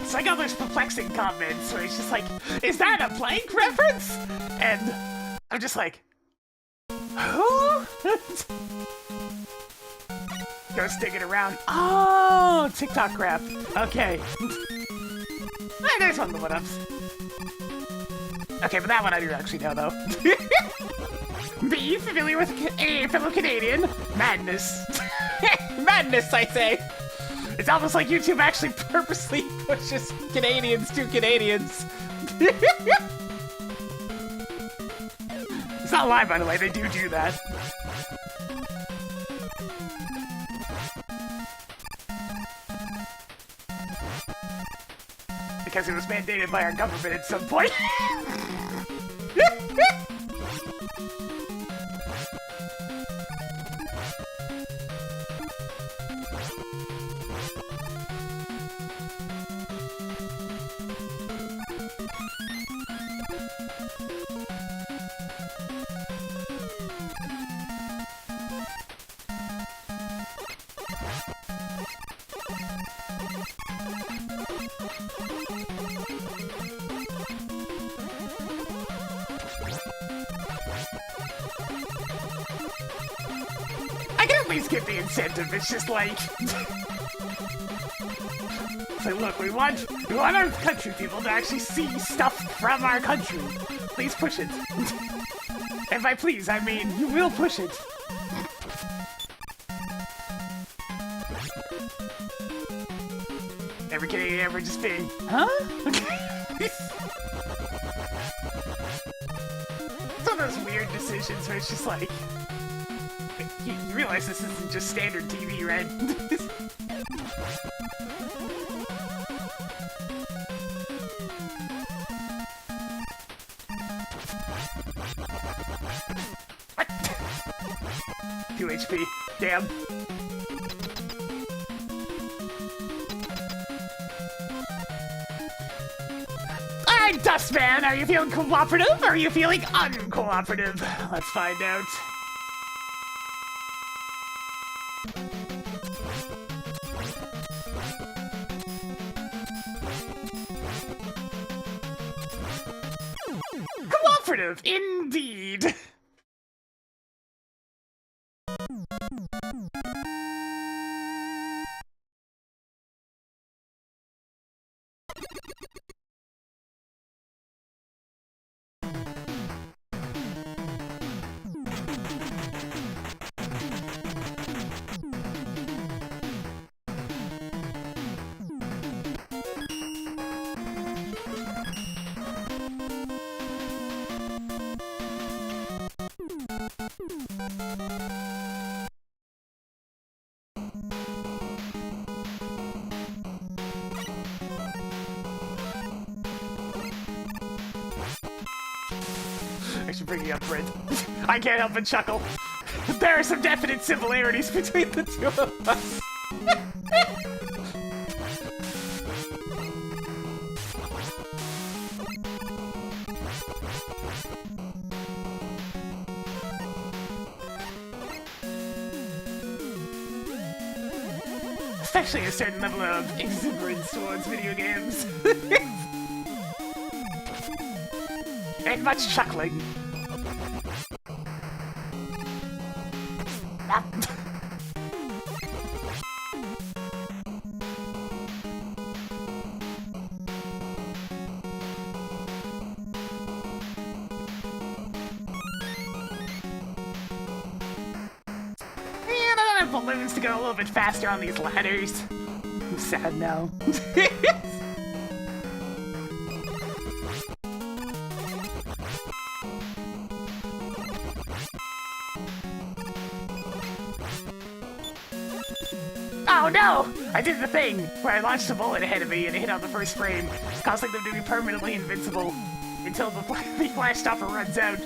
So I got those perplexing comments where it's just like, is that a blank reference? And I'm just like, who? Go digging around. Oh, TikTok rap. Okay. Ah, there's one of the one-ups. Okay, but that one I do actually know, though. Be familiar with a fellow Canadian? Madness. Madness, I say. It's almost like YouTube actually purposely pushes Canadians to Canadians. It's not live, by the way. They do that. Because it was mandated by our government at some point. I can at least get the incentive. It's just like, so look, we want our country people to actually see stuff from our country. Please push it. And by please, I mean you will push it. Every Canadian ever just being, huh? It's one of those weird decisions where it's just like, you realize this isn't just standard TV, right? What? 2 HP. Damn. Alright, Dustman, are you feeling cooperative or are you feeling uncooperative? Let's find out. Cooperative, indeed. I should bring you up, Brent. I can't help but chuckle. There are some definite similarities between the two of us. Especially a certain level of exuberance towards video games. And much chuckling. Balloons to go a little bit faster on these ladders. I'm sad now. Oh no! I did the thing where I launched a bullet ahead of me and it hit on the first frame, causing them to be permanently invincible until the flash stopper runs out.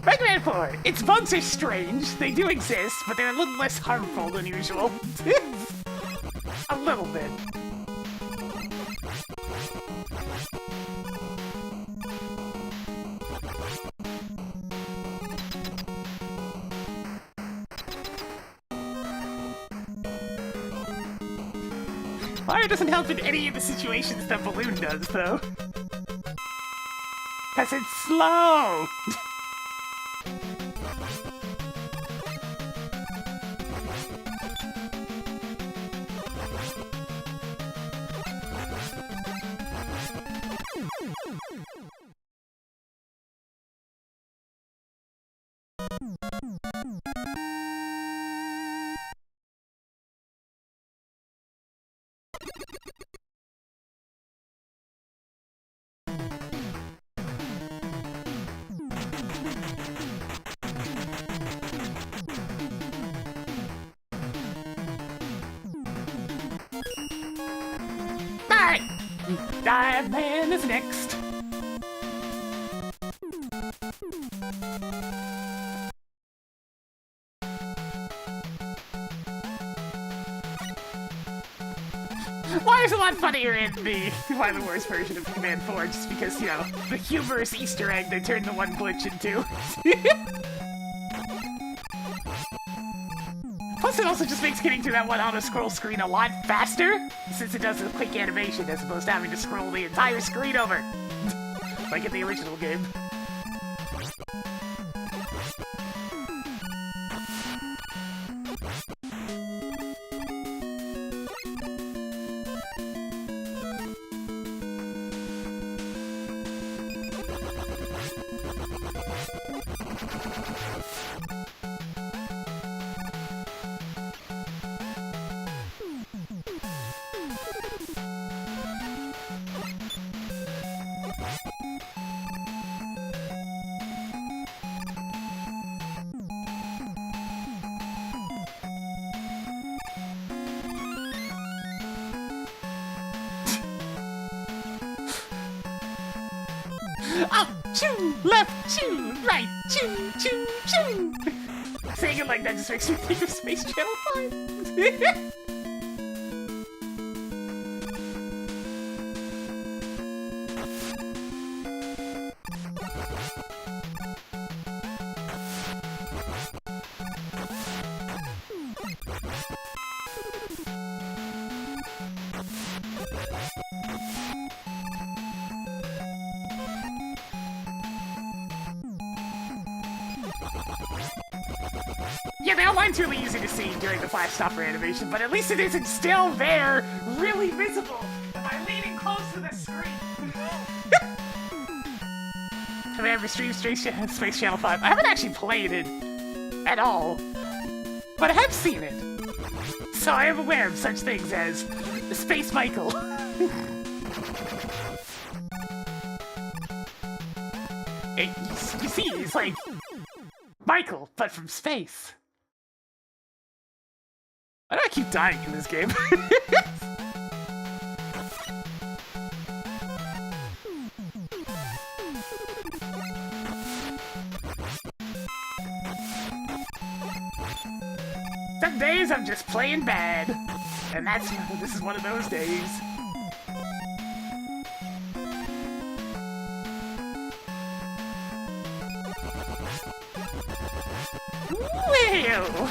Mega Man 4, its bugs are strange, they do exist, but they're a little less harmful than usual. A little bit. Fire doesn't help in any of the situations that Balloon does, though. Because it's slow! Alright! Dive Man is next. Why is a lot funnier in the Violent Wars version of Command 4, just because, you know, the humorous Easter egg they turned the one glitch into. Plus, it also just makes getting through that one auto-scroll screen a lot faster, since it does a quick animation as opposed to having to scroll the entire screen over, like in the original game. Up, choo, left, choo, right, choo, choo, choo. Saying it like that just makes me think of Space Channel 5. Yeah, the outline's really easy to see during the flash stopper animation, but at least it isn't still there, really visible, by leaning close to the screen. Have I ever streamed Space Channel 5? I haven't actually played it at all, but I have seen it. So I am aware of such things as Space Michael. You see, he's like Michael, but from space. Why do I keep dying in this game? Some days I'm just playing bad, and this is one of those days. Well.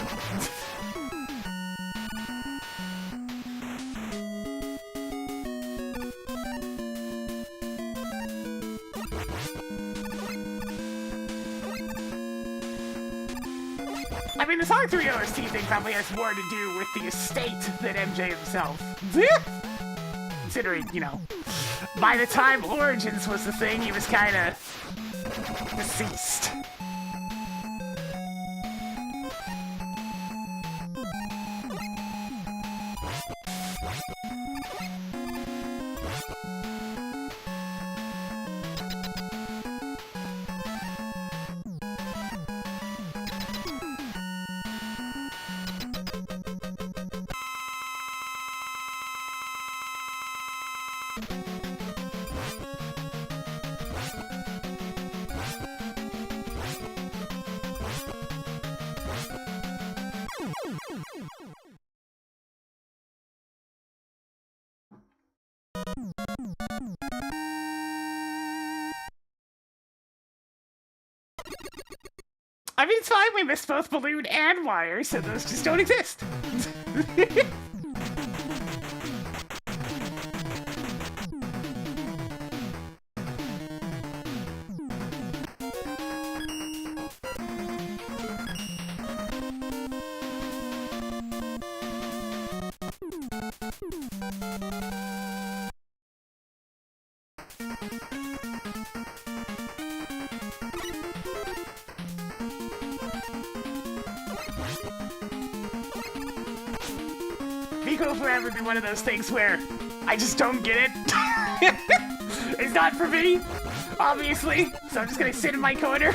I mean, the Sonic 3 OST thing probably has more to do with the estate than MJ himself. Considering, you know, by the time Origins was the thing, he was kinda deceased. I mean, it's fine, we missed both Balloon and Wire, so those just don't exist. Miko will forever be one of those things where I just don't get it. It's not for me, obviously, so I'm just gonna sit in my corner.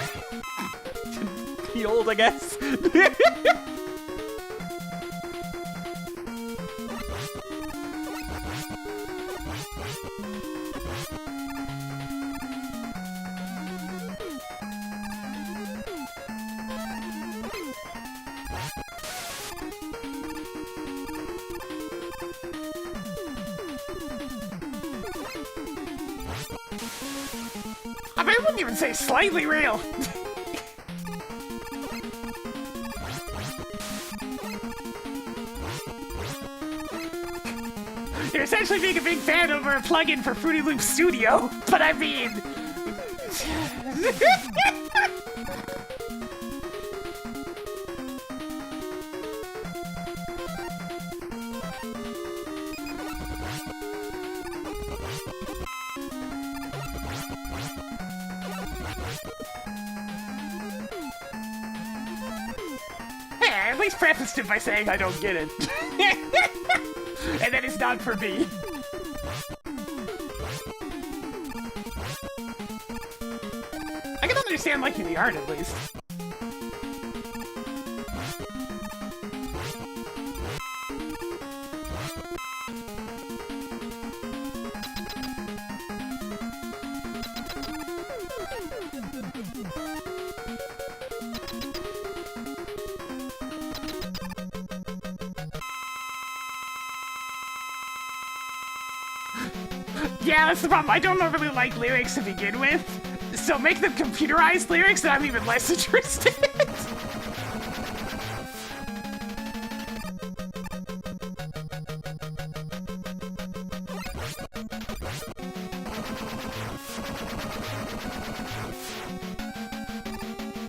Be old, I guess. I mean, I wouldn't even say slightly real. You're essentially being a big fan over a plugin for Fruity Loop Studio, but I mean... Hey, I at least prefaced it by saying I don't get it. And then it's not for me. I can understand liking the art, at least. Yeah, that's the problem. I don't normally like lyrics to begin with, so make them computerized lyrics and I'm even less interested.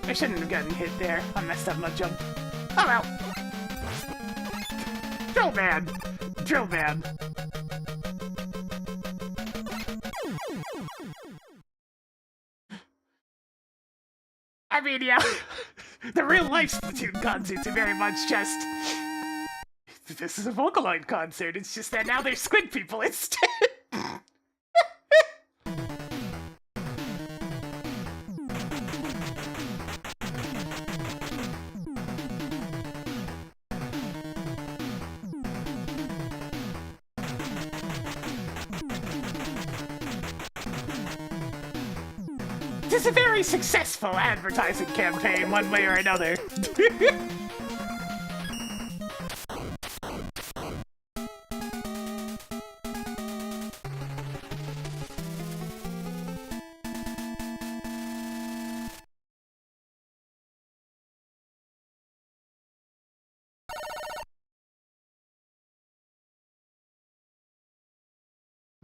I shouldn't have gotten hit there. I messed up my jump. Oh well. Drill man. Drill man. I mean, yeah, the real life Splatoon concerts are very much just... This is a Vocaloid concert, it's just that now they're squid people instead. It's a very successful advertising campaign, one way or another.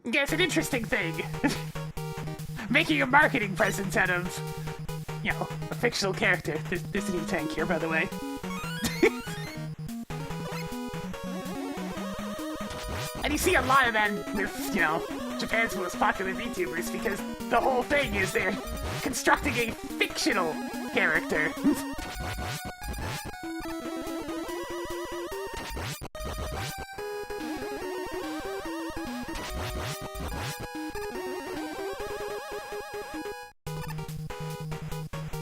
Yeah, it's an interesting thing. Making a marketing presence out of, you know, a fictional character. There's a new tank here, by the way. And you see a lot of that with, you know, Japan's most popular VTubers because the whole thing is they're constructing a fictional character.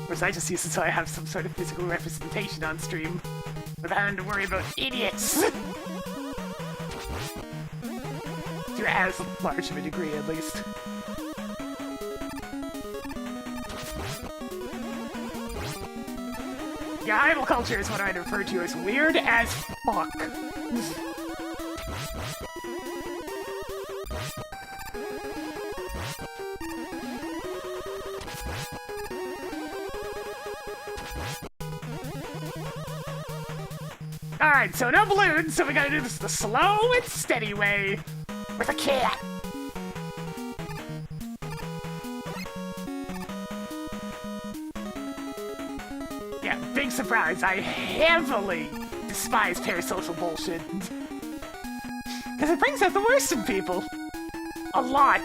Whereas I just use it so I have some sort of physical representation on stream without having to worry about idiots! To as large of a degree, at least. Yeah, idol culture is what I'd refer to as weird as fuck. Alright, so no balloons, so we gotta do this the slow and steady way with a cat. Yeah, big surprise. I heavily despise parasocial bullshit. Because it brings out the worst in people. A lot.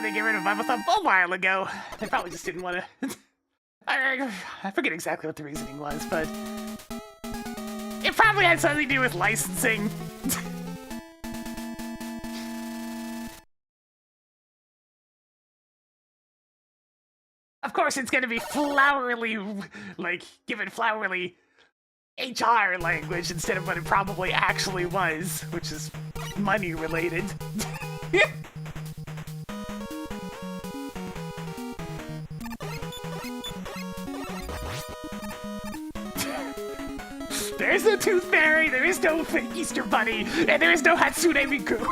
they get rid of Bible Thumb a while ago. They probably just didn't want to... I forget exactly what the reasoning was, but... It probably had something to do with licensing. Of course, it's gonna be flowery, like, given flowery HR language instead of what it probably actually was, which is money related. There is no Tooth Fairy, there is no Easter Bunny, and there is no Hatsune Miku.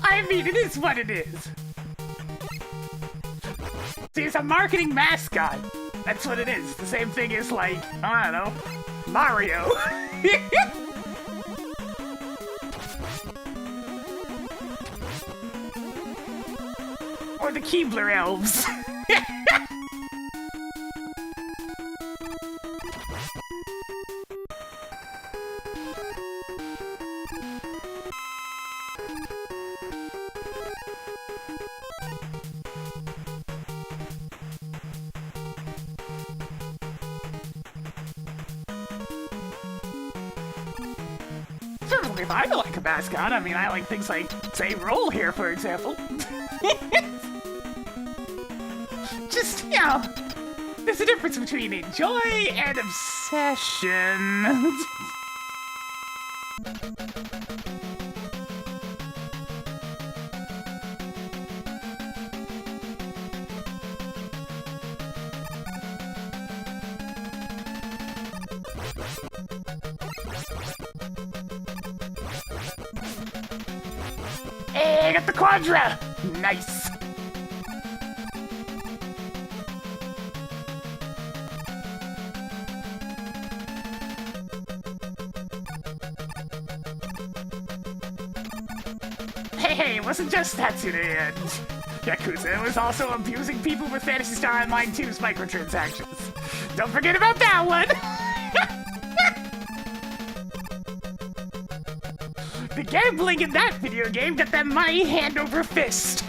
I mean, it is what it is. See, it's a marketing mascot. That's what it is. The same thing as, like, I don't know, Mario. Or the Keebler elves. Certainly, if I like a mascot, I mean, I like things like, say, Roll here, for example. Just, you know, there's a difference between enjoy and obsession. Hey, I got the Quadra! Nice! Hey, it wasn't just Hatsune and Yakuza, it was also abusing people with Phantasy Star Online 2's microtransactions. Don't forget about that one! The gambling in that video game got that money hand over fist.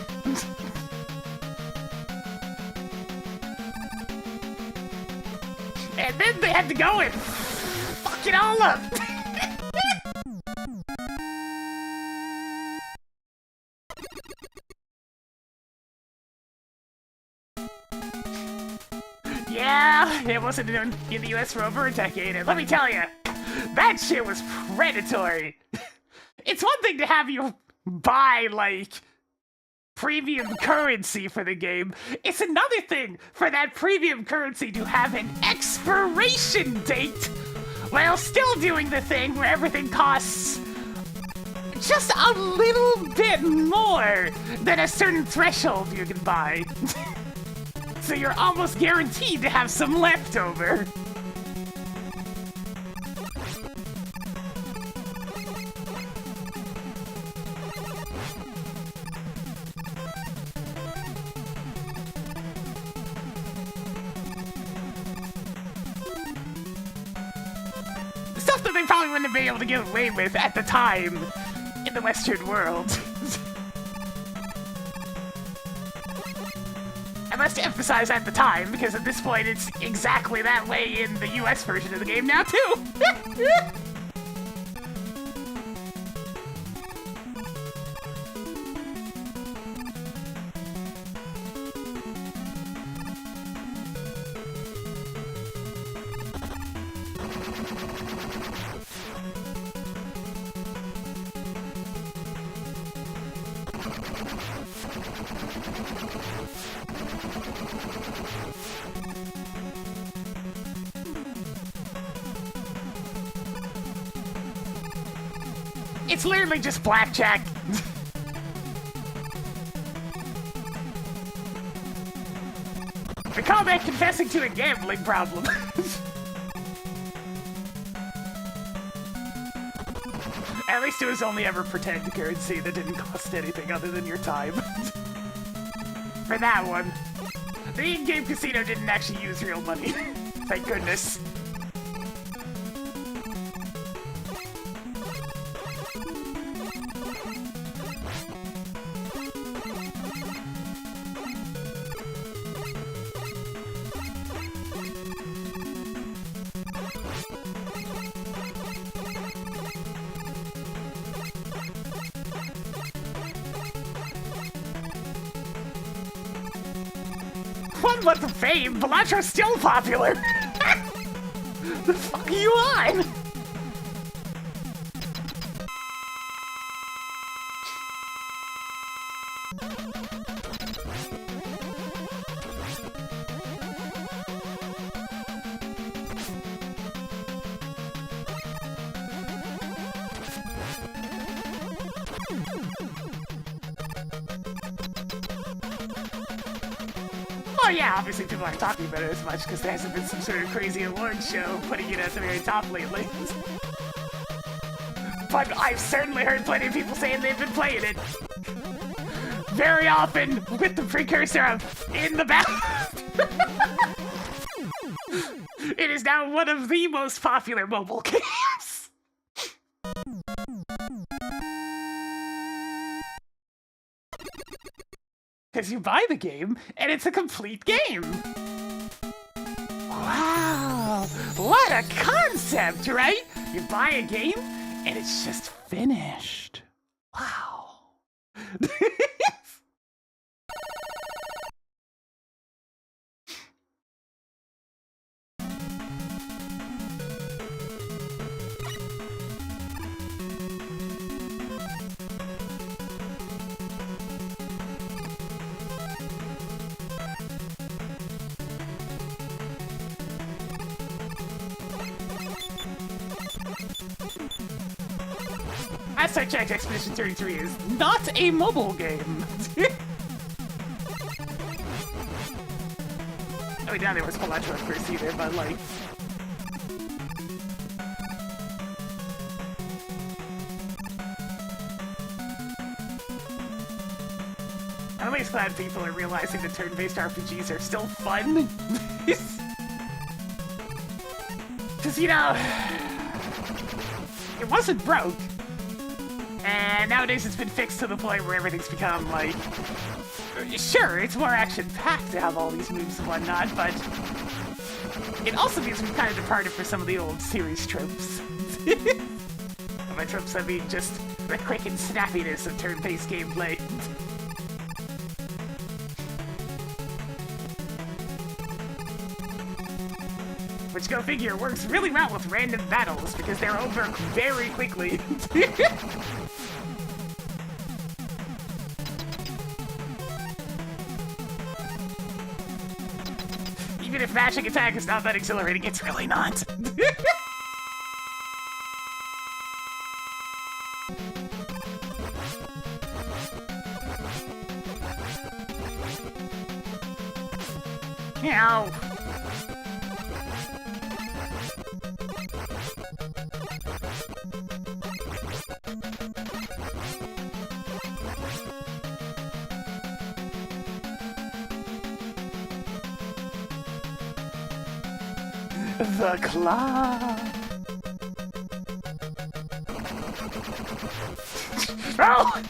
And then they had to go and fuck it all up. Yeah, it wasn't in the US for over a decade, and let me tell you, that shit was predatory. It's one thing to have you buy, like, premium currency for the game. It's another thing for that premium currency to have an expiration date while still doing the thing where everything costs just a little bit more than a certain threshold you can buy. So you're almost guaranteed to have some leftover. Stuff that they probably wouldn't have been able to get away with at the time in the Western world. I must emphasize at the time, because at this point it's exactly that way in the US version of the game now, too! It's literally just blackjack. We call that confessing to a gambling problem. At least it was only ever pretend currency that didn't cost anything other than your time. For that one. The in-game casino didn't actually use real money. Thank goodness. One month of fame, Balattra's still popular! The fuck are you on? Oh yeah, obviously people aren't talking about it as much because there hasn't been some sort of crazy awards show putting it at the very top lately. But I've certainly heard plenty of people saying they've been playing it. Very often with the precursor of in the back. It is now one of the most popular mobile games. Because you buy the game, and it's a complete game! Wow! What a concept, right? You buy a game, and it's just finished. Wow. Last I checked, Expedition 33 is not a mobile game. I mean, now there was Palatra at first either, but like... I'm at least glad people are realizing that turn-based RPGs are still fun. Because, you know, it wasn't broke. And nowadays it's been fixed to the point where everything's become, like... Sure, it's more action-packed to have all these moves and whatnot, but... It also means we've kind of departed for some of the old series tropes. By tropes, I mean just the quick and snappiness of turn-based gameplay. Which, go figure, works really well with random battles, because they're over very quickly. Even if mashing attack is not that exhilarating, it's really not. Meow. The claw. Oh!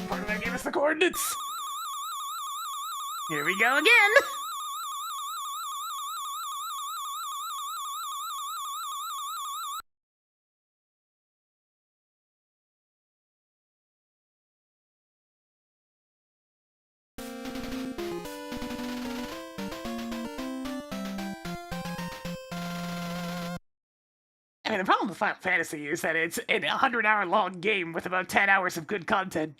Part of that gave us the coordinates. Here we go again. I mean, the problem with Final Fantasy is that it's an 100-hour-long game with about 10 hours of good content.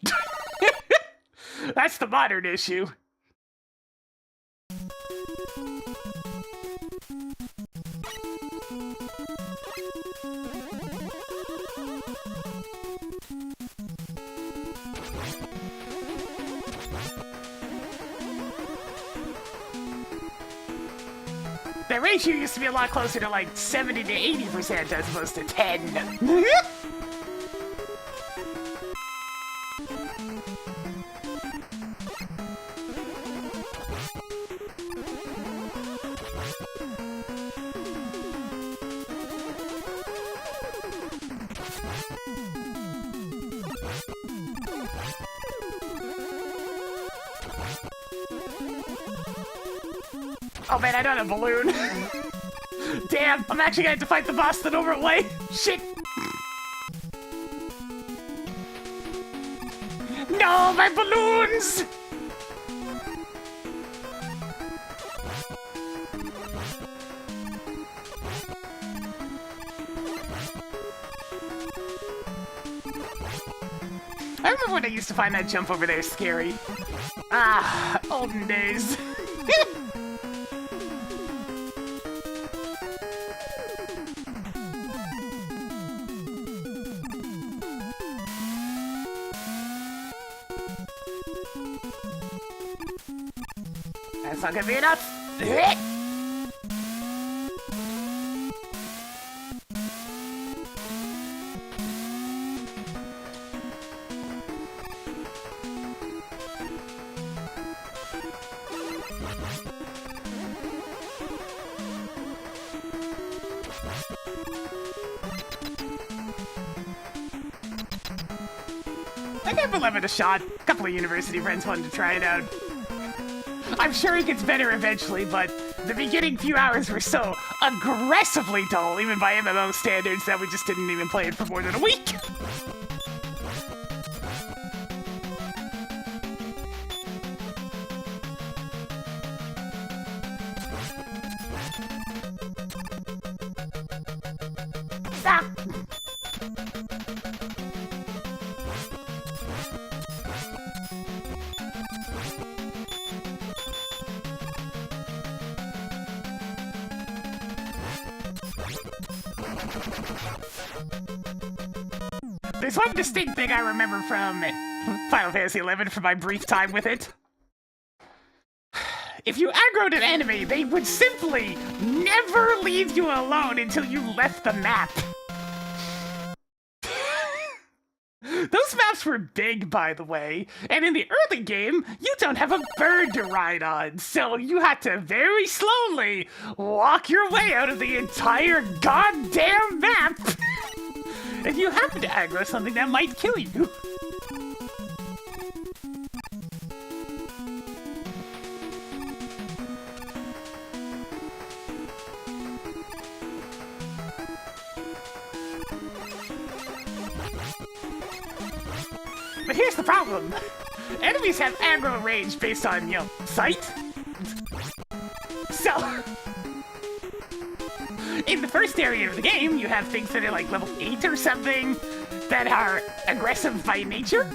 That's the modern issue. that ratio used to be a lot closer to like 70 to 80% as opposed to 10. Oh man, I don't have a balloon. Damn, I'm actually gonna have to fight the boss the normal way. Shit. No, my balloons! I remember when I used to find that jump over there scary. Ah, olden days. That's not gonna be enough. I gave 11 a shot. A couple of university friends wanted to try it out. I'm sure it gets better eventually, but the beginning few hours were so aggressively dull, even by MMO standards, that we just didn't even play it for more than a week. Ah! There's one distinct thing I remember from Final Fantasy XI from my brief time with it. If you aggroed an enemy, they would simply never leave you alone until you left the map. Those maps were big, by the way, and in the early game, you don't have a bird to ride on, so you had to very slowly walk your way out of the entire goddamn map. If you happen to aggro something, that might kill you. But here's the problem. Enemies have aggro range based on, sight. So, in the first area of the game, you have things that are like level 8 or something that are aggressive by nature.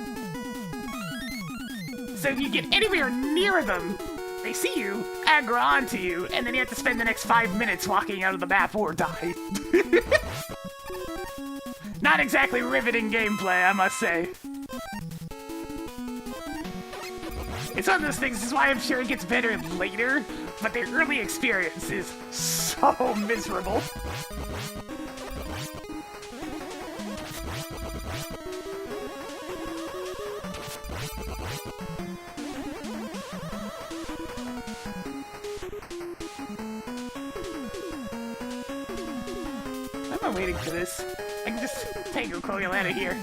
So if you get anywhere near them, they see you, aggro onto you, and then you have to spend the next 5 minutes walking out of the map or die. Not exactly riveting gameplay, I must say. It's one of those things, this is why I'm sure it gets better later, but the early experience is so miserable. I'm not waiting for this. I can just take a coil out of here.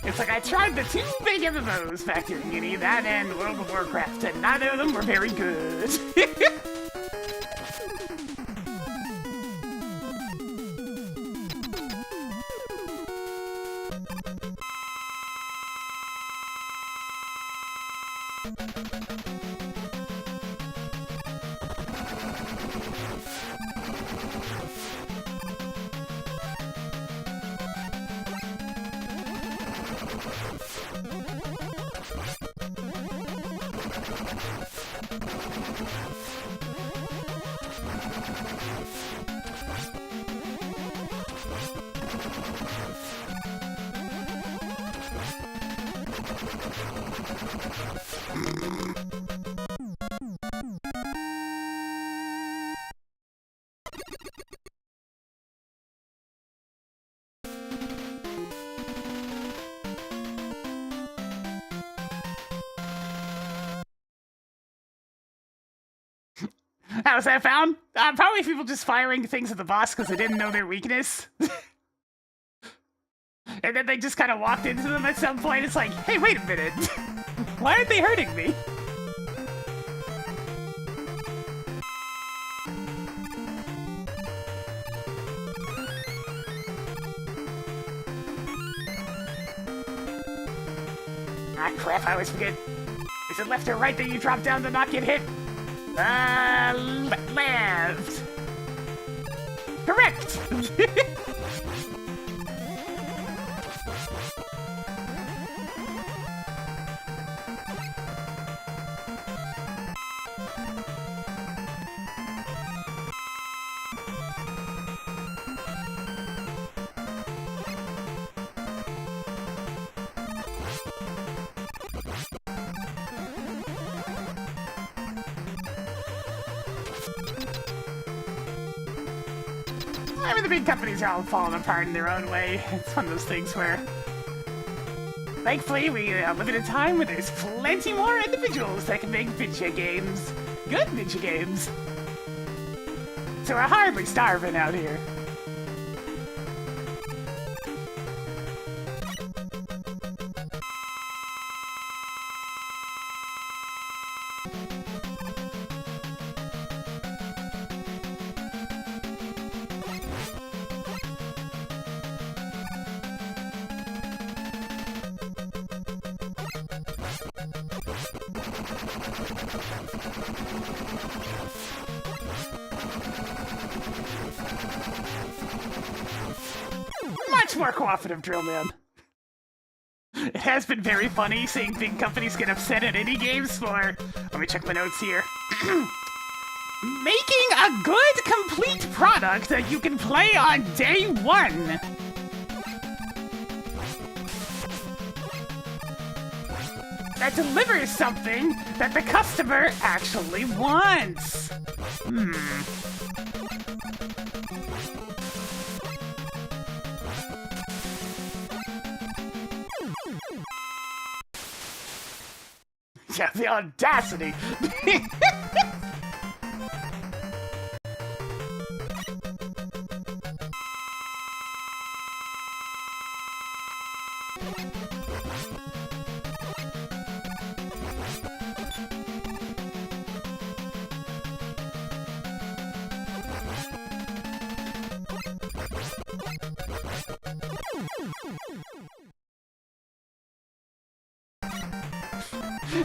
It's like I tried the two big MMOs back in Uni, that and World of Warcraft, and neither of them were very good. How's that found? Probably people just firing things at the boss because they didn't know their weakness. And then they just kind of walked into them at some point. It's like, hey, wait a minute. Why aren't they hurting me? Ah, crap, I always forget. Is it left or right that you drop down to not get hit? Left. Correct. I mean, the big companies are all falling apart in their own way. It's one of those things where, thankfully, we live in a time where there's plenty more individuals that can make video games. Good video games. So we're hardly starving out here. Much more cooperative, Drill Man. It has been very funny seeing big companies get upset at indie games for... Let me check my notes here. Making a good, complete product that you can play on day one. That delivers something that the customer actually wants. Yeah, the audacity.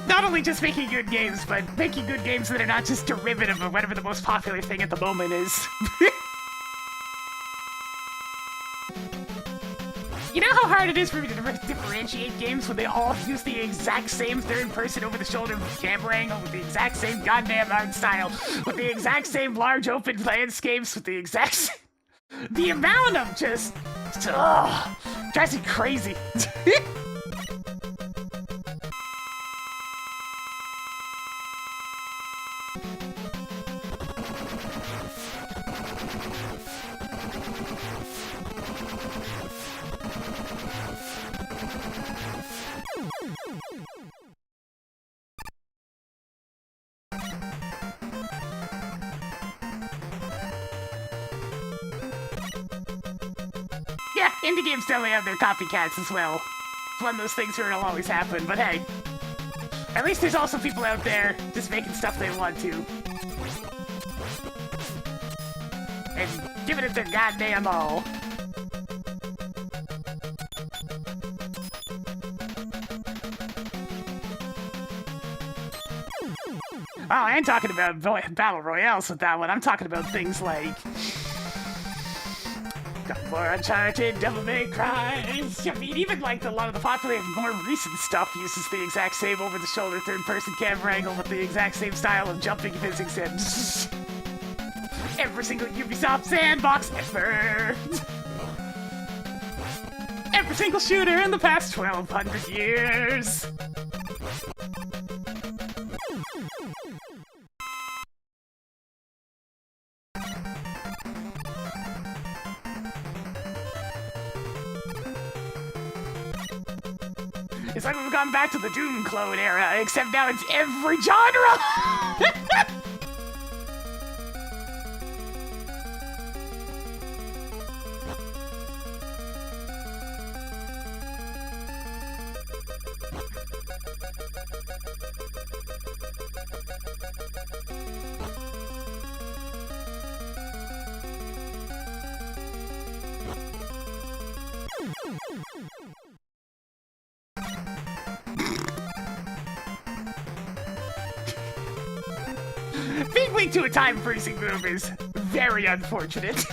Not only just making good games, but making good games that are not just derivative of whatever the most popular thing at the moment is. You know how hard it is for me to differentiate games when they all use the exact same third-person over-the-shoulder camera angle with the exact same goddamn art style, with the exact same large open landscapes, with the exact same... The amount of just... drives me crazy. Yeah, indie games definitely have their copycats as well. It's one of those things where it'll always happen, but hey. At least there's also people out there just making stuff they want to. And giving it their goddamn all. Oh, I ain't talking about battle royales with that one. I'm talking about things like... More Uncharted, Devil May Cry. I mean, even like a lot of the popular, more recent stuff uses the exact same over-the-shoulder third-person camera angle with the exact same style of jumping physics and every single Ubisoft sandbox ever. super single shooter in the past 1,200 years. It's like we've gone back to the Doom clone era, except now it's every genre! Being linked to a time-freezing move is very unfortunate.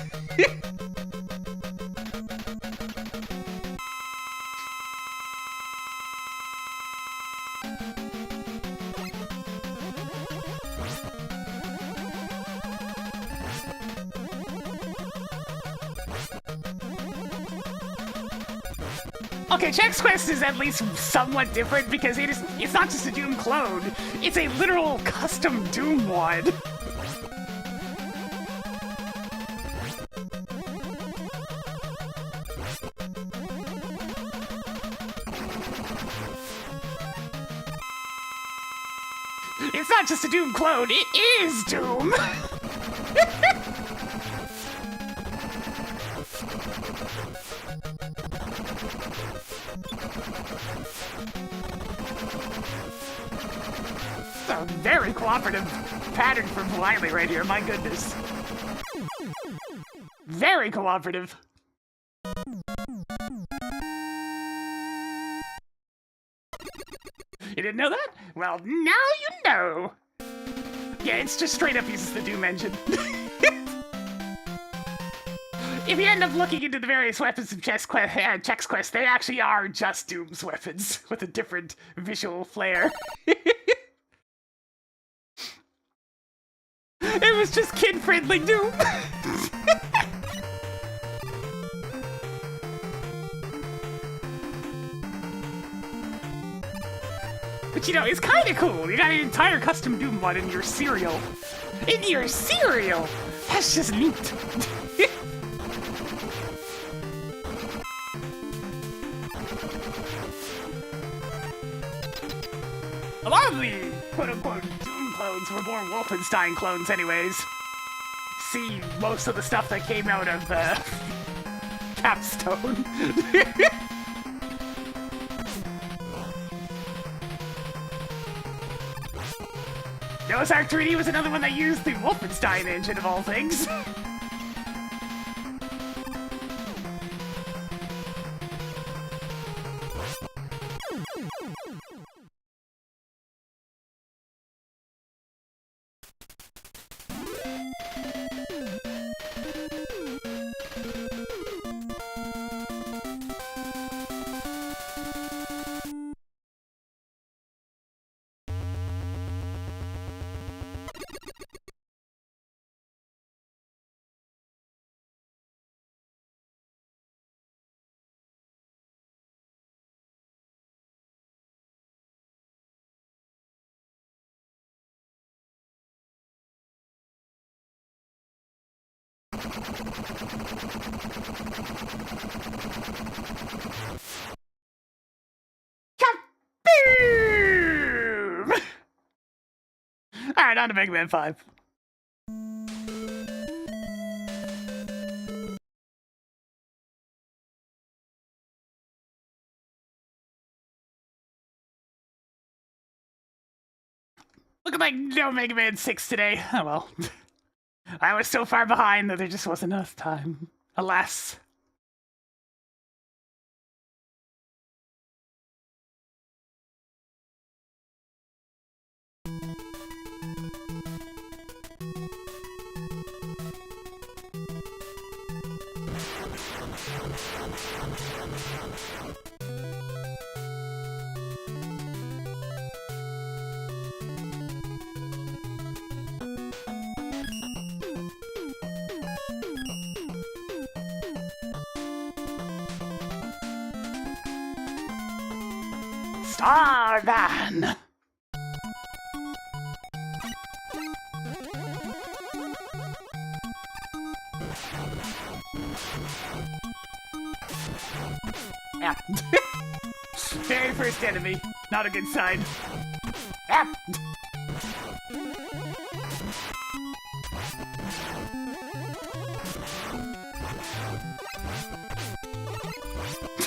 Okay, Chex Quest is at least somewhat different because it's not just a Doom clone, it's a literal custom Doom one. It's not just a Doom clone, it is Doom! A very cooperative pattern from Bliley right here, my goodness. Very cooperative. You didn't know that? Well, now you know! Yeah, it's just straight up uses the Doom engine. If you end up looking into the various weapons of Chex Quest, they actually are just Doom's weapons with a different visual flair. It was just kid-friendly Doom! But you know, it's kinda cool. You got an entire custom Doom mod in your cereal. In your cereal! That's just neat. A lot of the quote-unquote Doom clones were more Wolfenstein clones anyways. See most of the stuff that came out of, Capstone. Noah's Ark 3D was another one that used the Wolfenstein engine of all things. Kaboom! Alright, on to Mega Man 5. Looking like no Mega Man 6 today. Oh well. I was so far behind that there just wasn't enough time. Alas. Starman! Yeah. Very first enemy. Not a good sign. Yeah.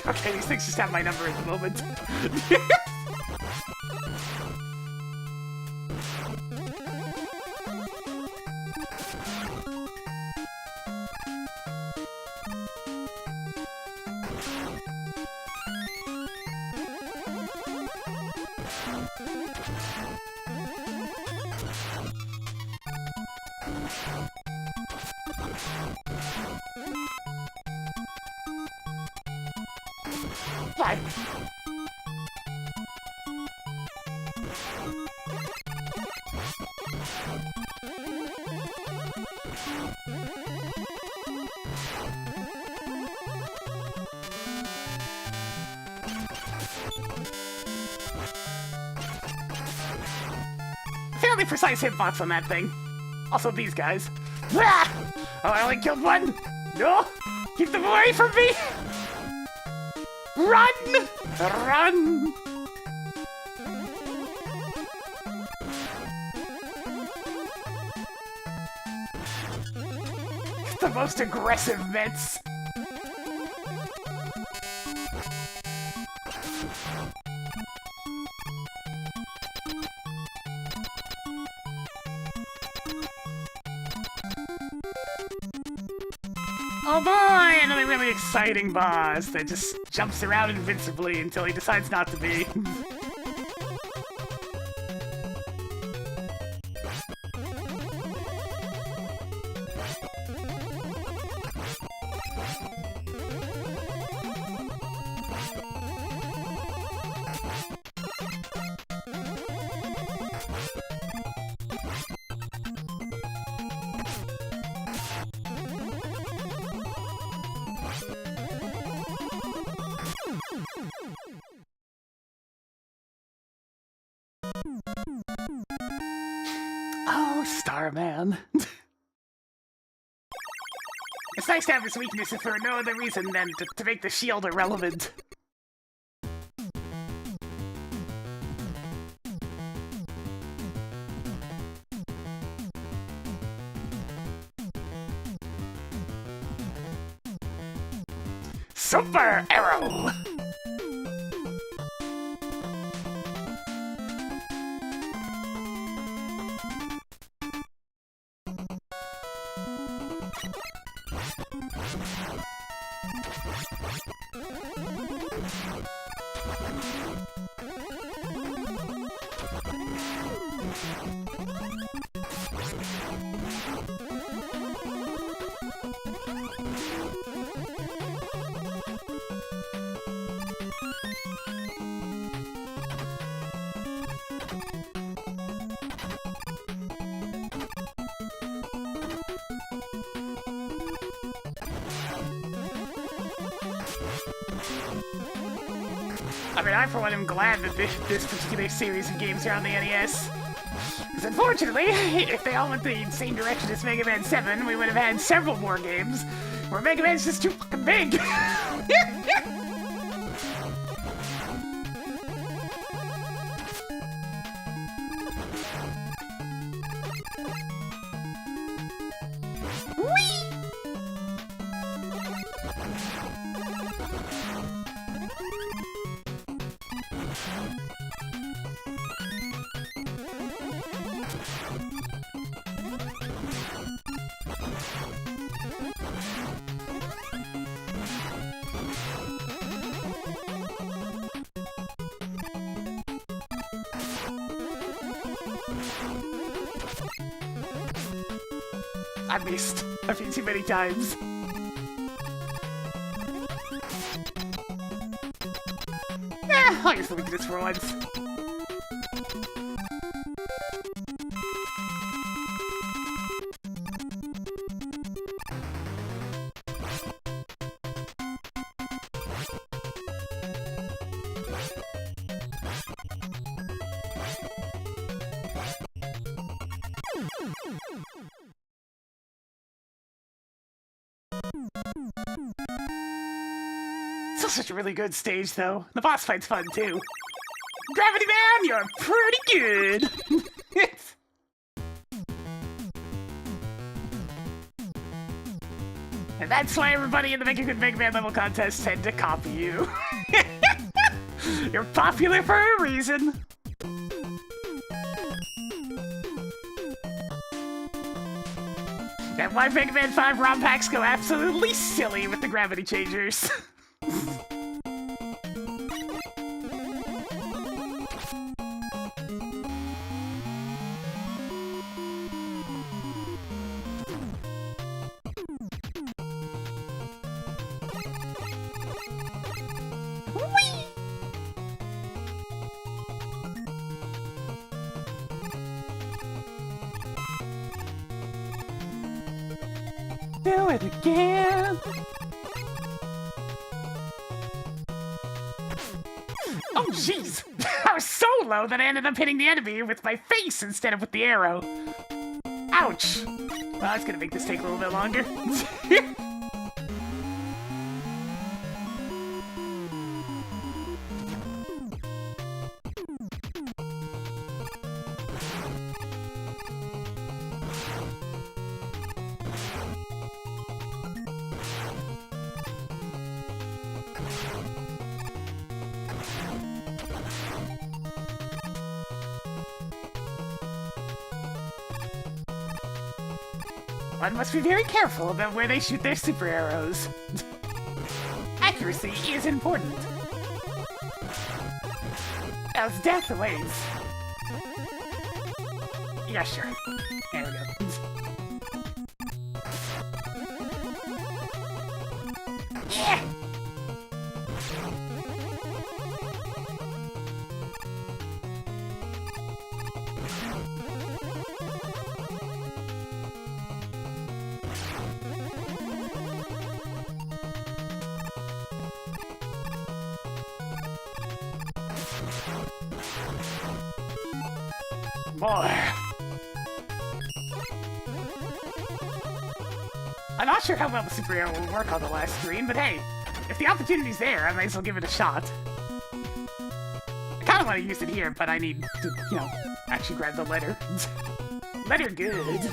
Okay, these things just have my number at the moment. Bye. Fairly precise hitbox on that thing. Also these guys. Ah! Oh, I only killed one! No! Keep them away from me! Run! Run! The most aggressive Mets. Oh boy, another really exciting boss that just jumps around invincibly until he decides not to be. Oh, Starman. It's nice to have this weakness for no other reason than to make the shield irrelevant. Super Arrow! I mean, I for one am glad that this particular series of games are on the NES. Because unfortunately, if they all went the same direction as Mega Man 7, we would have had several more games where Mega Man's just too fucking big. I missed a few too many times. I'll use the weakness for once. Still such a really good stage, though. The boss fight's fun, too. Gravity Man, you're pretty good! And that's why everybody in the Make a Good Mega Man level contest tend to copy you. You're popular for a reason. And why Mega Man 5 ROM packs go absolutely silly with the gravity changers. Do it again. Oh, jeez. I was so low that I ended up hitting the enemy with my face instead of with the arrow. Ouch. Well, that's gonna make this take a little bit longer. One must be very careful about where they shoot their super arrows. Accuracy is important. As death awaits. Yeah, sure. There we go. Yeah! More. I'm not sure how well the super arrow will work on the last screen, but hey, if the opportunity's there, I might as well give it a shot. I kind of want to use it here, but I need to, you know, actually grab the letter. Letter good.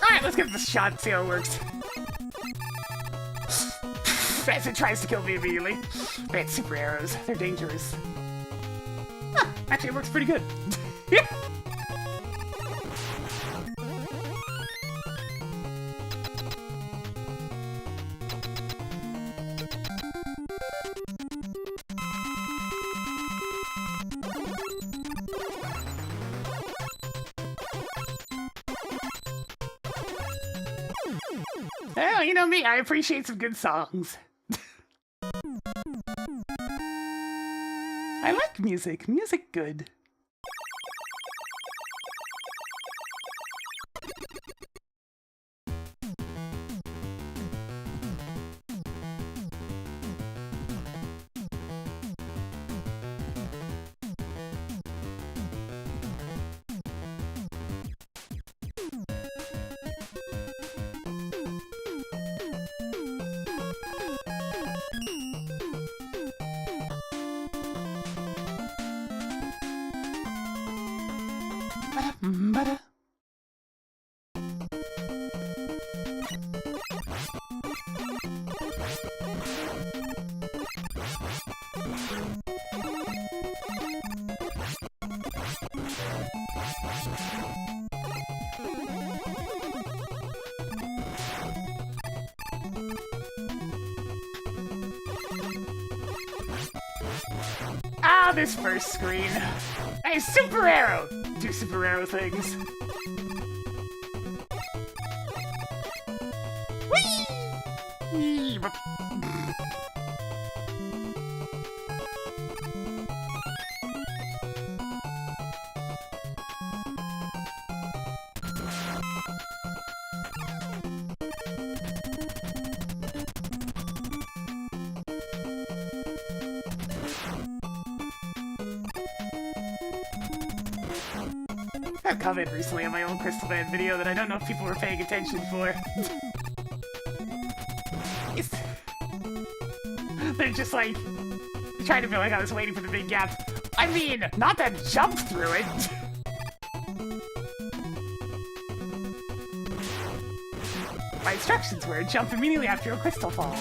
Alright, let's give this a shot and see how it works. As it tries to kill me immediately. Man, super arrows. They're dangerous. Huh, actually, it works pretty good. Well, you know me, I appreciate some good songs. I like music. Music good. Ba-da. Ah, this first screen. Hey, super arrow! Do super arrow things. I had a comment recently on my own Crystal Man video that I don't know if people were paying attention for. They're just like, trying to feel like I was waiting for the big gap. I mean, not that jump through it. My instructions were jump immediately after a crystal falls.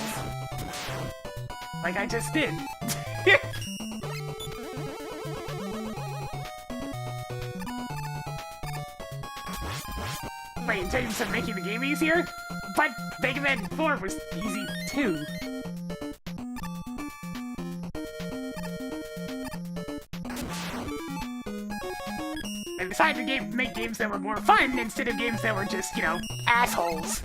Like I just did. Wait, in terms of making the game easier? But Mega Man 4 was easy too. They decided to make games that were more fun instead of games that were just, you know, assholes.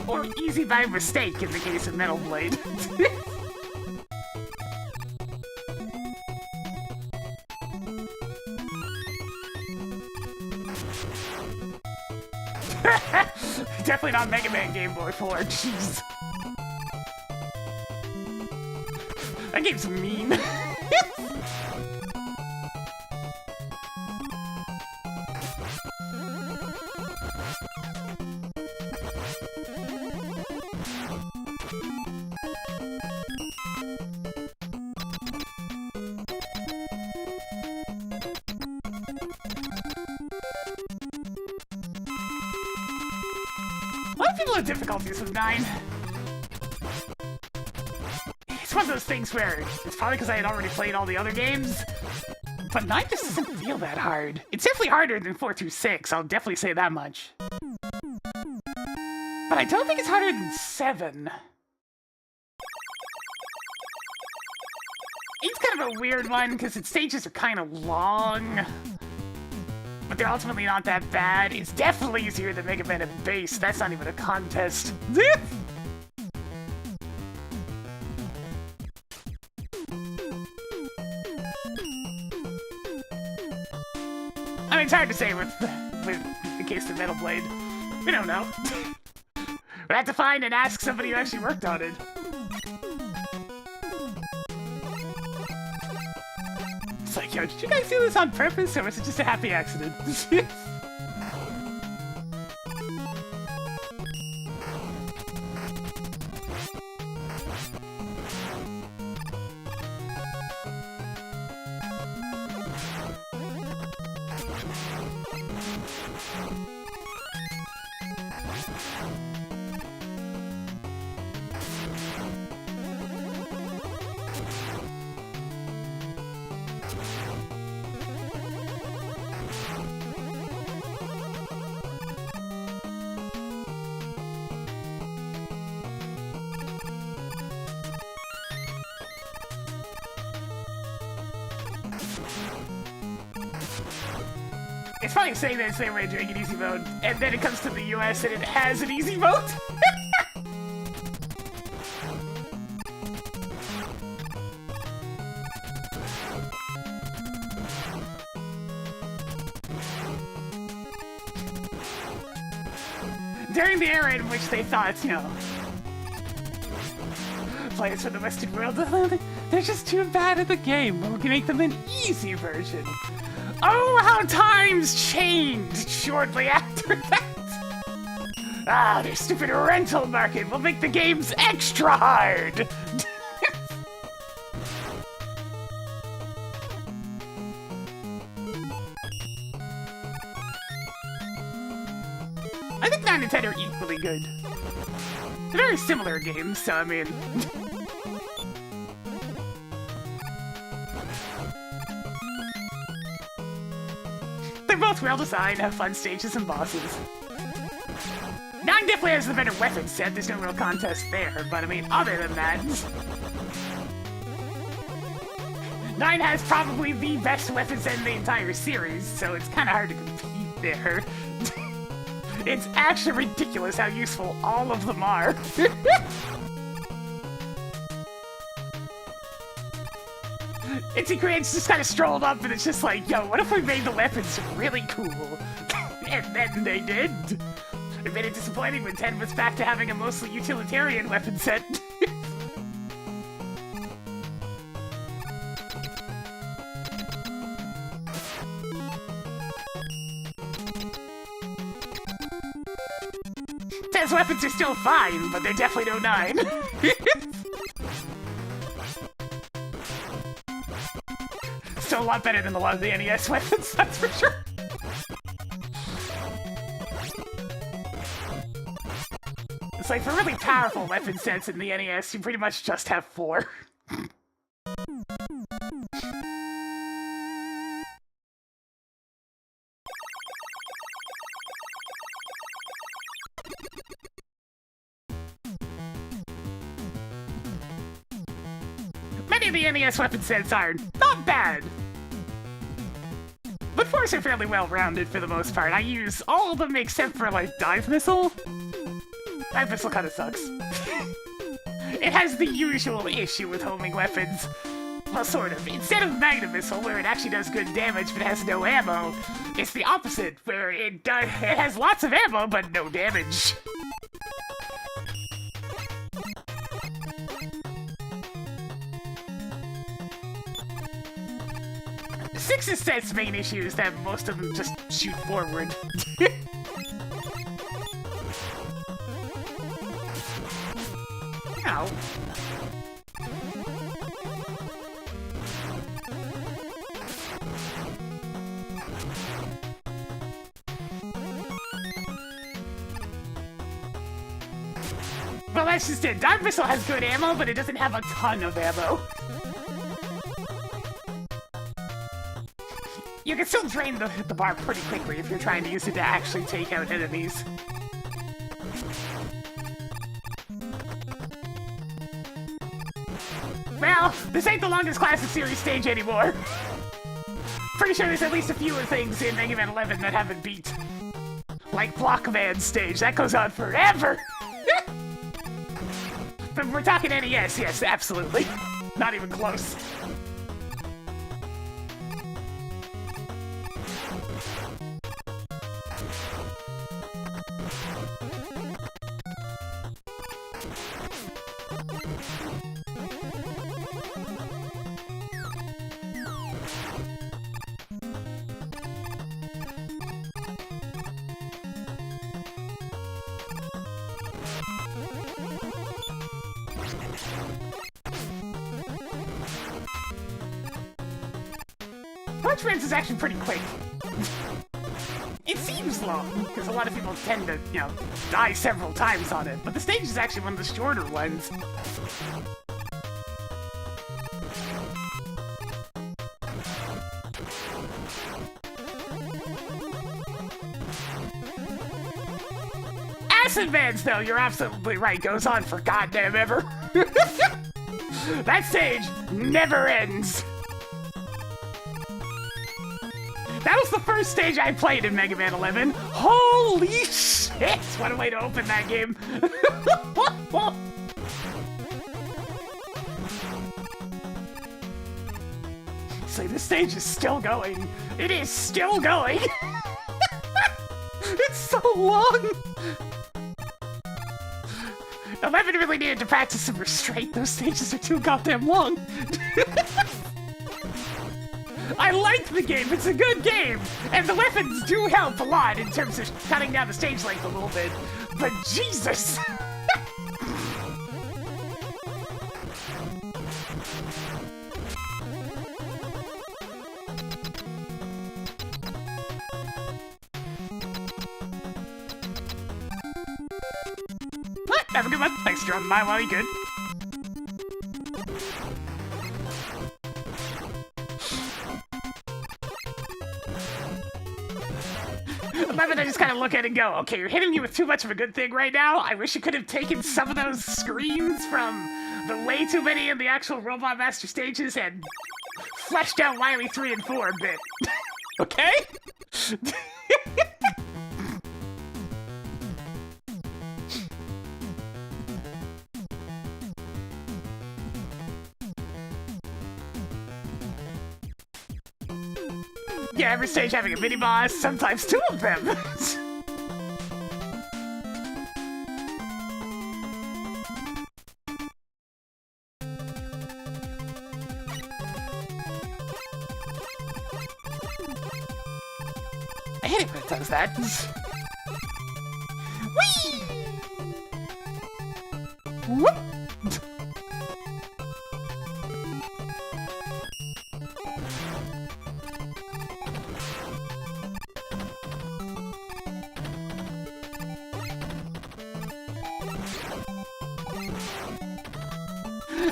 Or easy by mistake in the case of Metal Blade. Definitely not Mega Man Game Boy 4, jeez. That game's mean. A lot of people have difficulties with 9. It's one of those things where it's probably because I had already played all the other games, but 9 just doesn't feel that hard. It's definitely harder than 4 through 6, I'll definitely say that much. But I don't think it's harder than 7. 8's kind of a weird one because its stages are kind of long. But they're ultimately not that bad. It's definitely easier than Mega Man at base. That's not even a contest. I mean, it's hard to say with the case of Metal Blade. We don't know. We'll have to find and ask somebody who actually worked on it. It's like, yo, did you guys do this on purpose, or was it just a happy accident? It's funny saying that same way doing an easy mode, and then it comes to the US and it has an easy mode. During the era in which they thought, you know, players from the Western world, they're just too bad at the game, but we can make them an easy version. Oh, how times changed shortly after that! Ah, their stupid rental market will make the games extra hard! I think 9 and 10 are equally good. They're very similar games, so I mean... They're both well designed, have fun stages and bosses. 9 definitely has the better weapon set, there's no real contest there, but I mean, other than that... 9 has probably the best weapon set in the entire series, so it's kinda hard to compete there. It's actually ridiculous how useful all of them are. Itzy Creates just kind of strolled up and it's just like, yo, what if we made the weapons really cool? And then they did. It made it disappointing when 10 was back to having a mostly utilitarian weapon set. 10's weapons are still fine, but they're definitely no 9. Still a lot better than a lot of the NES weapons, that's for sure. It's like, for really powerful weapon sets in the NES, you pretty much just have 4. Many of the NES weapon sets are not bad, but 4s are fairly well-rounded for the most part. I use all of them except for, like, Dive Missile. Dive Missile kinda sucks. It has the usual issue with homing weapons. Well, sort of. Instead of Magnum Missile, where it actually does good damage but has no ammo, it's the opposite, where it has lots of ammo but no damage. Six's set's main issue is that most of them just shoot forward. Ow. Well, that's just it. Dive Missile has good ammo, but it doesn't have a ton of ammo. You can still drain the bar pretty quickly if you're trying to use it to actually take out enemies. Well, this ain't the longest Classic Series stage anymore. Pretty sure there's at least a few things in Mega Man 11 that haven't beat. Like Blockman stage, that goes on forever! But we're talking NES, yes, absolutely. Not even close. Punch is actually pretty quick. It seems long, because a lot of people tend to, you know, die several times on it, but the stage is actually one of the shorter ones. Acid Man's, though, you're absolutely right, goes on for goddamn ever. That stage never ends. That was the first stage I played in Mega Man 11. Holy shit! What a way to open that game. See, this stage is still going. It is still going. It's so long. 11 really needed to practice some restraint. Those stages are too goddamn long. I like the game, it's a good game, and the weapons do help a lot in terms of cutting down the stage length a little bit, but Jesus! Have a good one. Thanks for dropping by while you could. I just kind of look at it and go, okay, you're hitting me with too much of a good thing right now. I wish you could have taken some of those screens from the way too many in the actual Robot Master stages and fleshed out Wily 3 and 4 a bit. Okay? Yeah, every stage having a mini-boss, sometimes 2 of them! I hate it when it does that. Whee!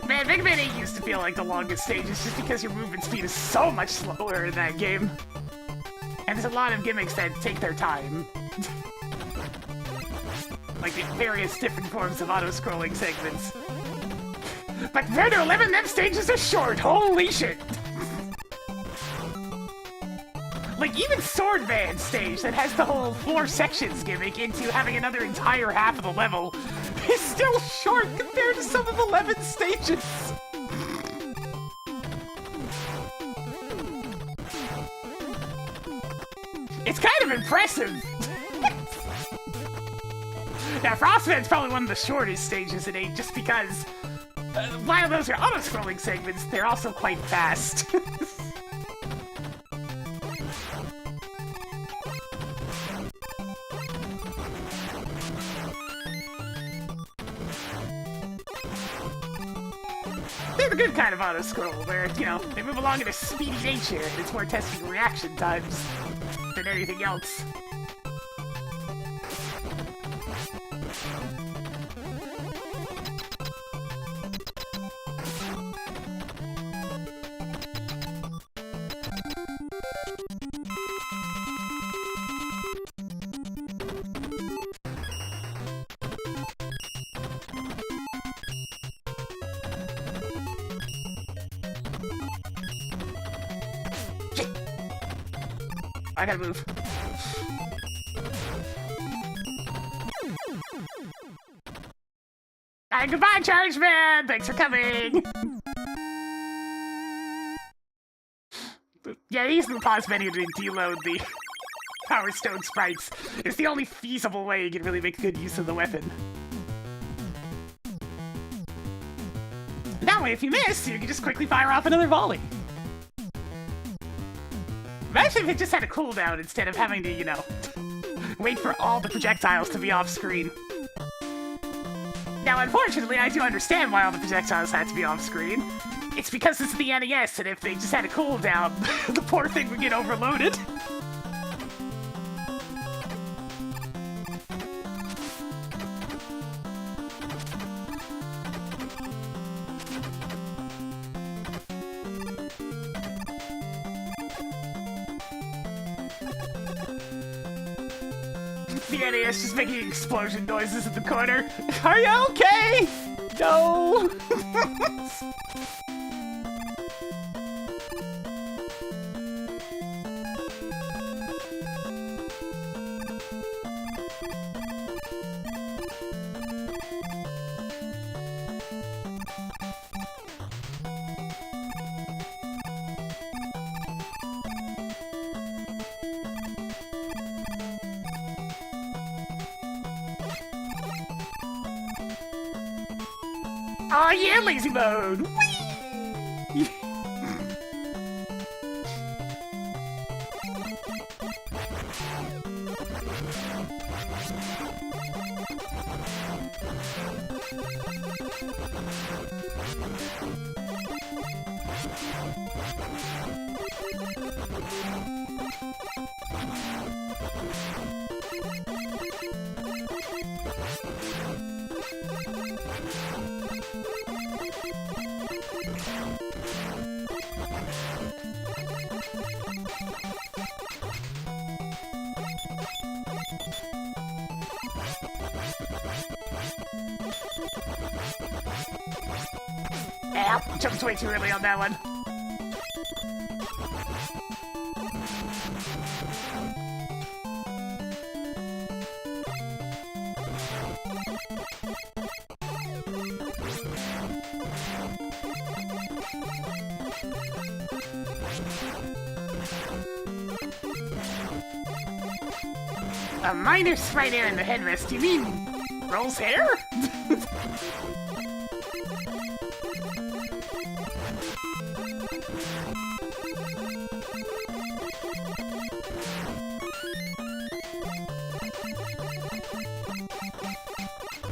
Man, Mega Man 8 used to feel like the longest stages just because your movement speed is so much slower in that game. And there's a lot of gimmicks that take their time. Like the various different forms of auto-scrolling segments. But compared to 11, them stages are short, holy shit! Like, even Swordman's stage that has the whole 4 sections gimmick into having another entire half of the level is still short compared to some of 11's stages. It's kind of impressive. Now, Frostman's probably one of the shortest stages in 8 just because, while those are auto-scrolling segments, they're also quite fast. They're the good kind of auto-scroll, where, you know, they move along at a speedy nature, and it's more testing reaction times than anything else. I gotta move. Alright, goodbye, Charge Man! Thanks for coming! Yeah, using the pause menu to deload the Power Stone sprites is the only feasible way you can really make good use of the weapon. That way, if you miss, you can just quickly fire off another volley. Imagine if it just had a cooldown instead of having to, you know, wait for all the projectiles to be off screen. Now, unfortunately, I do understand why all the projectiles had to be off screen. It's because it's the NES, and if they just had a cooldown, the poor thing would get overloaded. The NES just making explosion noises in the corner. Are you okay? No! Oh yeah, lazy mode! Whee! Ow, jumped way too early on that one. A minor sprite air in the headrest, you mean Roll's hair?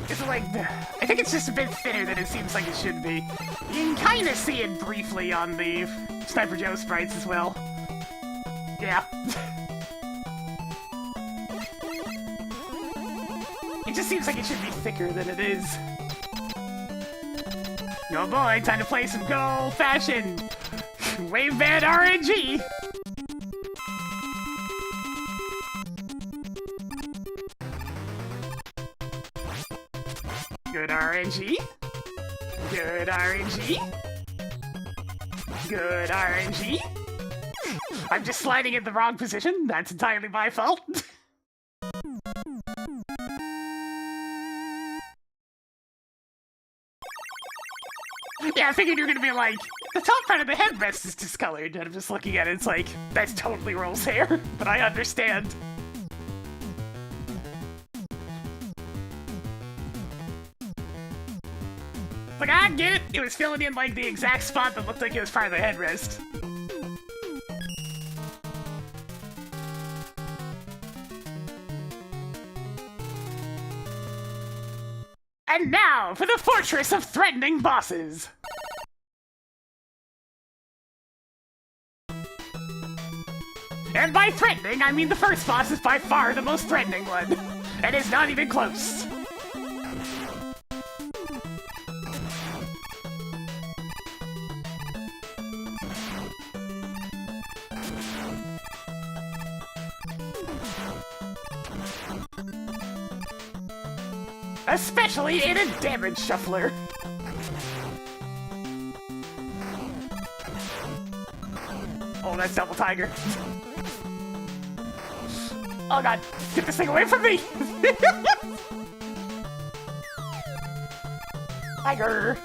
It's like, I think it's just a bit thinner than it seems like it should be. You can kind of see it briefly on the Sniper Joe sprites as well. Yeah. It just seems like it should be thicker than it is. Oh boy, time to play some good old-fashioned wave band RNG. Good RNG. Good RNG. Good RNG. I'm just sliding in the wrong position. That's entirely my fault. Yeah, I figured you were gonna be like, the top part of the headrest is discolored, and I'm just looking at it, it's like, that's totally Roll's hair, but I understand. Like, I get it, it was filling in like the exact spot that looked like it was part of the headrest. And now for the Fortress of Threatening Bosses! And by threatening, I mean the first boss is by far the most threatening one. And it's not even close. Especially in a damage shuffler. Oh, that's Double Tiger. Oh god, get this thing away from me! Tiger!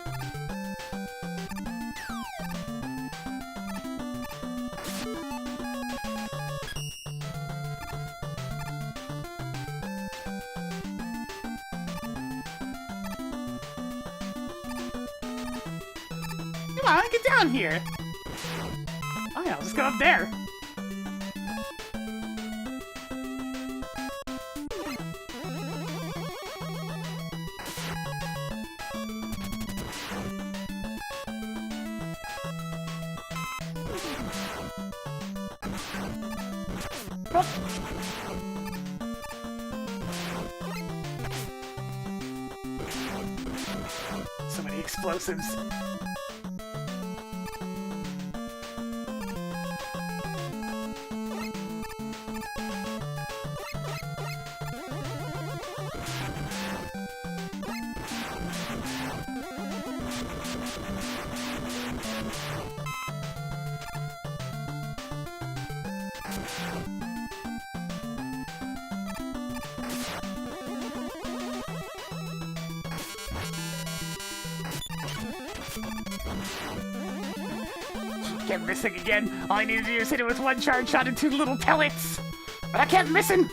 Come on, get down here! Oh yeah, I'll just go up there. So many explosives. Kept missing again. All I needed to do is hit it with one charge shot and 2 little pellets. But I kept missing.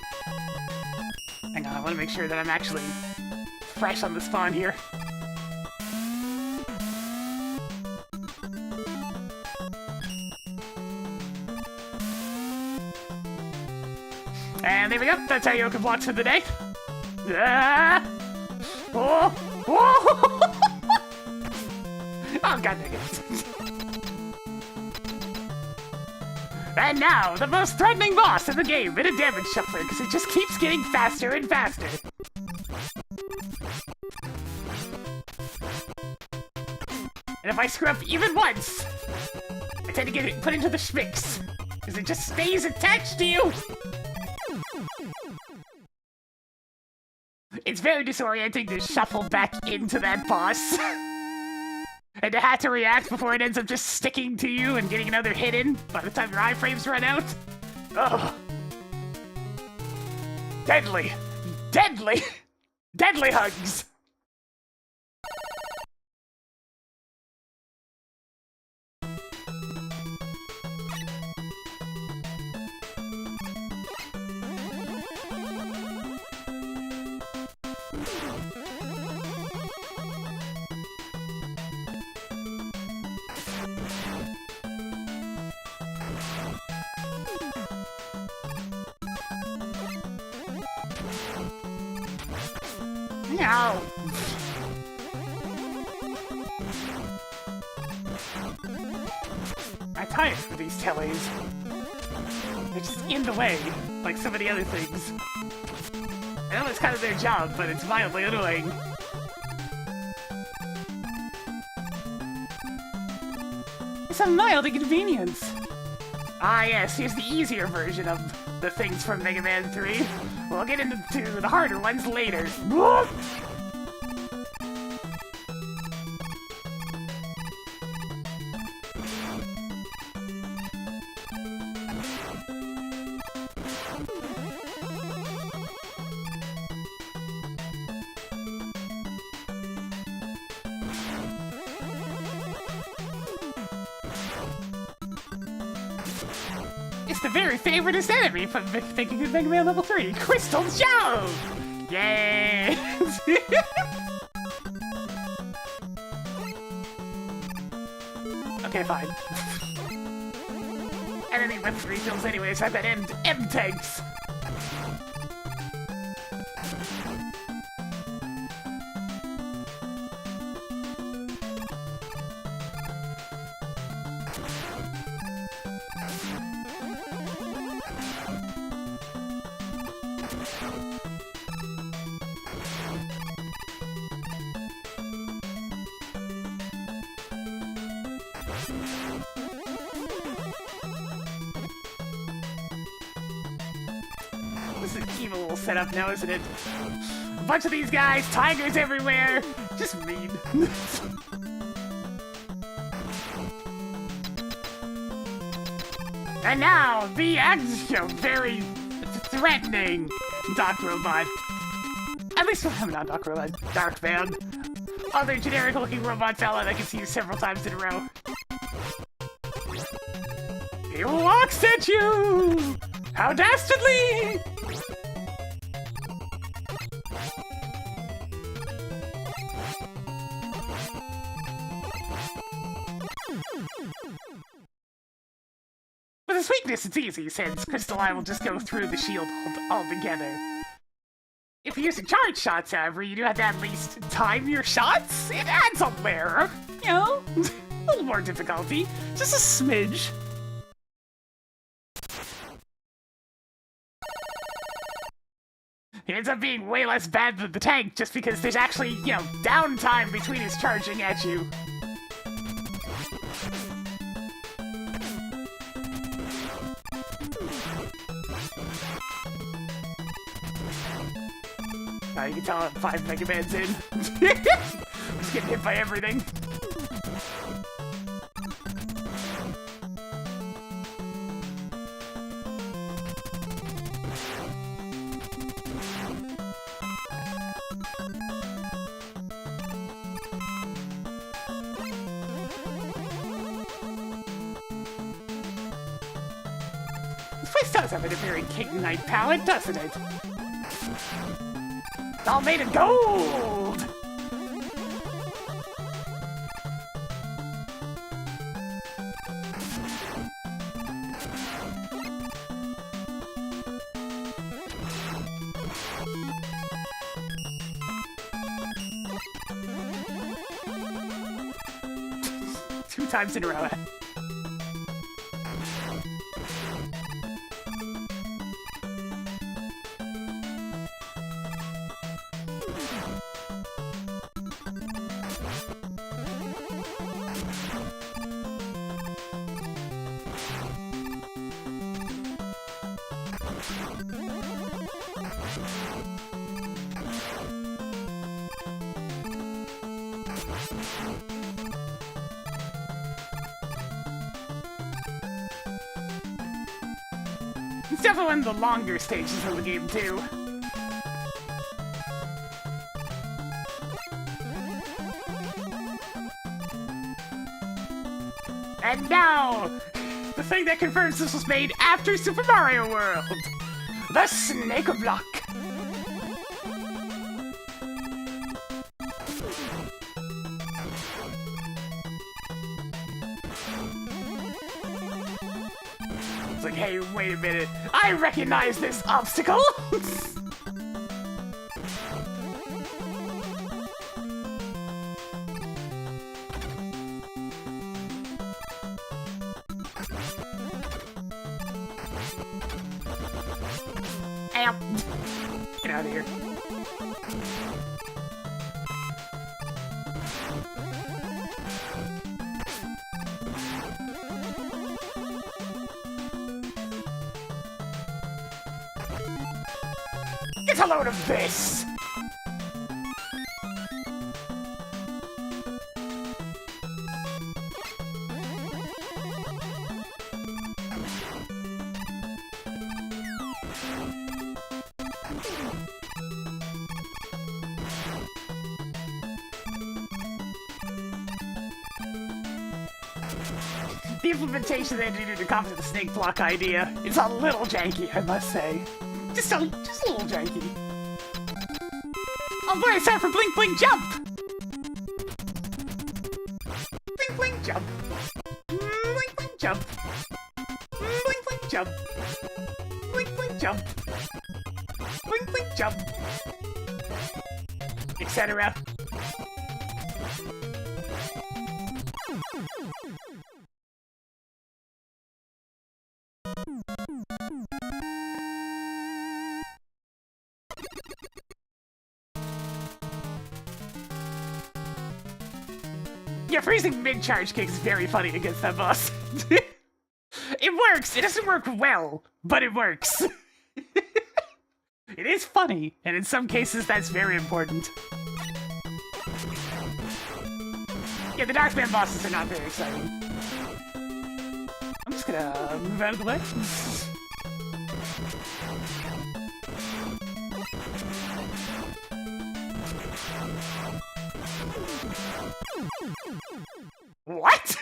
Hang on, I want to make sure that I'm actually fresh on the spawn here. And there we go. That's our yoke of blocks for the day. Ah! Oh! Oh! Oh, god dang it. And now, the most threatening boss in the game in a damage shuffler, because it just keeps getting faster and faster. And if I screw up even once, I tend to get it put into the schmicks, because it just stays attached to you. It's very disorienting to shuffle back into that boss. And to have to react before it ends up just sticking to you and getting another hit in by the time your iframes run out. Ugh. Deadly. Deadly. Deadly hugs. Ow. I'm tired of these tellies. They're just in the way, like so many other things. I know it's kind of their job, but it's mildly annoying. Some mild inconvenience. Ah yes, here's the easier version of the things from Mega Man 3. We'll get into the harder ones later. Whoop! It's the very favoriteest enemy from thinking of Mega Man Level 3, Crystal Joe! Yay! Okay, fine. Enemy with refills anyways, I've got M-tanks. This is a evil little setup now, isn't it? A bunch of these guys, tigers everywhere. Just mean. And now, the very threatening Doc Robot. At least not Doc Robot, Dark Man. Other generic-looking robot fella that I can see you several times in a row. He walks at you! How dastardly! With his weakness, it's easy, since Crystal Eye will just go through the shield altogether. If you're using charge shots, however, you do have to at least time your shots. It adds a layer, you know, a little more difficulty, just a smidge. He ends up being way less bad than the tank, just because there's actually, you know, downtime between his charging at you. You can tell I'm 5 Mega Mans in. Just getting hit by everything. This place does have a very King Knight palette, doesn't it? It's all made of gold! Two times in a row. It's definitely one of the longer stages of the game, too. And now, the thing that confirms this was made after Super Mario World! The Snake Block! It's like, hey, wait a minute, I recognize this obstacle! Ow. Get out of here. Get a load of this! The implementation they did to come to the snake block idea is a little janky, I must say. Just a little janky. Oh boy, it's time for Blink Blink Jump! Blink Blink Jump! Blink Blink Jump! Blink Blink Jump! Blink Blink Jump! Blink Blink Jump! Etc. Yeah, freezing mid-charge kick is very funny against that boss. It works! It doesn't work well, but it works. It is funny, and in some cases that's very important. Yeah, the Darkman bosses are not very exciting. I'm just gonna move out of the way. What?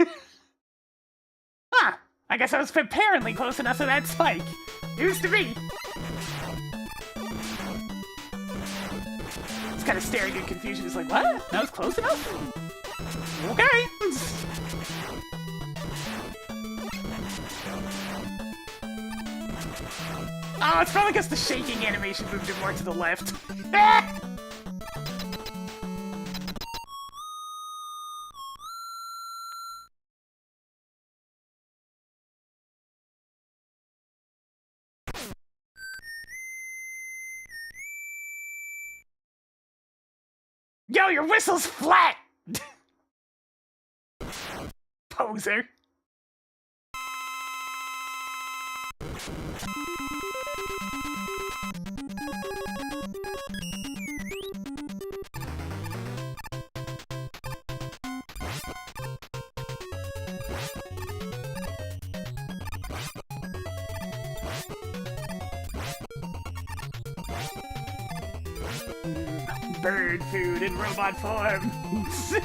Huh. I guess I was apparently close enough to that spike. News to me. It's kind of staring in confusion. It's like, what? That was close enough? Okay. Oh, it's probably because the shaking animation moved it more to the left. Yo, your whistle's flat! Poser. Bird food in robot form. Oops.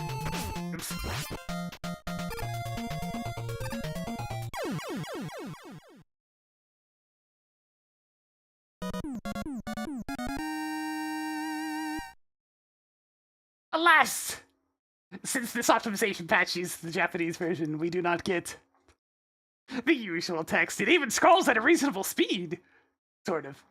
Alas! Since this optimization patch uses the Japanese version, we do not get the usual text. It even scrolls at a reasonable speed. Sort of.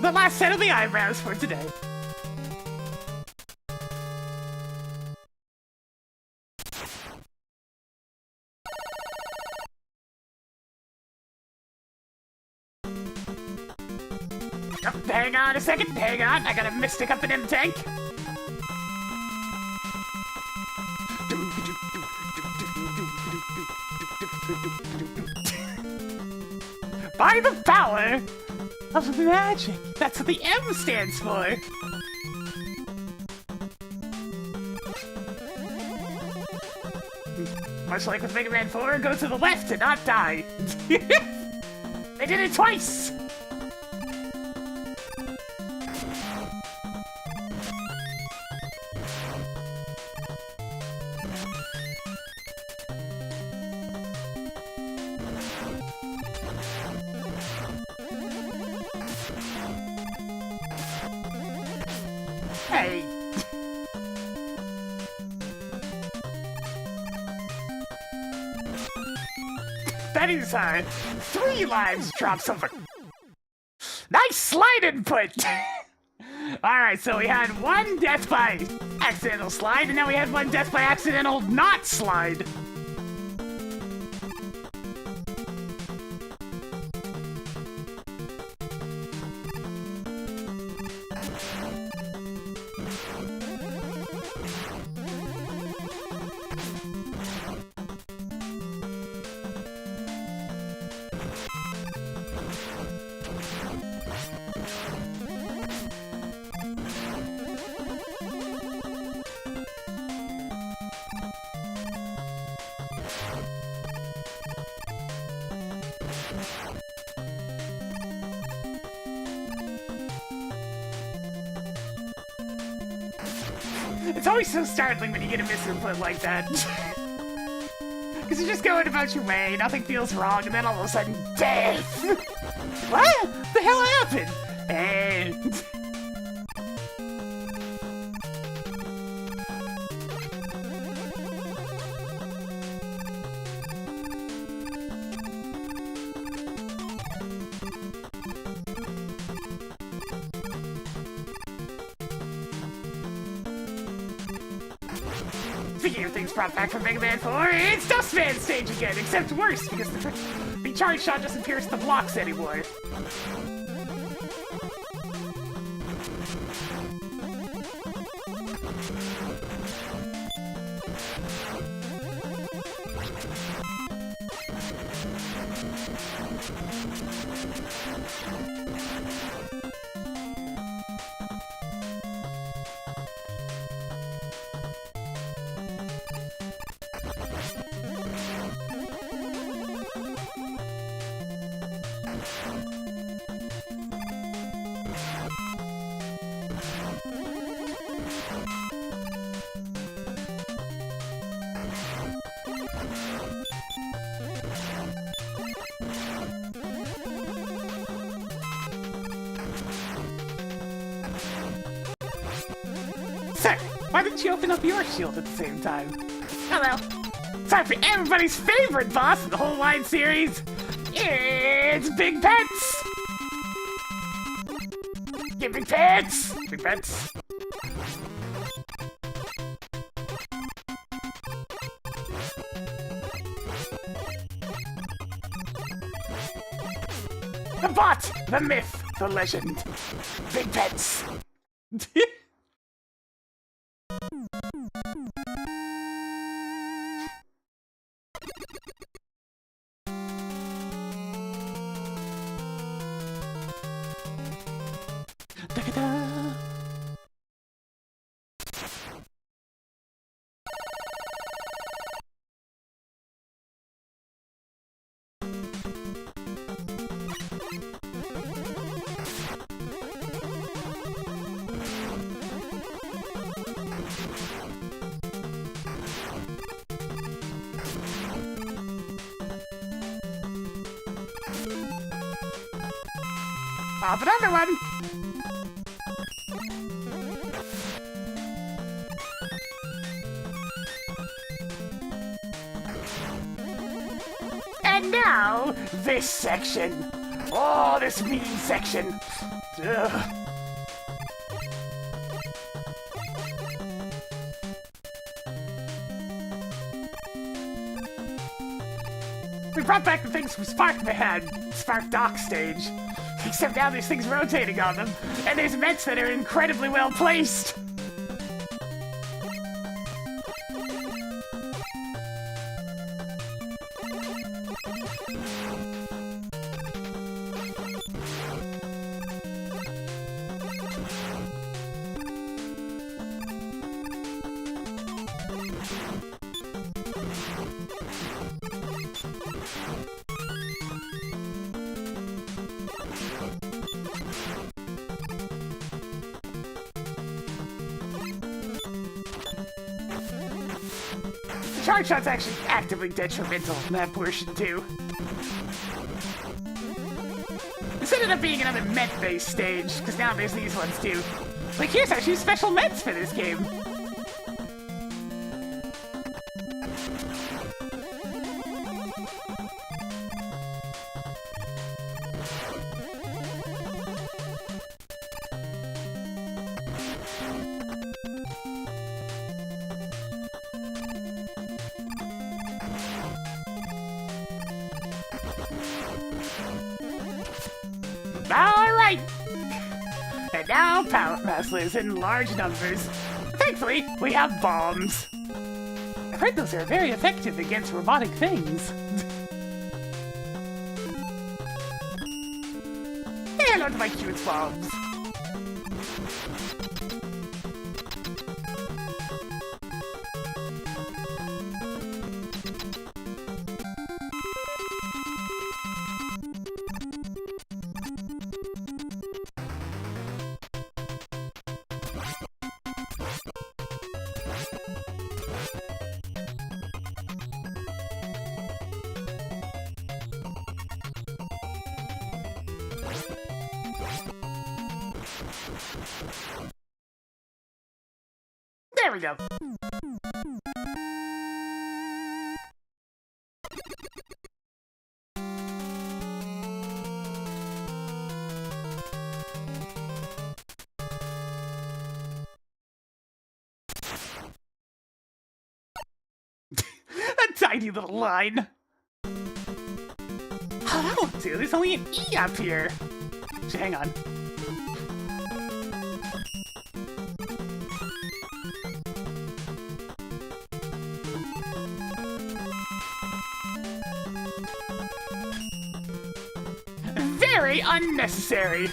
The last set of the eyebrows for today. Oh, hang on a second, hang on, I gotta mystic up an M-Tank. By the power of magic! That's what the M stands for! Much like with Mega Man 4, go to the left and not die! They did it twice! Hey! That is, 3 lives drops over. Nice slide input! Alright, so we had one death by accidental slide, and now we had one death by accidental not slide. It's always so startling when you get a misinput like that. Because you're just going about your way, nothing feels wrong, and then all of a sudden, death! What the hell happened? And... Speaking of things brought back from Mega Man 4, it's Dustman stage again, except worse, because the charge shot doesn't pierce the blocks anymore. Sir, why didn't you open up your shield at the same time? Hello. Time for everybody's favorite boss in the whole wide series. It's Big Pets. Get Big Pets. Big Pets. The bot, the myth, the legend. Big Pets. Da-da-da. Pop another one. And now, this section. Oh, this mean section. Ugh. We brought back the things from Spark Dock stage. Except now there's things rotating on them, and there's vents that are incredibly well placed. The charge shot's actually actively detrimental in that portion, too. This ended up being another Met-based stage, because now there's these ones, too. Like, here's our 2 special Mets for this game. Alright! And now power mass lives in large numbers. Thankfully, we have bombs. I've heard those are very effective against robotic things. Hey, hello to my cute bombs. There we go. A tiny little line. Oh, that won't do. There's only an E up here. So hang on. Very unnecessary.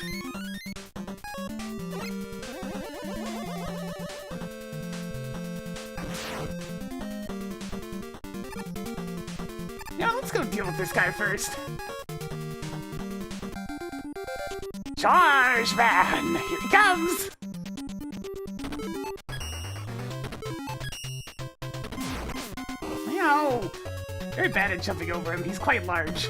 Now let's go deal with this guy first. Charge, man! Here he comes! Meow! Very bad at jumping over him. He's quite large.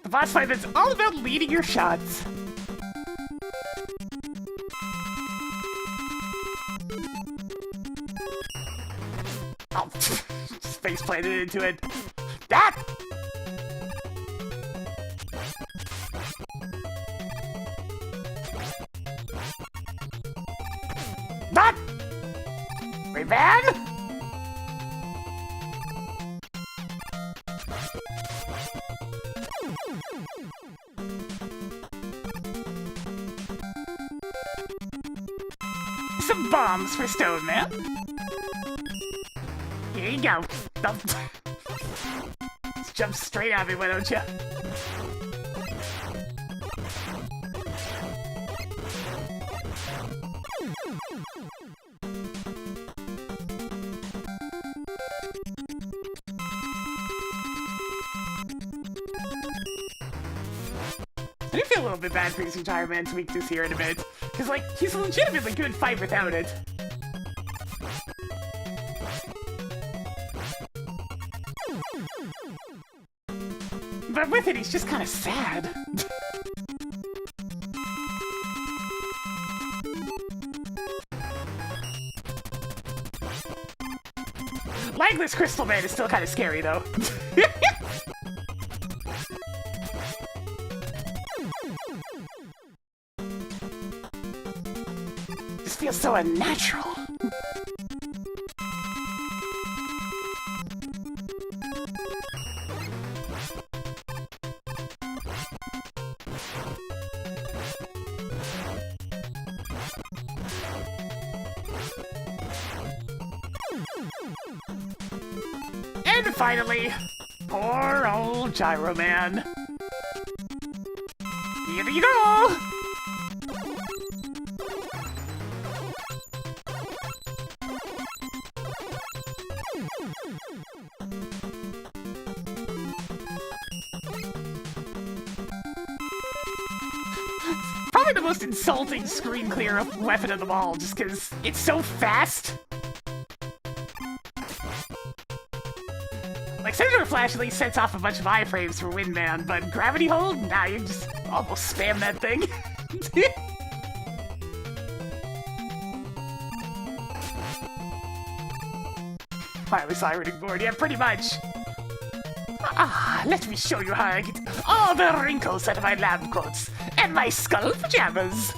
The boss fight that's all about leading your shots. Oh, space planted into it. That! That! Rayman! Some bombs for Stone Man. Here you go. Just jump straight at me, why don't you? I do feel a little bit bad for using Tire Man's weakness here in a bit. Because, like, he's a legitimately good fight without it. But with it, he's just kind of sad. Legless Crystal Man is still kind of scary, though. This feels so unnatural. And finally, poor old Gyro Man. Here you go! Probably the most insulting screen clear weapon of them all, just because it's so fast. Like, Scissor Flash at least sets off a bunch of iframes for Windman, but Gravity Hold? Nah, you just almost spam that thing. Finally saw a reading board, yeah, pretty much. Ah, let me show you how I get all the wrinkles out of my lab coats and my skull pajamas.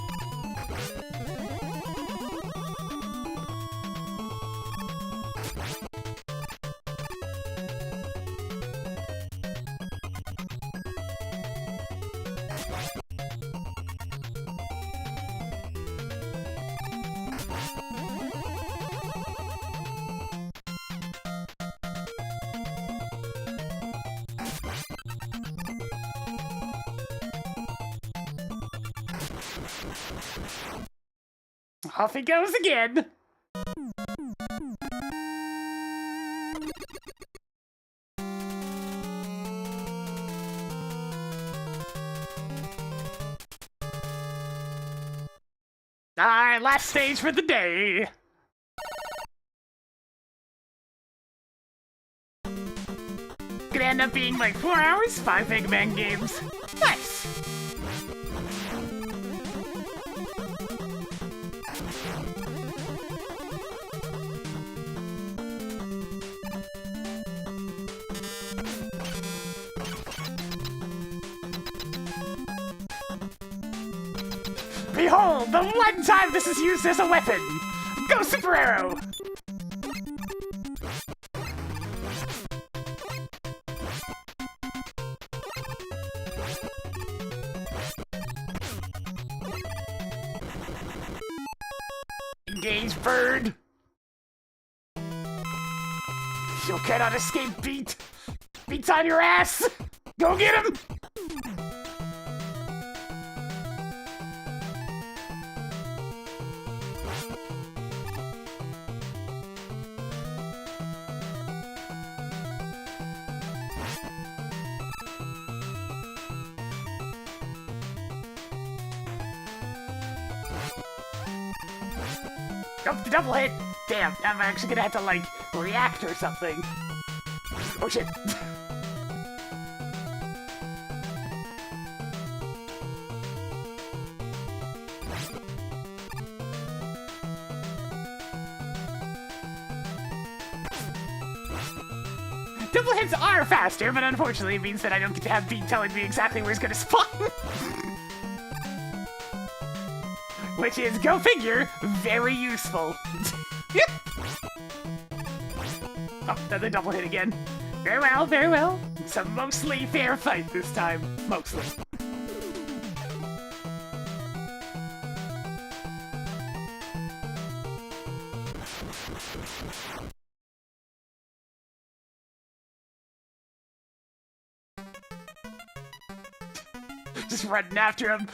Off he goes again. Alright, last stage for the day. Gonna end up being like 4 hours, 5 Mega Man games. Nice. Behold, the one time this is used as a weapon! Go Super Arrow! Engage, bird! You cannot escape Beat! Beat's on your ass! Go get him! Oh, the double hit! Damn, I'm actually gonna have to, like, react or something. Oh shit. Double hits are faster, but unfortunately it means that I don't get to have Beat telling me exactly where it's gonna spawn. Which is, go figure, very useful. Oh, another double hit again. Very well, very well. It's a mostly fair fight this time. Mostly. Just running after him.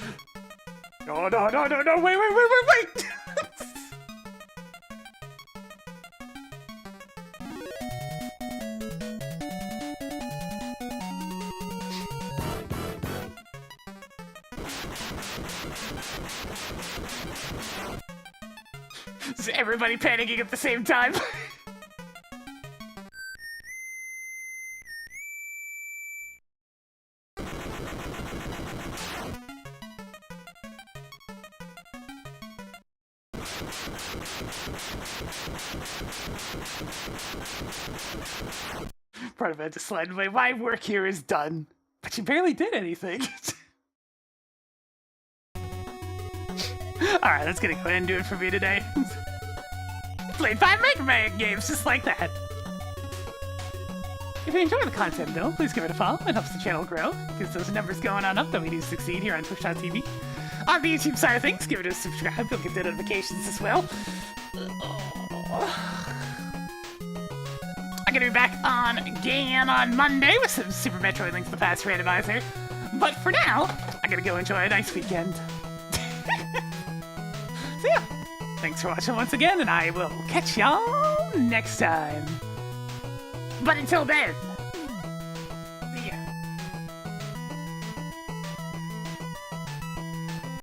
No, no, no, no, no, wait, wait, wait, wait, wait! Is everybody panicking at the same time? Part of it just slide away. My work here is done. But you barely did anything. Alright, that's gonna go ahead and do it for me today. Played 5 Mega Man games just like that. If you enjoy the content though, please give it a follow. It helps the channel grow. Gets those numbers going on up that we do succeed here on Twitch.tv. On the YouTube side of things, give it a subscribe. You'll get the notifications as well. I'm gonna be back on again on Monday with some Super Metroid Link to the Past randomizer. But for now, I'm gonna go enjoy a nice weekend. So yeah, thanks for watching once again, and I will catch y'all next time. But until then,